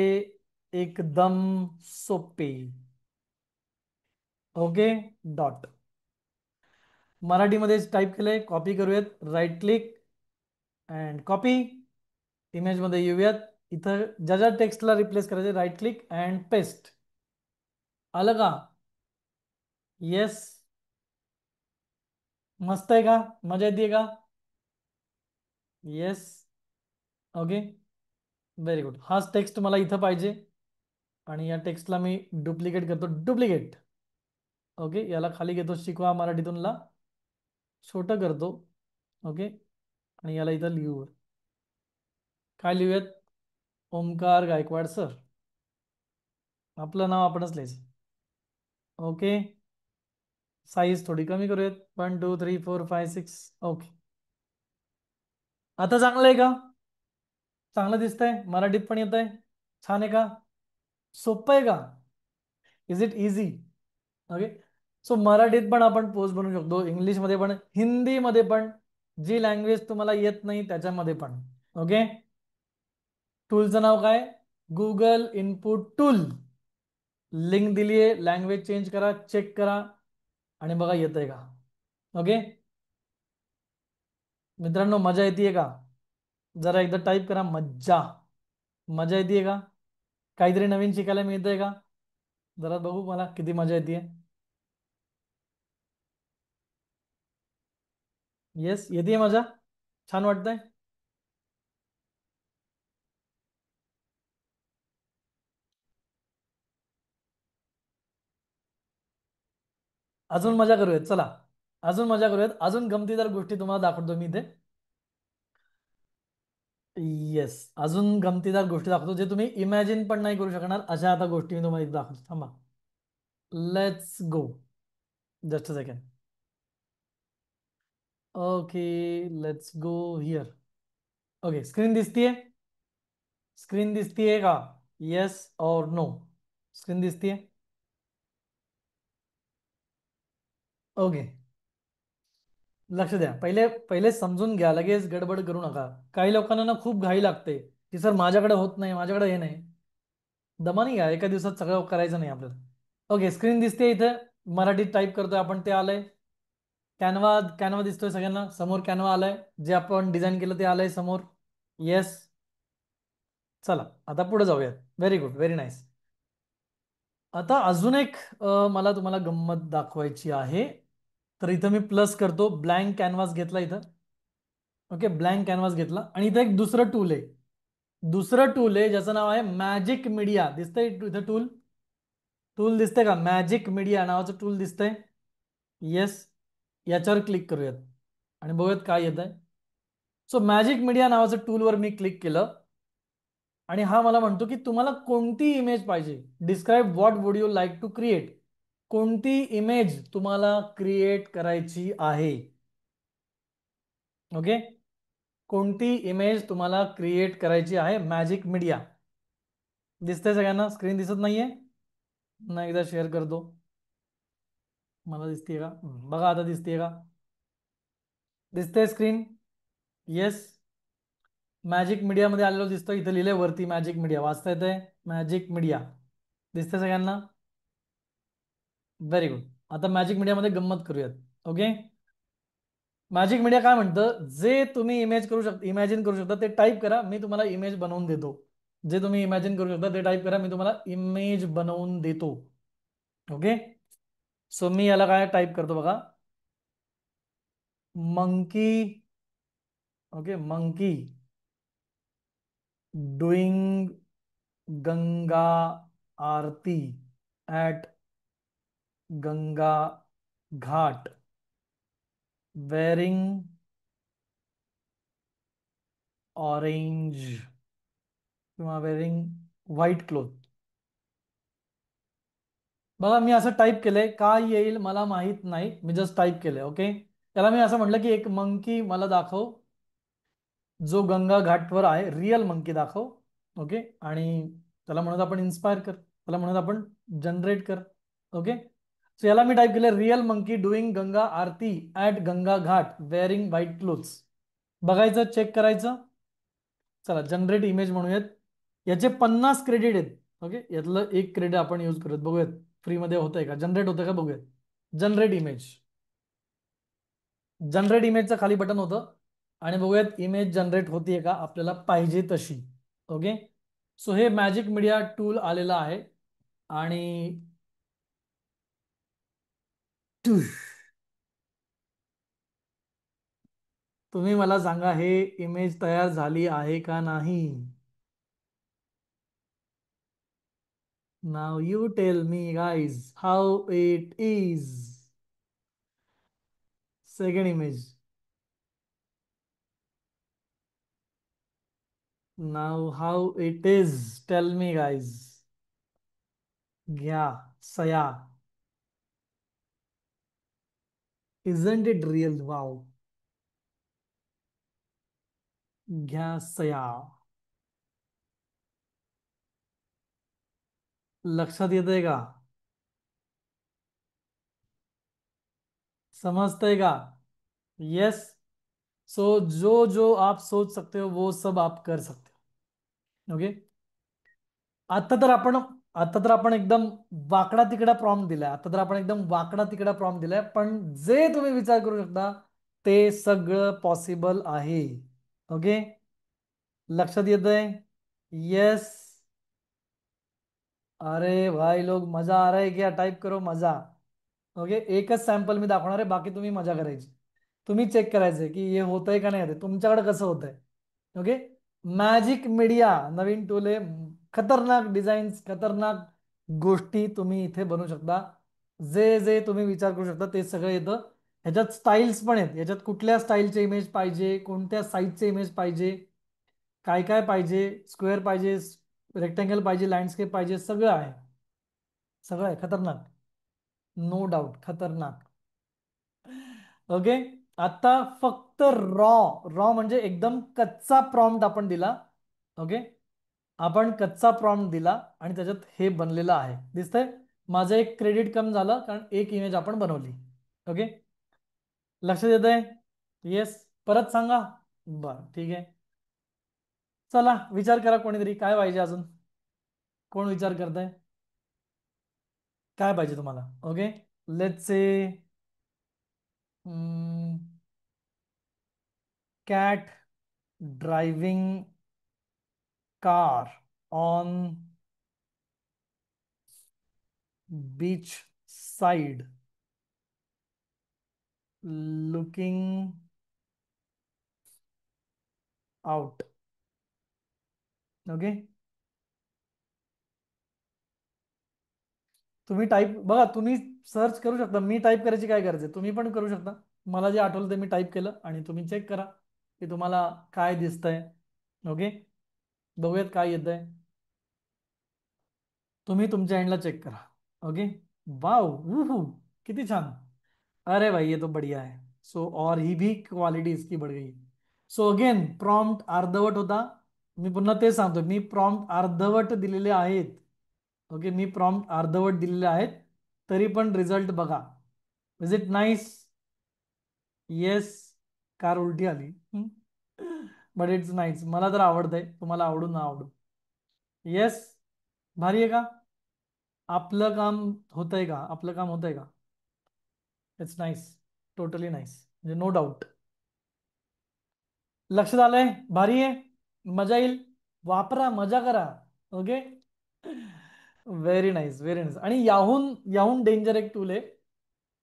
एकदम सोपे. Okay, dot. मराठीमध्येच टाईप केलंय. कॉपी करूयात, राईट क्लिक अँड कॉपी. इमेजमध्ये येऊयात. इथं ज्या ज्या टेक्स्टला रिप्लेस करायचे राईट क्लिक अँड पेस्ट. आलं का? येस. मस्त आहे का? मजा येते का? येस. Okay, very good. हाच टेक्स्ट मला इथं पाहिजे आणि या टेक्स्टला मी डुप्लिकेट करतो. डुप्लिकेट. ओके, याला खाली घेतो, शिकवा मराठीतूनला छोटं करतो. ओके, आणि याला इथं लिहू. काय लिहूयात? ओमकार गायकवाड सर. आपलं नाव आपणच लिहायचं. ओके, साईज थोडी कमी करूयात. 1 2 3 4 5 6. ओके, आता चांगलं आहे का? चांगलं दिसतंय? मराठीत पण येत आहे? छान आहे का? सोपं आहे का? Is it easy? Okay, so मराठीत पण आपण पोस्ट बनवू शकतो, इंग्लिशमध्ये पण, हिंदीमध्ये पण, जी लँग्वेज तुम्हाला येत नाही त्याच्यामध्ये पण. ओके, टूलचं नाव काय? Google input tool. लिंक दिली आहे. लँग्वेज चेंज करा, चेक करा आणि बघा येतंय का. ओके मित्रांनो, मजा येते का? जरा एकदा टाईप करा, मज्जा. मजा येते का? काहीतरी नवीन शिकायला मिळतंय का? जरा बघू मला किती मजा येते. येस, येते मजा. छान वाटतंय. अजून मजा करूयात, चला. अजून मजा करूयात. अजून गमतीदार गोष्टी तुम्हाला दाखवतो मी इथे. येस, अजून गमतीदार गोष्टी दाखवतो जे तुम्ही इमॅजिन पण नाही करू शकणार. अशा आता गोष्टी मी तुम्हाला इथे दाखवतो. थांबा, let's go. Just a second. Okay, let's go here. Okay, screen दिसतीये? स्क्रीन दिसतीये का? येस और नो? स्क्रीन दिसतीये? ओके, लक्ष द्या. पहिले पहिले समजून घ्या, लगेच गडबड करू नका. काही लोकांना ना खूप घाई लागते की सर माझ्याकडे होत नाही, माझ्याकडे हे नाही. दमानी घ्या, एका दिवसात सगळं करायचं नाही आपल्याला. ओके, स्क्रीन दिसते इथे. मराठीत टाईप करतोय आपण, ते आलंय. कॅनवा, कॅनवा दिसतोय सगळ्यांना समोर. कॅनवा आलाय, जे आपण डिझाईन केलं ते आलंय समोर. येस. चला, आता पुढे जाऊयात. Very good, very nice. आता अजून एक मला तुम्हाला गंमत दाखवायची आहे. तर इथं मी प्लस करतो, ब्लँक कॅनव्हास घेतला इथं. ओके, ब्लँक कॅनव्हास घेतला आणि इथं एक दुसरं टूल आहे. दुसरं टूल आहे ज्याचं नाव आहे मॅजिक मीडिया. दिसतंय इथं टूल? टूल दिसतंय का? मॅजिक मीडिया नावाचं टूल दिसतंय? येस. याच्यावर क्लिक करूयात आणि बघूयात काय येत आहे. सो मॅजिक मीडिया नावाचं टूलवर मी क्लिक केलं आणि हा मला म्हणतो की तुम्हाला कोणती इमेज पाहिजे. Describe what would you like to create. कोणती इमेज तुम्हाला क्रिएट करायची आहे? ओके. कोणती इमेज तुम्हाला क्रिएट करायची आहे मॅजिक मीडिया? दिसतंय सगळ्यांना? स्क्रीन दिसत नाहीये ना? एकदा शेअर करतो. मला दिसतीये का? बघा आता दिसतीये का? दिसतंय स्क्रीन? येस. मॅजिक मीडियामध्ये आलेलो दिसतो. इथे लिहिलंय वरती मॅजिक मीडिया. वाचता येतंय? मॅजिक मीडिया दिसतंय सगळ्यांना? Very good. आता मॅजिक मीडियामध्ये गंमत करूयात. ओके. मॅजिक मीडिया काय म्हणतं, जे तुम्ही इमेज करू शकता, इमॅजिन करू शकता ते टाईप करा, मी तुम्हाला इमेज बनवून देतो. जे तुम्ही इमॅजिन करू शकता ते टाईप करा, मी तुम्हाला इमेज बनवून देतो. ओके. सो मी याला काय टाईप करतो बघा. Monkey. Okay. Monkey doing Ganga Aarti at Ganga Ghat wearing orange किंवा वेअरिंग व्हाईट क्लोथ. बघा मी असं टाईप केलंय, काय येईल मला माहित नाही, मी जस्ट टाईप केलंय. ओके. त्याला मी असं म्हटलं की एक मंकी मला दाखव जो गंगा घाटवर आहे, रिअल मंकी दाखव. ओके. आणि त्याला म्हणत आपण इन्स्पायर कर, त्याला म्हणत आपण जनरेट कर. ओके. सो याला मी टाईप केलं real monkey doing Ganga Aarti at Ganga Ghat wearing white clothes. बघायचं, चेक करायचं. चला जनरेट इमेज म्हणूयात. याचे 50 क्रेडिट आहेत. ओके. यातलं एक क्रेडिट आपण यूज करूयात, बघूयात फ्रीमध्ये होतंय का, जनरेट होतंय का बघूयात. Generate image. जनरेट इमेजचं खाली बटन होतं आणि बघूयात इमेज जनरेट होतीये का आपल्याला पाहिजे तशी. ओके. सो हे मॅजिक मीडिया टूल आलेलं आहे आणि तुम्ही मला सांगा हे इमेज तयार झाली आहे का नाही. Now you tell me guys how it is. Second image. Now how it is, tell me guys. घ्या सया. Isn't it real? वाव. घ्या सया. लक्षात येतंय का? समजतंय का? यस. सो जो जो आप सोच सकते हो वो सब आप कर सकते हो. ओके. आता तर आपण आता तर आपण एकदम वाकडा तिकडा प्रॉम्प्ट दिलाय. आता तर आपण एकदम वाकडा तिकडा प्रॉम्प्ट दिलाय, पण जे तुम्ही विचार करू शकता ते सगळं पॉसिबल आहे. ओके. लक्षात येतंय? येस. अरे भाई लोग मजा आ रहा है क्या? टाइप करो मजा. ओके. एकच सॅम्पल मी दाखवणार आहे, बाकी तुम्ही मजा करायची. तुम्ही चेक करायचंय की हे होतंय का नाही होतंय, तुमच्याकडे कसं होतंय. ओके. मॅजिक मीडिया नवीन टूल आहे. खतरनाक डिझाईन्स, खतरनाक गोष्टी तुम्ही इथे बनवू शकता. जे जे तुम्ही विचार करू शकता ते सगळं येतं. ह्याच्यात स्टाईल्स पण आहेत. ह्याच्यात कुठल्या स्टाईलचे इमेज पाहिजे, कोणत्या साईजचे इमेज पाहिजे, काय काय पाहिजे, स्क्वेअर पाहिजे, रेक्टेंगल पाहिजे, लँडस्केप पाहिजे, सगळं आहे. सगळं आहे खतरनाक. नो डाऊट खतरनाक. ओके. आता फक्त रॉ रॉ म्हणजे एकदम कच्चा प्रॉम्प्ट आपण दिला. ओके. आपण कच्चा प्रॉम्प्ट दिला आणि त्याच्यात हे बनलेलं आहे. दिसतंय? माझं एक क्रेडिट कम झालं कारण एक इमेज आपण बनवली. ओके. लक्षात येत आहे? येस. परत सांगा. बरं ठीक आहे. चला विचार करा कोणीतरी, काय पाहिजे अजून? कोण विचार करताय? काय पाहिजे तुम्हाला? Okay. Let's say cat driving car on beach side looking out. Okay. तुम्ही टाईप बघा, तुम्ही सर्च करू शकता. मी टाईप करायची काय गरज आहे, तुम्ही पण करू शकता. मला जे आठवलं ते मी टाईप केलं आणि तुम्ही चेक करा की तुम्हाला काय दिसतंय. ओके. बघूयात काय येतंय. तुम्ही तुमच्या एंडला चेक करा. ओके. वाव. किती छान. अरे भाई ये तो बढ़िया है. सो और ही भी क्वालिटी इसकी बढ़ गई. सो अगेन प्रॉम्प्ट अर्धवट होता. मी पुन्हा ते सांगतो, मी प्रॉम्प्ट अर्धवट दिलेले आहेत. ओके, मी प्रॉम्प्ट अर्धवट दिलेले आहेत, तरी पण रिझल्ट बघा. Is it nice? Yes. Car उलटी आली. But it's nice. मला तर आवडतंय, तुम्हाला आवडून ना आवडू. येस. भारी आहे का? आपलं काम होतंय का? आपलं काम होतंय का? It's nice. टोटली नाईस, म्हणजे नो डाऊट. लक्षात आलंय? भारी आहे. मजा येईल. वापरा, मजा करा. Okay. Very nice, very nice. आणि याहून याहून डेंजर एक टूल आहे.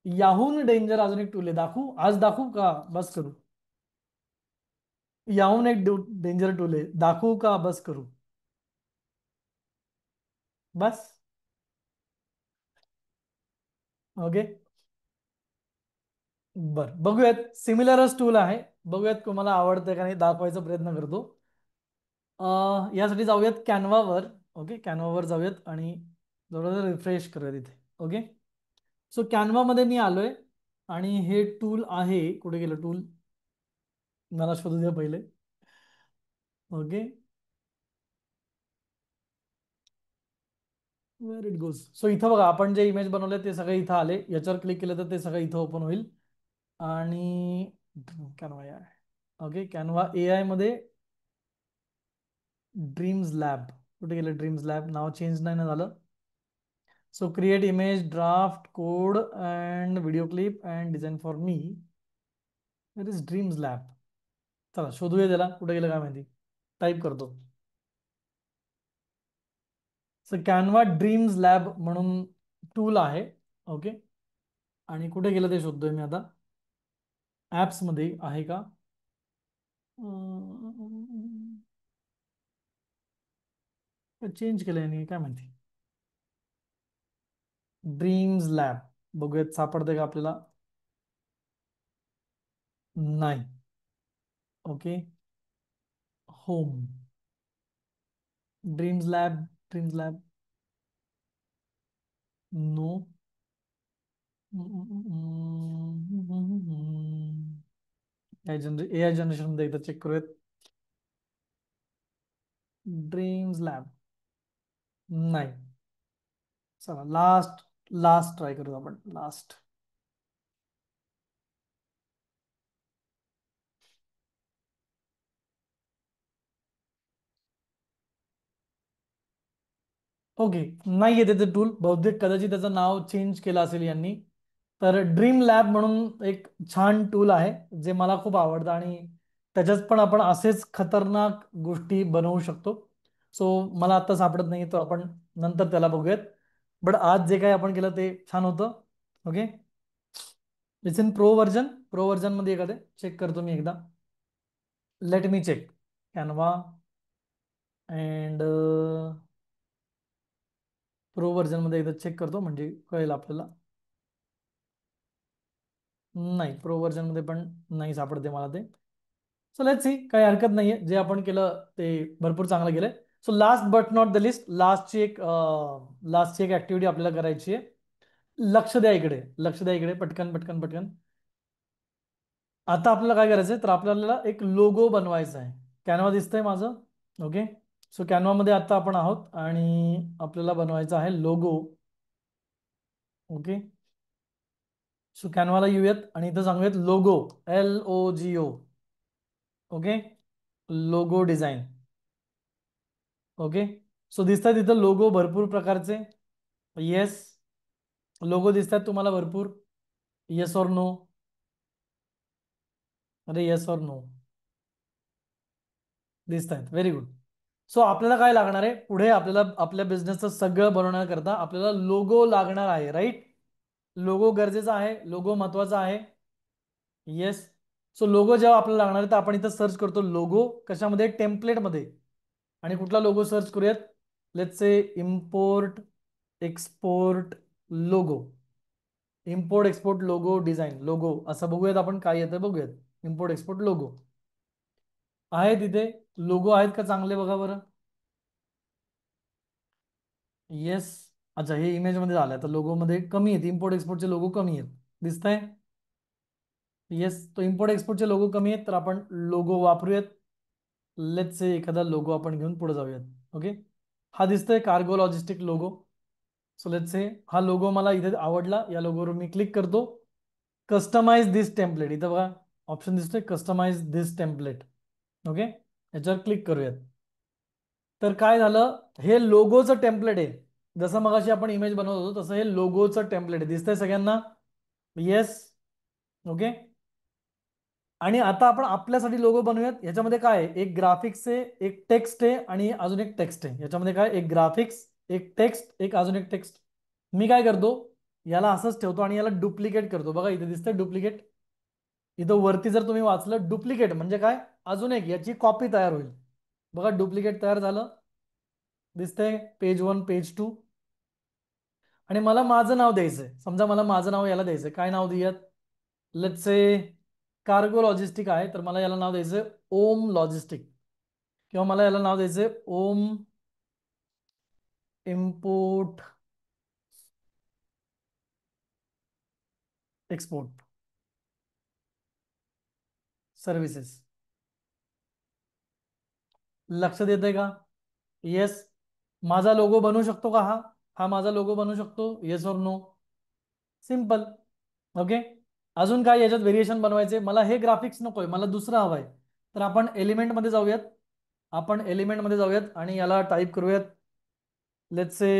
याहून डेंजर अजून एक टूल आहे. दाखवू आज? दाखवू का बस करू? याहून एक डेंजर टूल आहे. दाखवू का बस करू? बस. ओके. बर, बघूयात. सिमिलरच टूल आहे. बघूयात तुम्हाला आवडतंय का नाही, दाखवायचा प्रयत्न करतो. यासाठी जाऊयात कॅनवावर. ओके, कॅनवावर जाऊयात आणि थोडं रिफ्रेश करूयात इथे. ओके. सो कॅनवामध्ये मी आलोय आणि हे टूल आहे. कुठे गेलं टूल? मला शोधू द्या पहिले. Okay. Where it goes. So इथं बघा, आपण जे इमेज बनवले ते सगळे इथं आले. याच्यावर क्लिक केलं तर ते सगळं इथं ओपन होईल. आणि कॅनवा आहे. ओके, कॅनवा ए आय मध्ये ड्रीम्स लॅब. कुठे गेलं ड्रीम्स लॅब? नाव चेंज नाही ना झालं. So create image, draft, code and video clip and design for me. It is dreams lab. चला शोधूया त्याला, कुठे गेलं काय माहिती. टाईप करतो. सो कॅनवा ड्रीम्स लॅब म्हणून टूल आहे. ओके. आणि कुठे गेलं ते शोधतोय मी आता. ऍप्स मध्ये आहे का? चेंज केलंय नाही काय माहिती. Dreams lab. बघूयात सापडते का आपल्याला. नाही. Okay. Home. Dreams lab. Dreams lab. No. A I generation मध्ये एकदा चेक करूयात. ड्रीम्स लॅब. नाही. चला लास्ट. लास्ट ट्राय करू आपण. लास्ट. ओके. नाही येते ते टूल. बहुतेक कदाचित त्याचं नाव चेंज केलं असेल यांनी. तर ड्रीम लॅब म्हणून एक छान टूल आहे, जे मला खूप आवडतं. आणि त्याच्यात पण आपण असेच खतरनाक गोष्टी बनवू शकतो. सो मला आता सापडत नाही, तो आपण नंतर त्याला बघूयात. बट आज जे काही आपण केलं ते छान होतं. Okay. It's in pro version. Pro version मध्ये एखादे चेक करतो मी एकदा. Let me check. Canva and pro version मध्ये एकदा चेक करतो, म्हणजे कळेल आपल्याला. नाही, प्रो व्हर्जन मध्ये पण नाही सापडते मला ते. So let's see. काही हरकत नाहीये. जे आपण केलं ते भरपूर चांगलं गेलंय. So last but not the least, लास्टची एक ऍक्टिव्हिटी आपल्याला करायची आहे. लक्ष द्या इकडे. लक्ष द्या इकडे. पटकन पटकन पटकन. आता आपल्याला काय करायचंय, तर आपल्याला एक लोगो बनवायचा आहे. कॅनवा दिसतंय माझं? ओके. सो कॅनवा मध्ये आता आपण आहोत आणि आपल्याला बनवायचा आहे लोगो. ओके. सो कॅनवाला येऊयात आणि इथं सांगूयात logo. LOGO. Okay. Logo design. Okay. So दिसतात तिथं लोगो भरपूर प्रकारचे. येस. लोगो दिसतात तुम्हाला भरपूर. Yes or no? अरे येस ऑर नो? दिसत आहेत. Very good. सो आपल्याला काय लागणार आहे पुढे? आपल्याला आपल्या बिझनेसचं सगळं बनवण्याकरता आपल्याला लोगो लागणार आहे, राईट? लोगो गरजेचा आहे. लोगो महत्वाचा आहे. येस. सो लोगो जेव्हा आपल्याला लागणार आहे, तर आपण इथं सर्च करतो लोगो. कशामध्ये? टेम्पलेटमध्ये. आणि कुठला लोगो सर्च करूयात? Let's say import export logo. Import export logo design logo असं बघूयात आपण, काय येतं बघूयात. इम्पोर्ट एक्सपोर्ट लोगो आहे तिथे. लोगो आहेत का चांगले बघा बरं. येस. अच्छा, हे इमेज मध्ये झालंय, तर लोगो मध्ये कमी आहेत. इम्पोर्ट एक्सपोर्टचे लोगो कमी आहेत. दिसतंय? येस, तो इम्पोर्ट एक्सपोर्टचे लोगो कमी आहेत तर आपण लोगो वापरूयात. लेट्स से एखादा लोगो आपण घेऊन पुढे जाऊयात. ओके, हा दिसतोय cargo logistic logo. So let's say हा लोगो मला इथे आवडला, या लोगोवर मी क्लिक करतो. कस्टमाइज दिस टेम्पलेट, इथं बघा ऑप्शन दिसतोय कस्टमाइज दिस टेम्पलेट. ओके, याच्यावर क्लिक करूयात. तर काय झालं, हे लोगोचं टेम्पलेट आहे. जसं मगाशी आपण इमेज बनवत होतो तसं हे लोगोचं टेम्पलेट आहे. दिसतंय सगळ्यांना? येस. ओके, आणि आता आपण आपल्यासाठी लोगो बनवूयात. याच्यामध्ये काय आहे, एक ग्राफिक्स आहे, एक टेक्स्ट आहे आणि अजून एक टेक्स्ट आहे. याच्यामध्ये काय, एक ग्राफिक्स, एक टेक्स्ट, एक अजून एक टेक्स्ट. मी काय करतो, याला असंच ठेवतो आणि याला डुप्लिकेट करतो. बघा इथे दिसतंय डुप्लिकेट. इथं वरती जर तुम्ही वाचलं डुप्लिकेट म्हणजे काय, अजून एक याची कॉपी तयार होईल. बघा डुप्लिकेट तयार झालं, दिसतंय पेज 1 पेज 2. आणि मला माझं नाव द्यायचंय. समजा मला माझं नाव याला द्यायचंय. काय नाव देऊयात? लेट्स से कार्गो लॉजिस्टिक आहे तर मला याला नाव द्यायचं ओम लॉजिस्टिक, किंवा मला याला नाव द्यायचं ओम इम्पोर्ट एक्सपोर्ट सर्व्हिसेस. लक्षात येतंय का? येस. माझा लोगो बनवू शकतो का? हा हा माझा लोगो बनवू शकतो? येस और नो? सिंपल. ओके, अजून काय याच्यात व्हेरिएशन बनवायचे? मला हे ग्राफिक्स नकोय, मला दुसरं हवंय. तर आपण एलिमेंट मध्ये जाऊयात. आपण एलिमेंट मध्ये जाऊयात आणि याला टाईप करूयात let's say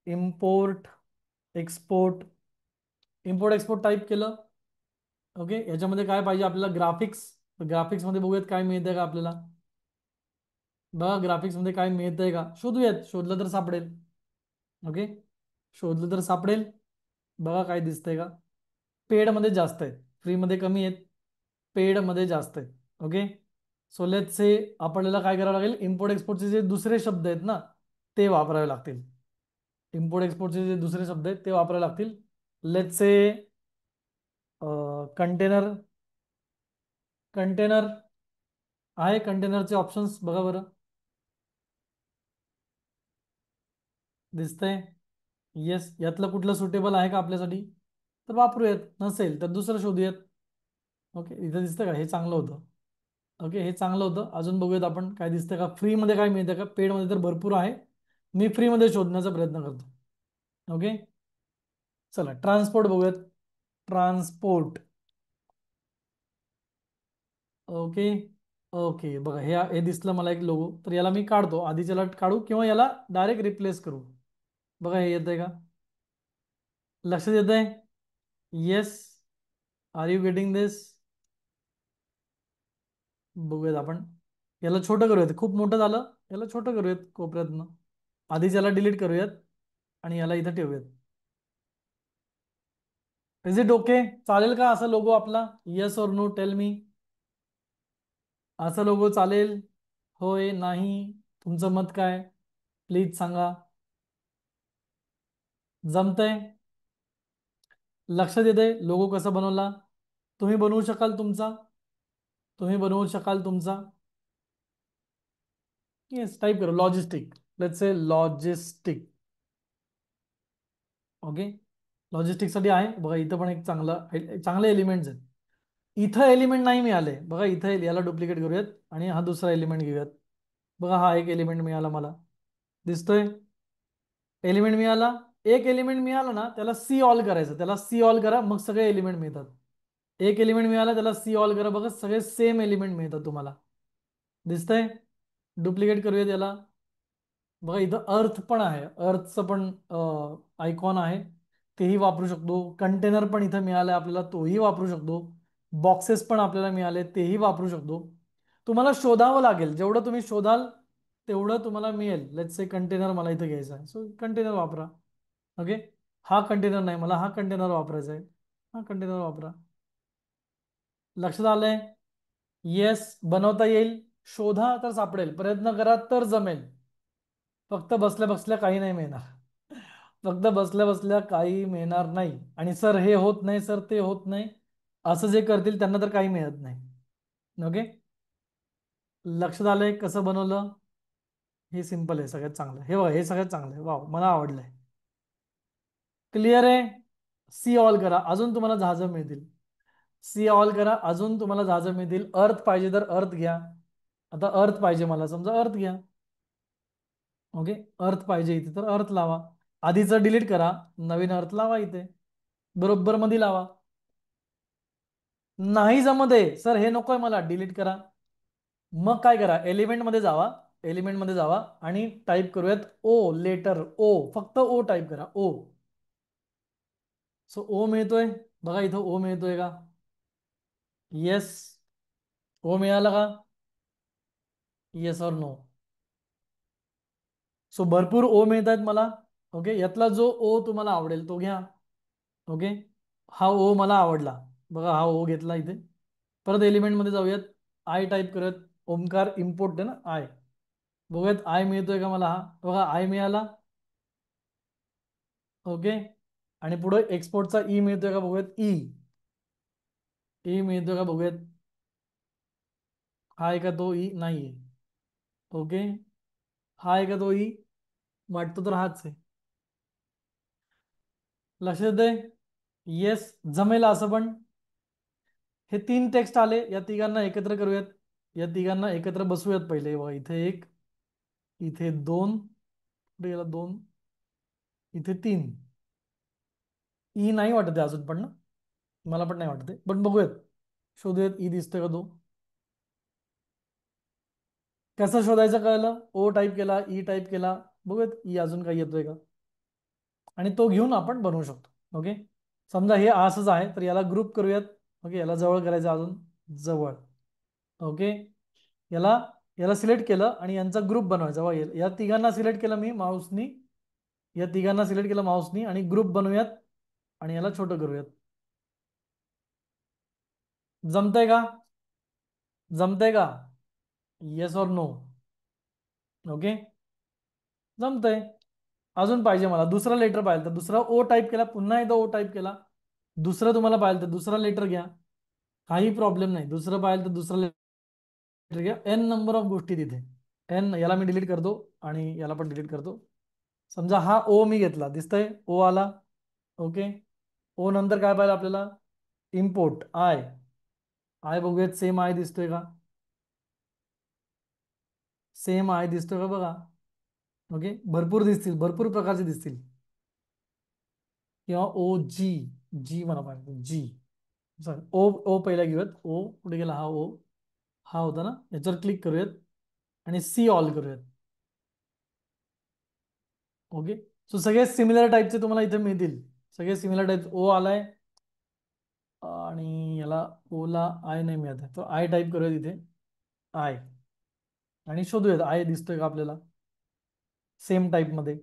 import export. Import export type केलं. ओके, याच्यामध्ये काय पाहिजे आपल्याला? ग्राफिक्स. ग्राफिक्स मध्ये बघूयात काय मिळतंय का आपल्याला. बघा ग्राफिक्स मध्ये काय मिळतंय का, शोधूयात. शोधलं तर सापडेल. ओके, शोधलं तर सापडेल. बघा काय दिसतंय का. पेड मध्ये जास्त आहेत, फ्री मध्ये कमी आहेत, पेड मध्ये जास्त आहेत. ओके, सो लेट्स से आपल्याला काय करावं लागेल, इम्पोर्ट एक्सपोर्टचे जे दुसरे शब्द आहेत ना ते वापरावे लागतील. इम्पोर्ट एक्सपोर्टचे जे दुसरे शब्द आहेत ते वापरावे लागतील. Let's say container. कंटेनर आहे, कंटेनरचे ऑप्शन्स बघा बरं. दिसतंय? येस, यातलं कुठलं सुटेबल आहे का आपल्यासाठी? तर वापरूयात, नसेल तर दुसरं शोधूयात. ओके, इथं दिसतं का, हे चांगलं होतं. ओके, हे चांगलं होतं. अजून बघूयात आपण काय दिसतं का, फ्री मध्ये काय मिळतं का. पेड मध्ये तर भरपूर आहे, मी फ्री मध्ये शोधण्याचा प्रयत्न करतो. ओके, चला ट्रान्सपोर्ट बघूयात. ट्रान्सपोर्ट. ओके. ओके, बघा हे दिसलं मला एक लोगो, तर याला मी काढतो. आधीच्याला काढू किंवा याला डायरेक्ट रिप्लेस करू. बघा हे येतंय का? लक्षात येतंय? येस. आर यू गेटिंग दिस? बघूयात आपण. याला छोटं करूयात, खूप मोठं झालं. याला छोटं करूयात कोपऱ्यातनं. आधीच याला डिलीट करूयात आणि याला इथं ठेवूयात. Is it okay? चालेल का असा लोगो आपला? येस और नो, टेल मी. असा लोगो चालेल? होय, नाही? तुमचं मत काय, प्लीज सांगा. जमतंय? लक्षात येते लोगो कसा बनवला? तुम्ही बनवू शकाल तुमचा? तुम्ही बनवू शकाल तुमचा? येस, टाईप करू logistic. Let's say logistic. Okay, logistic साठी आहे. बघा इथं पण एक चांगले एलिमेंट्स आहेत. इथं एलिमेंट नाही मिळाले. बघा इथं याला डुप्लिकेट करूयात आणि हा दुसरा एलिमेंट घेऊयात. बघा हा एक एलिमेंट मिळाला मला, दिसतोय? एलिमेंट मिळाला. एक एलिमेंट मिळाला ना त्याला सी ऑल करायचं. त्याला सी ऑल करा, मग सगळे एलिमेंट मिळतात. एक एलिमेंट मिळाला त्याला सी ऑल करा, बघा सगळे सेम एलिमेंट मिळतात तुम्हाला. दिसतंय? डुप्लिकेट करूया त्याला. बघा इथं अर्थ पण आहे, अर्थचं पण आयकॉन आहे, तेही वापरू शकतो. कंटेनर पण इथं मिळालं आपल्याला, तोही वापरू शकतो. बॉक्सेस पण आपल्याला मिळाले, तेही वापरू शकतो. तुम्हाला शोधावं लागेल, जेवढं तुम्ही शोधाल तेवढं तुम्हाला मिळेल. लेट्स से कंटेनर मला इथं घ्यायचा आहे, सो कंटेनर वापरा. ओके, हा कंटेनर नाही, मला हा कंटेनर वापरायचा आहे. हा कंटेनर वापरा. लक्षात आलंय? येस, बनवता येईल. शोधा तर सापडेल, प्रयत्न करा तर जमेल. फक्त बसल्या बसल्या काही नाही मिळणार. फक्त बसल्या बसल्या काही मिळणार नाही. आणि सर हे होत नाही, सर ते होत नाही, असं जे करतील त्यांना तर काही मिळत नाही. ओके, लक्षात आलंय कसं बनवलं? हे सिंपल आहे, सगळ्यात चांगलं हे बघा, हे सगळ्यात चांगलं आहे. वाव, मला आवडलंय. क्लिअर आहे? सी ऑल करा, अजून तुम्हाला जहाजं मिळतील. सी ऑल करा. अजून तुम्हाला जाजं मिळतील. अर्थ पाहिजे तर अर्थ घ्या. आता अर्थ पाहिजे मला, समजा अर्थ घ्या. ओके, अर्थ पाहिजे इथे तर अर्थ लावा. आधीचं डिलीट करा, नवीन अर्थ लावा इथे, बरोबर मध्ये लावा. नाही जमत आहे सर, हे नकोय मला, डिलीट करा. मग काय करा, एलिमेंट मध्ये जावा. एलिमेंट मध्ये जावा आणि टाईप करूयात ओ, लेटर ओ, फक्त ओ टाईप करा, ओ. सो ओ मिळतोय बघा इथं, ओ मिळतोय का? येस. ओ मिळाला का? येस और नो? सो भरपूर ओ मिळत आहेत मला. ओके, यातला जो ओ तुम्हाला आवडेल तो घ्या. ओके, हा ओ मला आवडला, बघा हा ओ घेतला इथे. परत एलिमेंट मध्ये जाऊयात, आय टाईप करूयात. ओमकार इम्पोर्ट आहे ना, आय. बघूयात आय मिळतोय का मला. हा बघा आय मिळाला. ओके, आणि पुढे एक्सपोर्टचा ई मिळतोय का बघूयात. ई, ई मिळतोय का बघूयात. हा आहे का तो ई? नाहीये. ओके, हा आहे का तो ई? वाटतो तर हाच आहे. लक्षात येते? येस, जमेल असं पण. हे तीन टेक्स्ट आले, या तिघांना एकत्र करूयात. या तिघांना एकत्र बसूयात पहिले. बघा इथे एक, इथे दोन, कुठे गेला दोन, इथे तीन. ई नाही वाटत आहे अजून पण ना, मला पण नाही वाटत आहे, पण बघूयात. शोधूयात ई दिसतोय का तो. कसं शोधायचं कळलं, ओ टाईप केला, ई टाईप केला, बघूयात ई अजून काही येतोय का. आणि तो घेऊन आपण बनवू शकतो. ओके, समजा हे असंच आहे तर याला ग्रुप करूयात. ओके, याला जवळ करायचं अजून, जवळ. ओके, याला याला सिलेक्ट केलं आणि यांचा ग्रुप बनवायचा. बघा या तिघांना सिलेक्ट केलं मी माऊसनी, या तिघांना सिलेक्ट केलं माऊसनी आणि ग्रुप बनवूयात आणि याला छोटं करूयात. जमतंय का? जमतंय का? येस और नो? ओके, जमतंय. अजून पाहिजे मला दुसरा लेटर पाहिजे तर दुसरा ओ टाईप केला, पुन्हा एकदा ओ टाईप केला. दुसरं तुम्हाला पाहिजे तर दुसरा लेटर घ्या, काही प्रॉब्लेम नाही. दुसरं पाहिजे तर दुसरा लेटर घ्या. एन नंबर ऑफ गोष्टी तिथे. एन, याला मी डिलीट करतो आणि याला पण डिलीट करतो. समजा हा ओ मी घेतला, दिसतंय ओ आला. ओके, ओ नंतर काय पाहिजे आपल्याला, इम्पोर्ट आय. आय बघूयात, सेम आय दिसतोय का? सेम आय दिसतोय का बघा. ओके, भरपूर दिसतील, भरपूर प्रकारचे दिसतील. किंवा ओ जी, जी मला पाहिजे जी. सॉरी, ओ, ओ पहिला घेऊयात. ओ कुठे गेला, हा ओ, हा होता ना, याच्यावर क्लिक करूयात आणि सी ऑल करूयात. ओके, सो सगळे सिमिलर टाईपचे तुम्हाला इथे मिळतील. सगळे सिमिलर टाईप. ओ आलाय आणि याला ओला आय नाही मिळत आहे, तो आय टाईप करूयात इथे, आय. आणि शोधूयात आय दिसतोय का आपल्याला सेम टाईप मध्ये.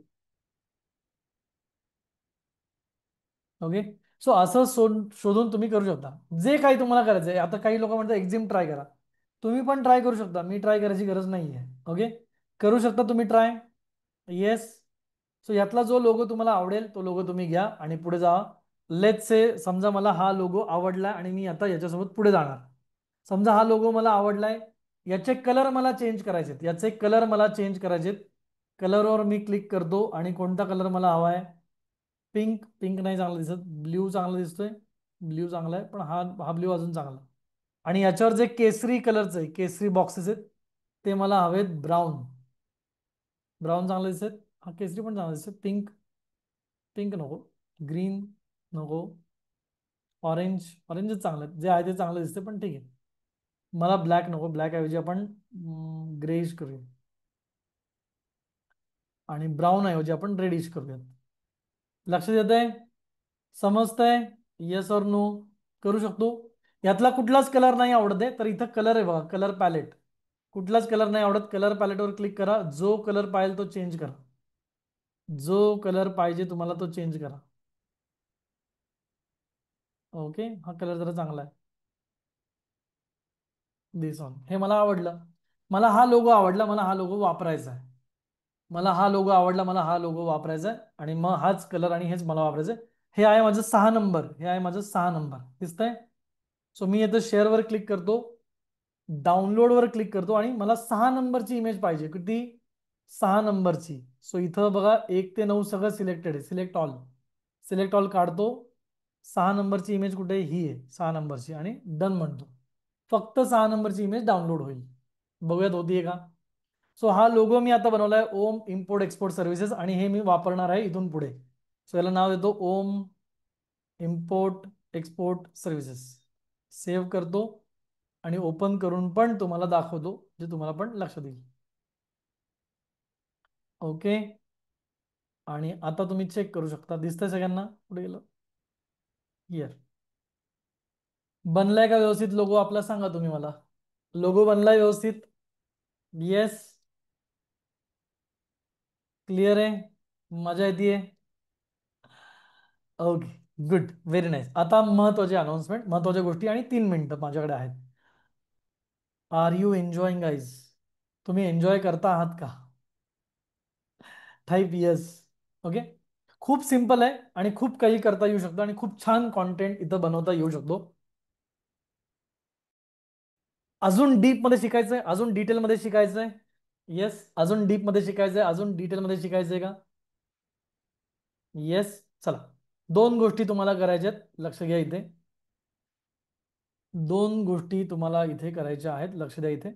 ओके, सो असं शोधून तुम्ही करू शकता जे काही तुम्हाला करायचं आहे. आता काही लोक म्हणतात एक्झिम ट्राय करा, तुम्ही पण ट्राय करू शकता, मी ट्राय करायची गरज नाही आहे. ओके, करू शकता तुम्ही ट्राय. येस. सो यातला जो लोगो तुम्हाला आवडेल तो लोगो तुम्ही घ्या आणि पुढे जा. लेट्स से, समजा मला हा लोगो आवडला आणि मी आता याच्यासोबत पुढे जाणार. समजा हा लोगो मला आवडलाय, याचे कलर मला चेंज करायचे, याचे कलर मला चेंज करायचे. कलरवर मी क्लिक करतो आणि कोणता कलर मला हवा आहे. पिंक, पिंक नाही चांगला दिसत, ब्ल्यू चांगला दिसतोय. ब्ल्यू चांगला आहे, पण हा हा ब्ल्यू अजून चांगला. आणि याच्यावर जे केसरी कलरचे आहे, केसरी बॉक्सेस आहेत, ते मला हवेत ब्राऊन. ब्राऊन चांगला दिसत, हा केसरी पण चांगला दिसत. पिंक, पिंक नको. ग्रीन नको. ऑरेंज, ऑरेंजच चांगलं जे आहे ते चांगलं दिसतं, पण ठीक आहे. मला ब्लॅक नको, ब्लॅक ऐवजी आपण ग्रेइश करूया आणि ब्राऊन ऐवजी आपण रेडिश करूयात. लक्षात येत आहे? समजतंय? येस और नो? करू शकतो. यातला कुठलाच कलर नाही आवडत आहे तर इथं कलर आहे बघा, कलर पॅलेट. कुठलाच कलर नाही आवडत, कलर पॅलेटवर क्लिक करा, जो कलर पाहिजे तो चेंज करा. जो कलर पाहिजे तुम्हाला तो चेंज करा. ओके, हा कलर जरा चांगला आहे. दिस ऑन, हे मला आवडलं. मला हा लोगो आवडला, मला हा लोगो वापरायचा आहे. मला हा लोगो आवडला, मला हा लोगो वापरायचा आहे आणि मग हाच कलर आणि हेच मला वापरायचं आहे. हे आहे माझं 6 नंबर, हे आहे माझं 6 नंबर, दिसतंय? सो मी येतं शेअरवर क्लिक करतो, डाउनलोडवर क्लिक करतो आणि मला 6 नंबरची इमेज पाहिजे. किती? 6 नंबरची. सो इथं बघा 1 ते 9 सगळं सिलेक्टेड आहे, सिलेक्ट ऑल. सिलेक्ट ऑल काढतो 6 नंबरची इमेज कुठे आहे? ही आहे 6 नंबरची आणि डन म्हणतो. फक्त 6 नंबरची इमेज डाउनलोड होईल. बघूयात होतीये का. सो हा लोगो मी आता बनवलाय ओम इम्पोर्ट एक्सपोर्ट सर्व्हिसेस आणि हे मी वापरणार आहे इथून पुढे. सो याला नाव देतो ओम इम्पोर्ट एक्सपोर्ट सर्व्हिसेस. सेव्ह करतो आणि ओपन करून पण तुम्हाला दाखवतो, जे तुम्हाला पण लक्षात येईल. ओके. आणि आता तुम्ही चेक करू शकता, दिसतंय सगळ्यांना पुढे गेलं. हियर बनलाय का व्यवस्थित लोगो आपला? सांगा तुम्ही मला. लोगो बनलाय व्यवस्थित? येस. क्लिअर आहे? मजा येते? ओके. गुड. Very nice. आता महत्वाची अनाउन्समेंट, महत्वाच्या गोष्टी आणि 3 मिनिटं माझ्याकडे आहेत. Are you enjoying guys? तुम्ही एन्जॉय करता आहात का? Type yes. ओके. खूप सिम्पल आहे आणि खूप काही करता येऊ शकतं आणि खूप छान कॉन्टेंट इथं बनवता येऊ शकतो. अजून डीप मध्ये शिकायचंय? अजून डिटेलमध्ये शिकायचंय? येस. अजून डीप मध्ये शिकायचंय? अजून डिटेलमध्ये शिकायचंय का? येस. चला, 2 गोष्टी तुम्हाला करायच्या आहेत, लक्ष घ्या इथे. 2 गोष्टी तुम्हाला इथे करायच्या आहेत, लक्ष द्या इथे.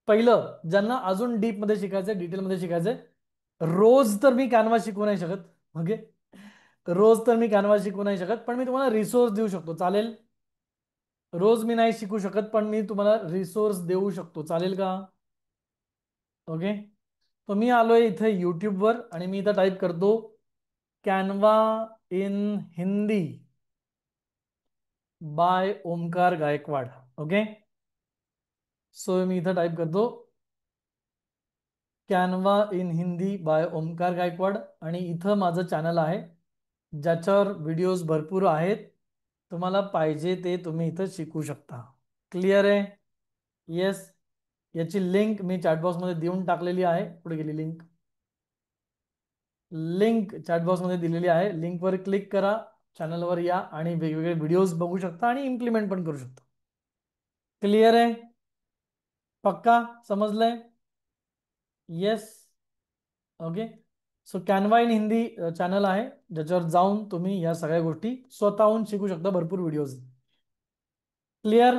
पहिलं, ज्यांना अजून डीप मध्ये शिकायचंय, डिटेलमध्ये शिकायचंय, रोज तर मी कॅनव्हा शिकवू नाही शकत. ओके. रोज तर मी कॅनव्हा शिकवू नाही शकत, पण मी तुम्हाला रिसोर्स देऊ शकतो. चालेल? रोज मी नाही शिकू शकत, पण मी तुम्हाला रिसोर्स देऊ शकतो. चालेल का? ओके. तर मी आलोय इथे युट्यूबवर आणि मी इथं टाईप करतो Canva in Hindi by Omkar Gaikwad. Okay. So मी इथं टाईप करतो Canva in Hindi by Omkar Gaikwad आणि इथं माझं चॅनल आहे, ज्याच्यावर व्हिडिओज भरपूर आहेत. तुम्हाला पाहिजे ते तुम्ही इथं शिकू शकता. क्लिअर आहे? येस. याची लिंक मी चॅटबॉक्समध्ये देऊन टाकलेली आहे. पुढे गेली लिंक? लिंक चॅटबॉक्समध्ये दिलेली आहे. लिंकवर क्लिक करा, चॅनलवर या आणि वेगवेगळे व्हिडिओज बघू शकता आणि इम्प्लिमेंट पण करू शकता. क्लिअर आहे? पक्का समजलंय? Yes. Okay. So Canva in Hindi channel आहे, ज्याच्यावर जाऊन तुम्ही या सगळ्या गोष्टी स्वतःहून शिकू शकता, भरपूर videos. Clear?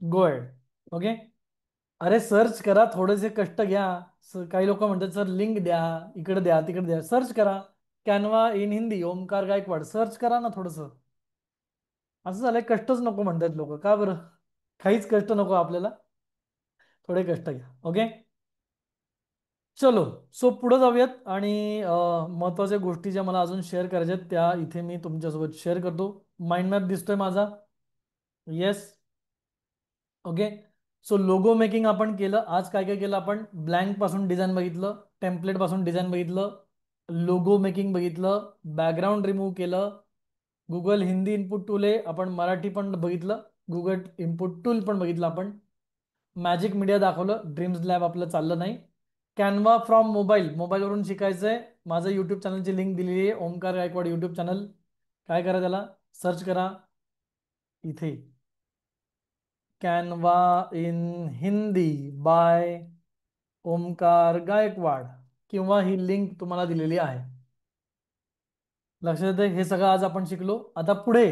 Go ahead. Okay. अरे सर्च करा, थोडेसे कष्ट घ्या. काही लोक म्हणतात सर लिंक द्या, इकडे द्या, तिकडे द्या. सर्च करा, Canva in Hindi Omkar Gaikwad search करा ना थोडस. असं झालंय कष्टच नको म्हणतात लोक. का बरं? काहीच कष्ट नको आपल्याला, थोडे कष्ट घ्या. ओके. चलो. सो पुढे जाऊयात आणि महत्वाच्या गोष्टी ज्या मला अजून शेअर करायच्या आहेत त्या इथे मी तुमच्यासोबत शेअर करतो. माइंड मॅप दिसतोय माझा? Yes. Okay. So logo making आपण केलं. आज काय काय केलं आपण? ब्लँक पासून डिझाईन बघितलं, टेम्पलेट पासून डिझाईन बघितलं, लोगो मेकिंग बघितलं, बॅकग्राऊंड रिमूव्ह केलं, गुगल हिंदी इनपुट टूल आहे, आपण मराठी पण बघितलं, गुगल इनपुट टूल पण बघितलं आपण, मॅजिक मीडिया दाखवलं, ड्रीम्स लॅब आपलं चाललं नाही, कॅनवा फ्रॉम मोबाईल, मोबाईलवरून शिकायचंय. माझं युट्यूब चॅनलची लिंक दिलेली आहे, ओमकार गायकवाड युट्यूब चॅनल. काय करा, त्याला सर्च करा इथे, Canva in Hindi by Omkar Gaikwad, किंवा ही लिंक तुम्हाला दिलेली आहे. लक्षात येते? हे सगळं आज आपण शिकलो. आता पुढे